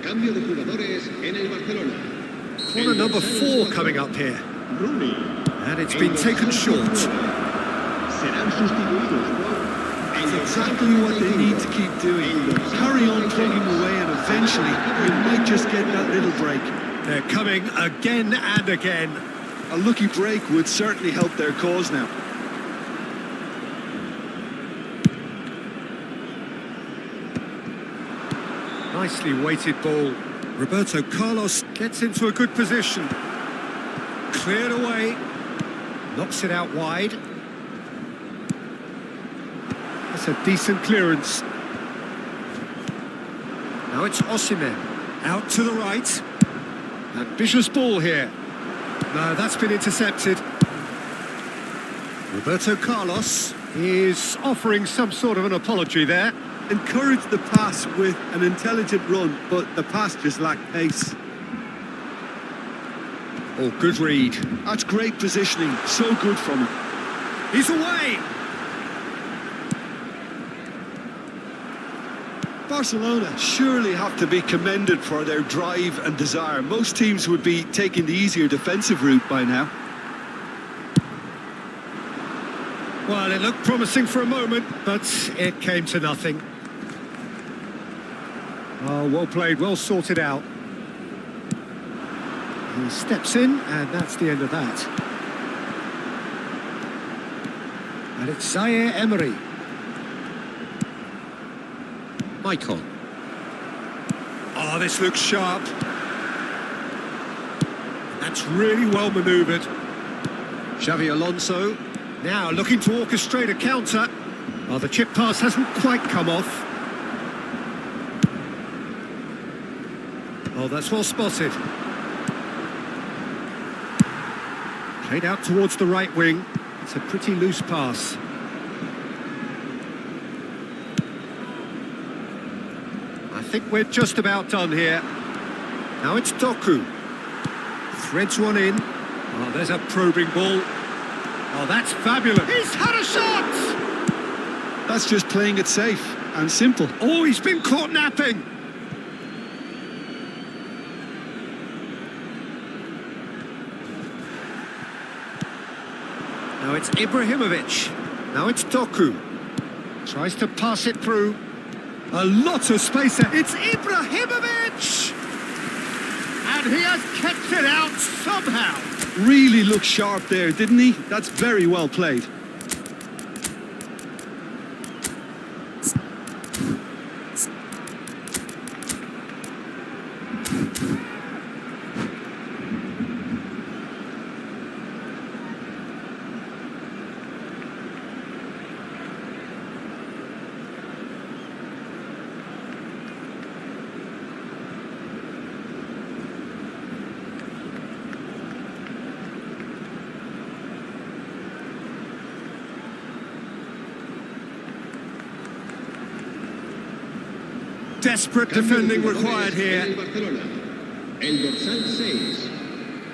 Cambio de jugadores en el Barcelona. Corner number 4 coming up here. Rooney. And it's been taken short. Serán sustituidos por That's exactly what they need to keep doing. Carry on plugging away and eventually you might just get that little break. They're coming again and again. A lucky break would certainly help their cause now. Nicely weighted ball. Roberto Carlos gets into a good position. Cleared away. Knocks it out wide. That's a decent clearance. Now it's Osimhen. Out to the right. Ambitious ball here. No, that's been intercepted. Roberto Carlos is offering some sort of an apology there. Encourage the pass with an intelligent run, but the pass just lacked pace. Oh, good read. That's great positioning, so good from him. He's away. Barcelona surely have to be commended for their drive and desire. Most teams would be taking the easier defensive route by now. Well, it looked promising for a moment, but it came to nothing. Oh, well played, well sorted out. He steps in, and that's the end of that. And it's Zaire Emery. Michael. Oh, this looks sharp. That's really well manoeuvred. Xavi Alonso now looking to orchestrate a counter. Oh, the chip pass hasn't quite come off. Oh, that's well spotted. Played out towards the right wing. It's a pretty loose pass. I think we're just about done here. Now it's Doku. Threads one in. Oh, there's a probing ball. Oh, that's fabulous. He's had a shot! That's just playing it safe and simple. Oh, he's been caught napping. Now it's Ibrahimovic. Now it's Doku. Tries to pass it through. A lot of space there. It's Ibrahimovic! And he has kept it out somehow. Really looked sharp there, didn't he? That's very well played. Desperate defending required here. El Barcelona. El dorsal 6.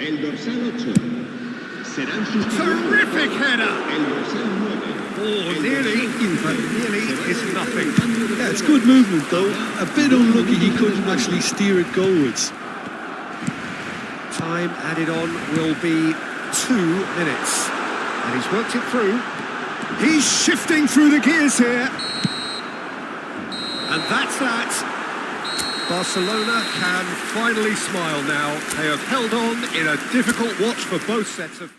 El dorsal 8. Serán sustituidos. Terrific header. El dorsal 9. Oh, nearly, but nearly is nothing. Yeah, it's good movement though. A bit unlucky he couldn't actually steer it goalwards. Time added on will be 2 minutes. And he's worked it through. He's shifting through the gears here. And that's that. Barcelona can finally smile now. They have held on in a difficult watch for both sets of...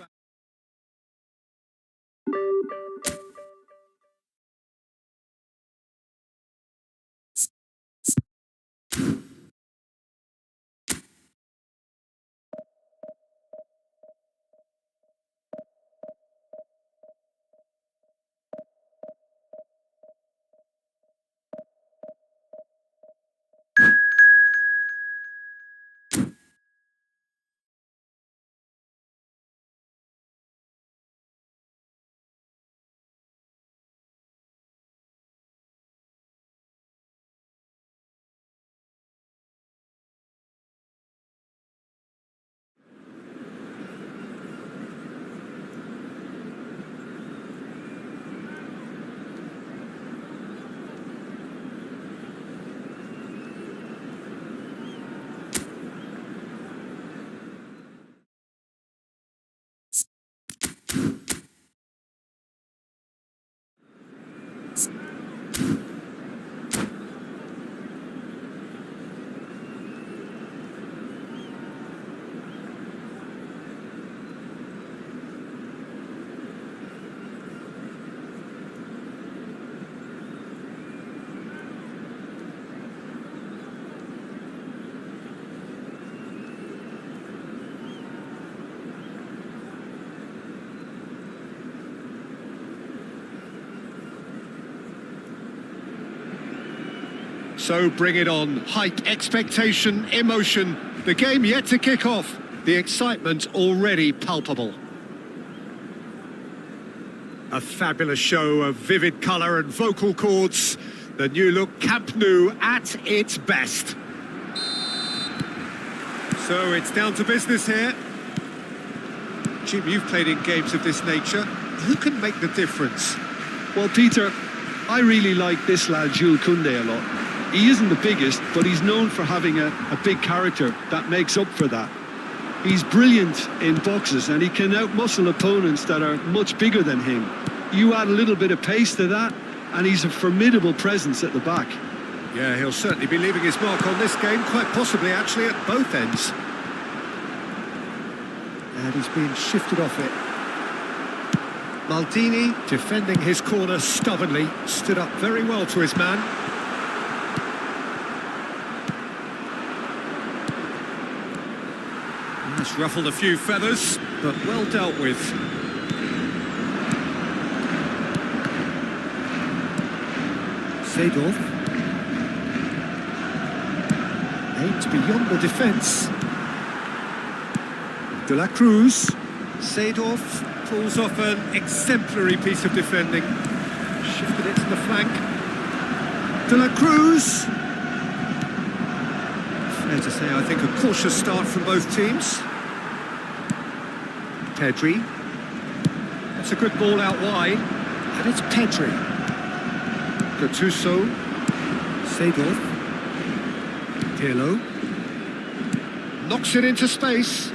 So bring it on. Height, expectation, emotion. The game yet to kick off. The excitement already palpable. A fabulous show of vivid colour and vocal cords. The new look Camp Nou at its best. So it's down to business here. Jim, you've played in games of this nature. Who can make the difference? Well, Peter, I really like this lad, Jules Koundé, a lot. He isn't the biggest, but he's known for having a big character that makes up for that. He's brilliant in boxes and he can outmuscle opponents that are much bigger than him. You add a little bit of pace to that and he's a formidable presence at the back. Yeah, he'll certainly be leaving his mark on this game, quite possibly actually at both ends. And he's being shifted off it. Maldini, defending his corner stubbornly, stood up very well to his man. It's ruffled a few feathers, but well dealt with. Seedorf. Aimed beyond the defence. De la Cruz. Seedorf pulls off an exemplary piece of defending. Shifted it to the flank. De la Cruz. Fair to say, I think, a cautious start from both teams. Pedri. That's a good ball out wide. And it's Pedri. Gattuso. Seedorf. Pirlo. Knocks it into space.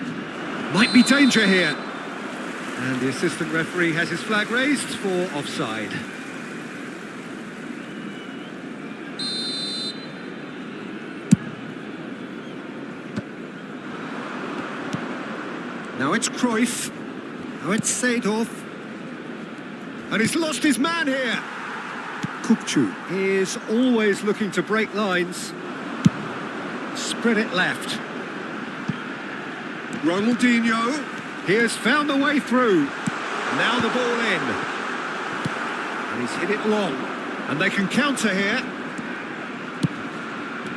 Might be danger here. And the assistant referee has his flag raised for offside. Now it's Cruyff. Now it's Seedorf. And he's lost his man here. Kukçu is always looking to break lines. Spread it left. Ronaldinho. He has found a way through. Now the ball in. And he's hit it long. And they can counter here.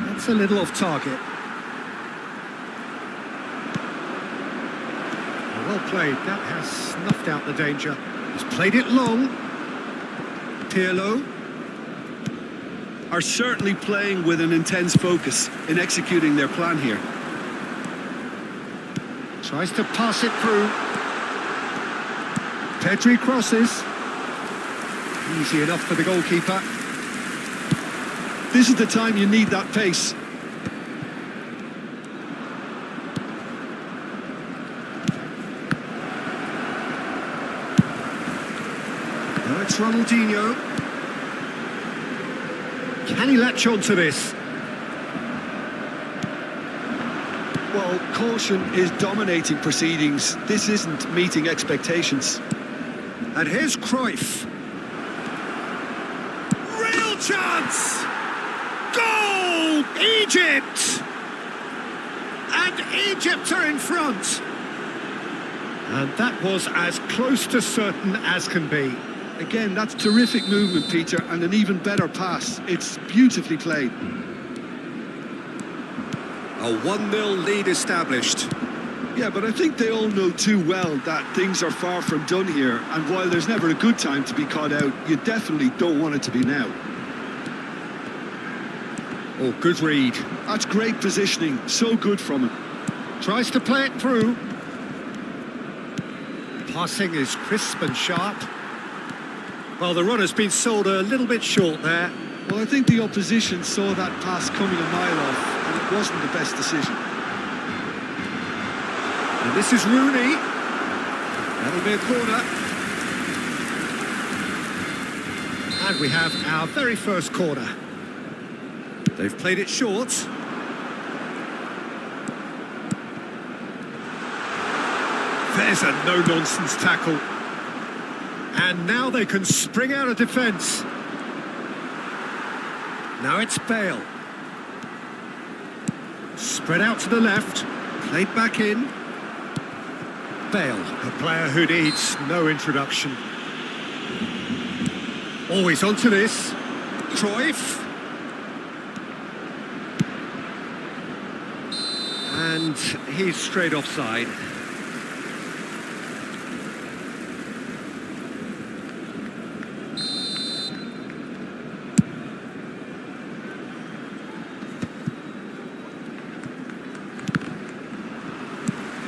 That's a little off target. Well played. That has snuffed out the danger. He's played it long. Pirlo. are certainly playing with an intense focus in executing their plan here. Tries to pass it through. Pedri crosses. Easy enough for the goalkeeper. This is the time you need that pace. Now it's Ronaldinho. Can he latch on to this? Well, caution is dominating proceedings. This isn't meeting expectations. And here's Cruyff. Real chance! Goal! Egypt! And Egypt are in front. And that was as close to certain as can be. Again, that's terrific movement, Peter, and an even better pass. It's beautifully played. A 1-0 lead established. Yeah, but I think they all know too well that things are far from done here, and while there's never a good time to be caught out, you definitely don't want it to be now. Oh, good read. That's great positioning, so good from him. Tries to play it through. Passing is crisp and sharp. Well, the runner's been sold a little bit short there. Well, I think the opposition saw that pass coming a mile off, and it wasn't the best decision. And this is Rooney. That'll be a corner. And we have our very first corner. They've played it short. There's a no-nonsense tackle. And now they can spring out of defence. Now it's Bale. Spread out to the left. Played back in. Bale, a player who needs no introduction. Always onto this. Cruyff. And he's straight offside.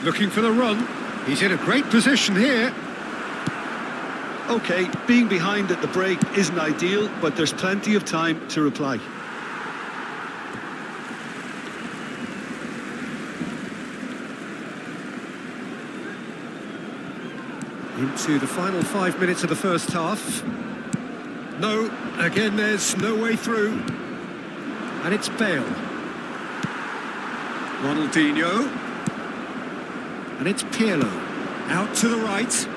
Looking for the run. He's in a great position here. OK, being behind at the break isn't ideal, but there's plenty of time to reply. Into the final 5 minutes of the first half. No, again there's no way through. And it's Bale. Ronaldinho. And it's Pirlo, out to the right.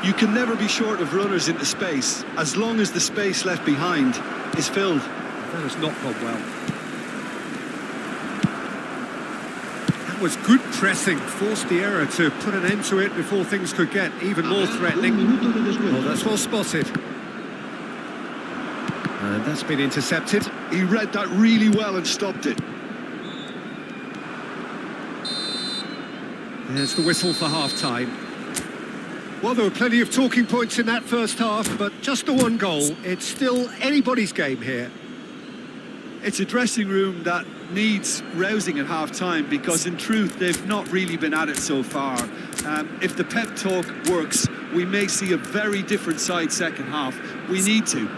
You can never be short of runners into space, as long as the space left behind is filled. That has not gone well. That was good pressing, forced the error to put an end to it before things could get even more threatening. Oh, that's well spotted. And that's been intercepted. He read that really well and stopped it. There's the whistle for half-time. Well, there were plenty of talking points in that first half, but just the one goal. It's still anybody's game here. It's a dressing room that needs rousing at half-time because, in truth, they've not really been at it so far. If the pep talk works, we may see a very different side second half. We need to.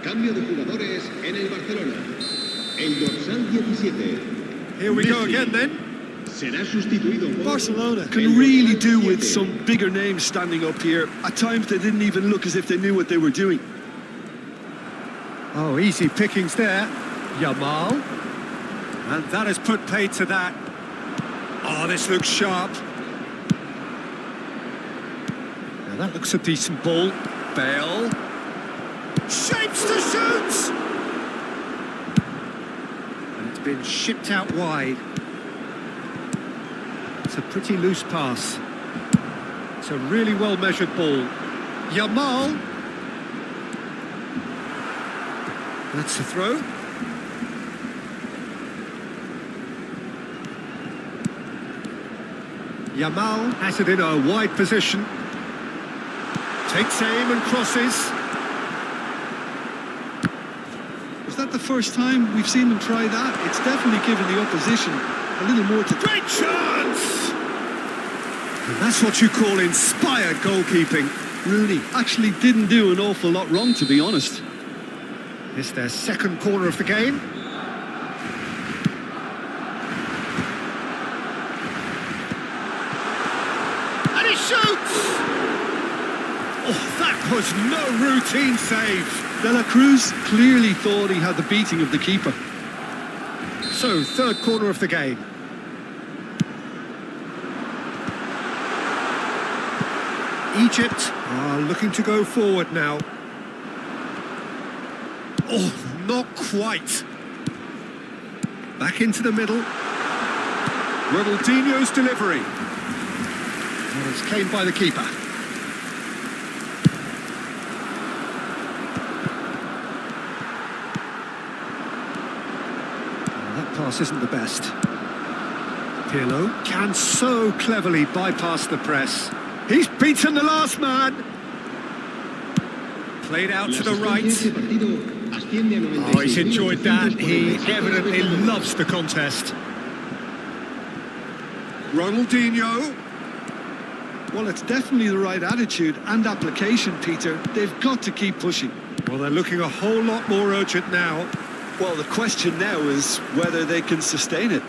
Cambio de jugadores en el Barcelona. El dorsal 17. Here we go again then. Será sustituido por Barcelona can really do with some bigger names standing up here. At times they didn't even look as if they knew what they were doing. Oh, easy pickings there. Yamal. And that has put paid to that. Oh, this looks sharp. Now that looks a decent ball. Bale. Shapes to shoot! been shipped out wide. It's a pretty loose pass. It's a really well-measured ball. Yamal. That's the throw. Yamal has it in a wide position. Takes aim and crosses. Is that the first time we've seen them try that? It's definitely given the opposition a little more to... Great chance! And that's what you call inspired goalkeeping. Rooney actually didn't do an awful lot wrong, to be honest. It's their second corner of the game. And he shoots! Oh, that was no routine save. De La Cruz clearly thought he had the beating of the keeper. So, third corner of the game. Egypt are looking to go forward now. Oh, not quite. Back into the middle. Ronaldinho's delivery. Well, it's claimed by the keeper. Well, that pass isn't the best. Pirlo can so cleverly bypass the press. He's beaten the last man. Played out to the right. Oh, he's enjoyed that. He evidently loves the contest. Ronaldinho. Well, it's definitely the right attitude and application, Peter. They've got to keep pushing. Well, they're looking a whole lot more urgent now. Well, the question now is whether they can sustain it.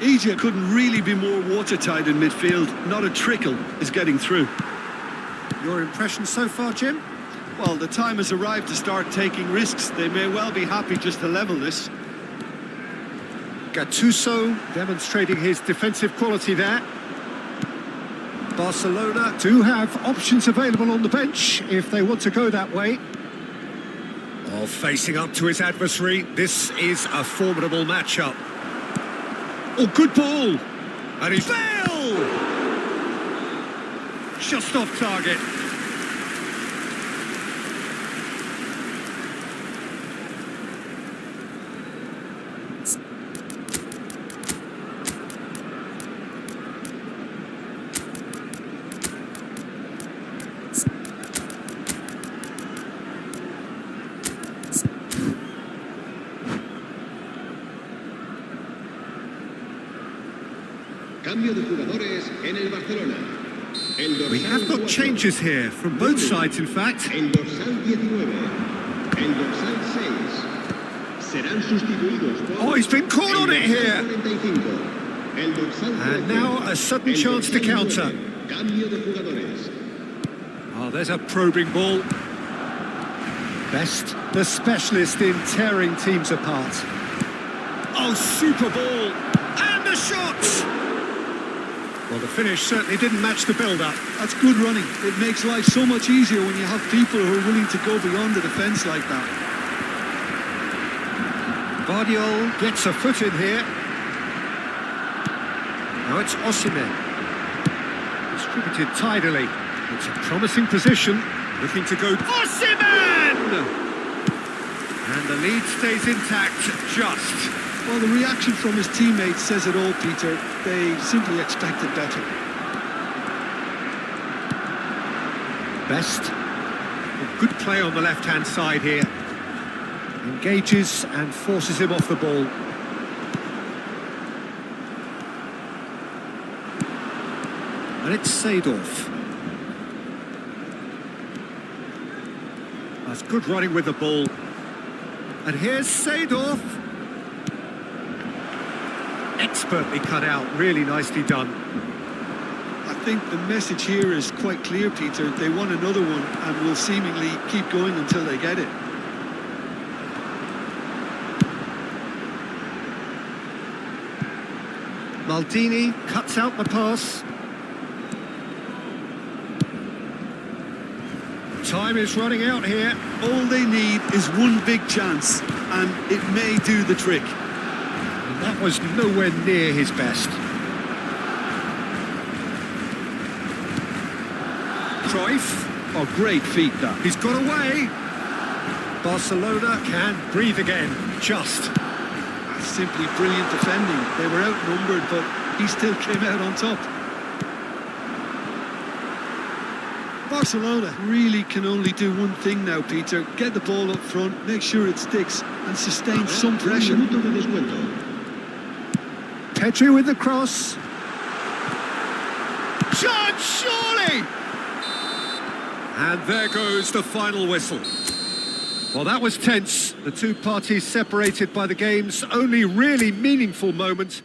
Egypt couldn't really be more watertight in midfield. Not a trickle is getting through. Your impression so far, Jim? Well, the time has arrived to start taking risks. They may well be happy just to level this. Gattuso demonstrating his defensive quality there. Barcelona do have options available on the bench if they want to go that way. Oh, facing up to his adversary, this is a formidable matchup. Oh, good ball! And he's... Fail! Just off target. Cambio de jugadores en el Barcelona. We have got changes here, from both sides in fact. El dorsal 19, el dorsal 6. Serán sustituidos por... Oh, he's been caught on it here. 45, el dorsal 13, And now a sudden chance to counter. Cambio de jugadores. Oh, there's a probing ball. Best, the specialist in tearing teams apart. Oh, super ball. And the shot! Well, the finish certainly didn't match the build-up. That's good running. It makes life so much easier when you have people who are willing to go beyond the defence like that. Guardiola gets a foot in here. Now it's Osimhen. Distributed tidily. It's a promising position. Looking to go... Osimhen! And the lead stays intact, just. Well, the reaction from his teammates says it all, Peter. They simply expected better. Best. A good play on the left-hand side here. Engages and forces him off the ball. And it's Seedorf. That's good running with the ball. And here's Seedorf. Expertly cut out, really nicely done. I think the message here is quite clear, Peter. They want another one and will seemingly keep going until they get it. Maldini cuts out the pass. Time is running out here. All they need is one big chance, and it may do the trick. That was nowhere near his best. Cruyff. Oh, great feat that. He's got away. Barcelona can breathe again. Just. Simply brilliant defending. They were outnumbered, but he still came out on top. Barcelona really can only do one thing now, Peter. Get the ball up front, make sure it sticks, and sustain some pressure. Petri with the cross. Chance, surely! And there goes the final whistle. Well, that was tense. The two parties separated by the game's only really meaningful moment.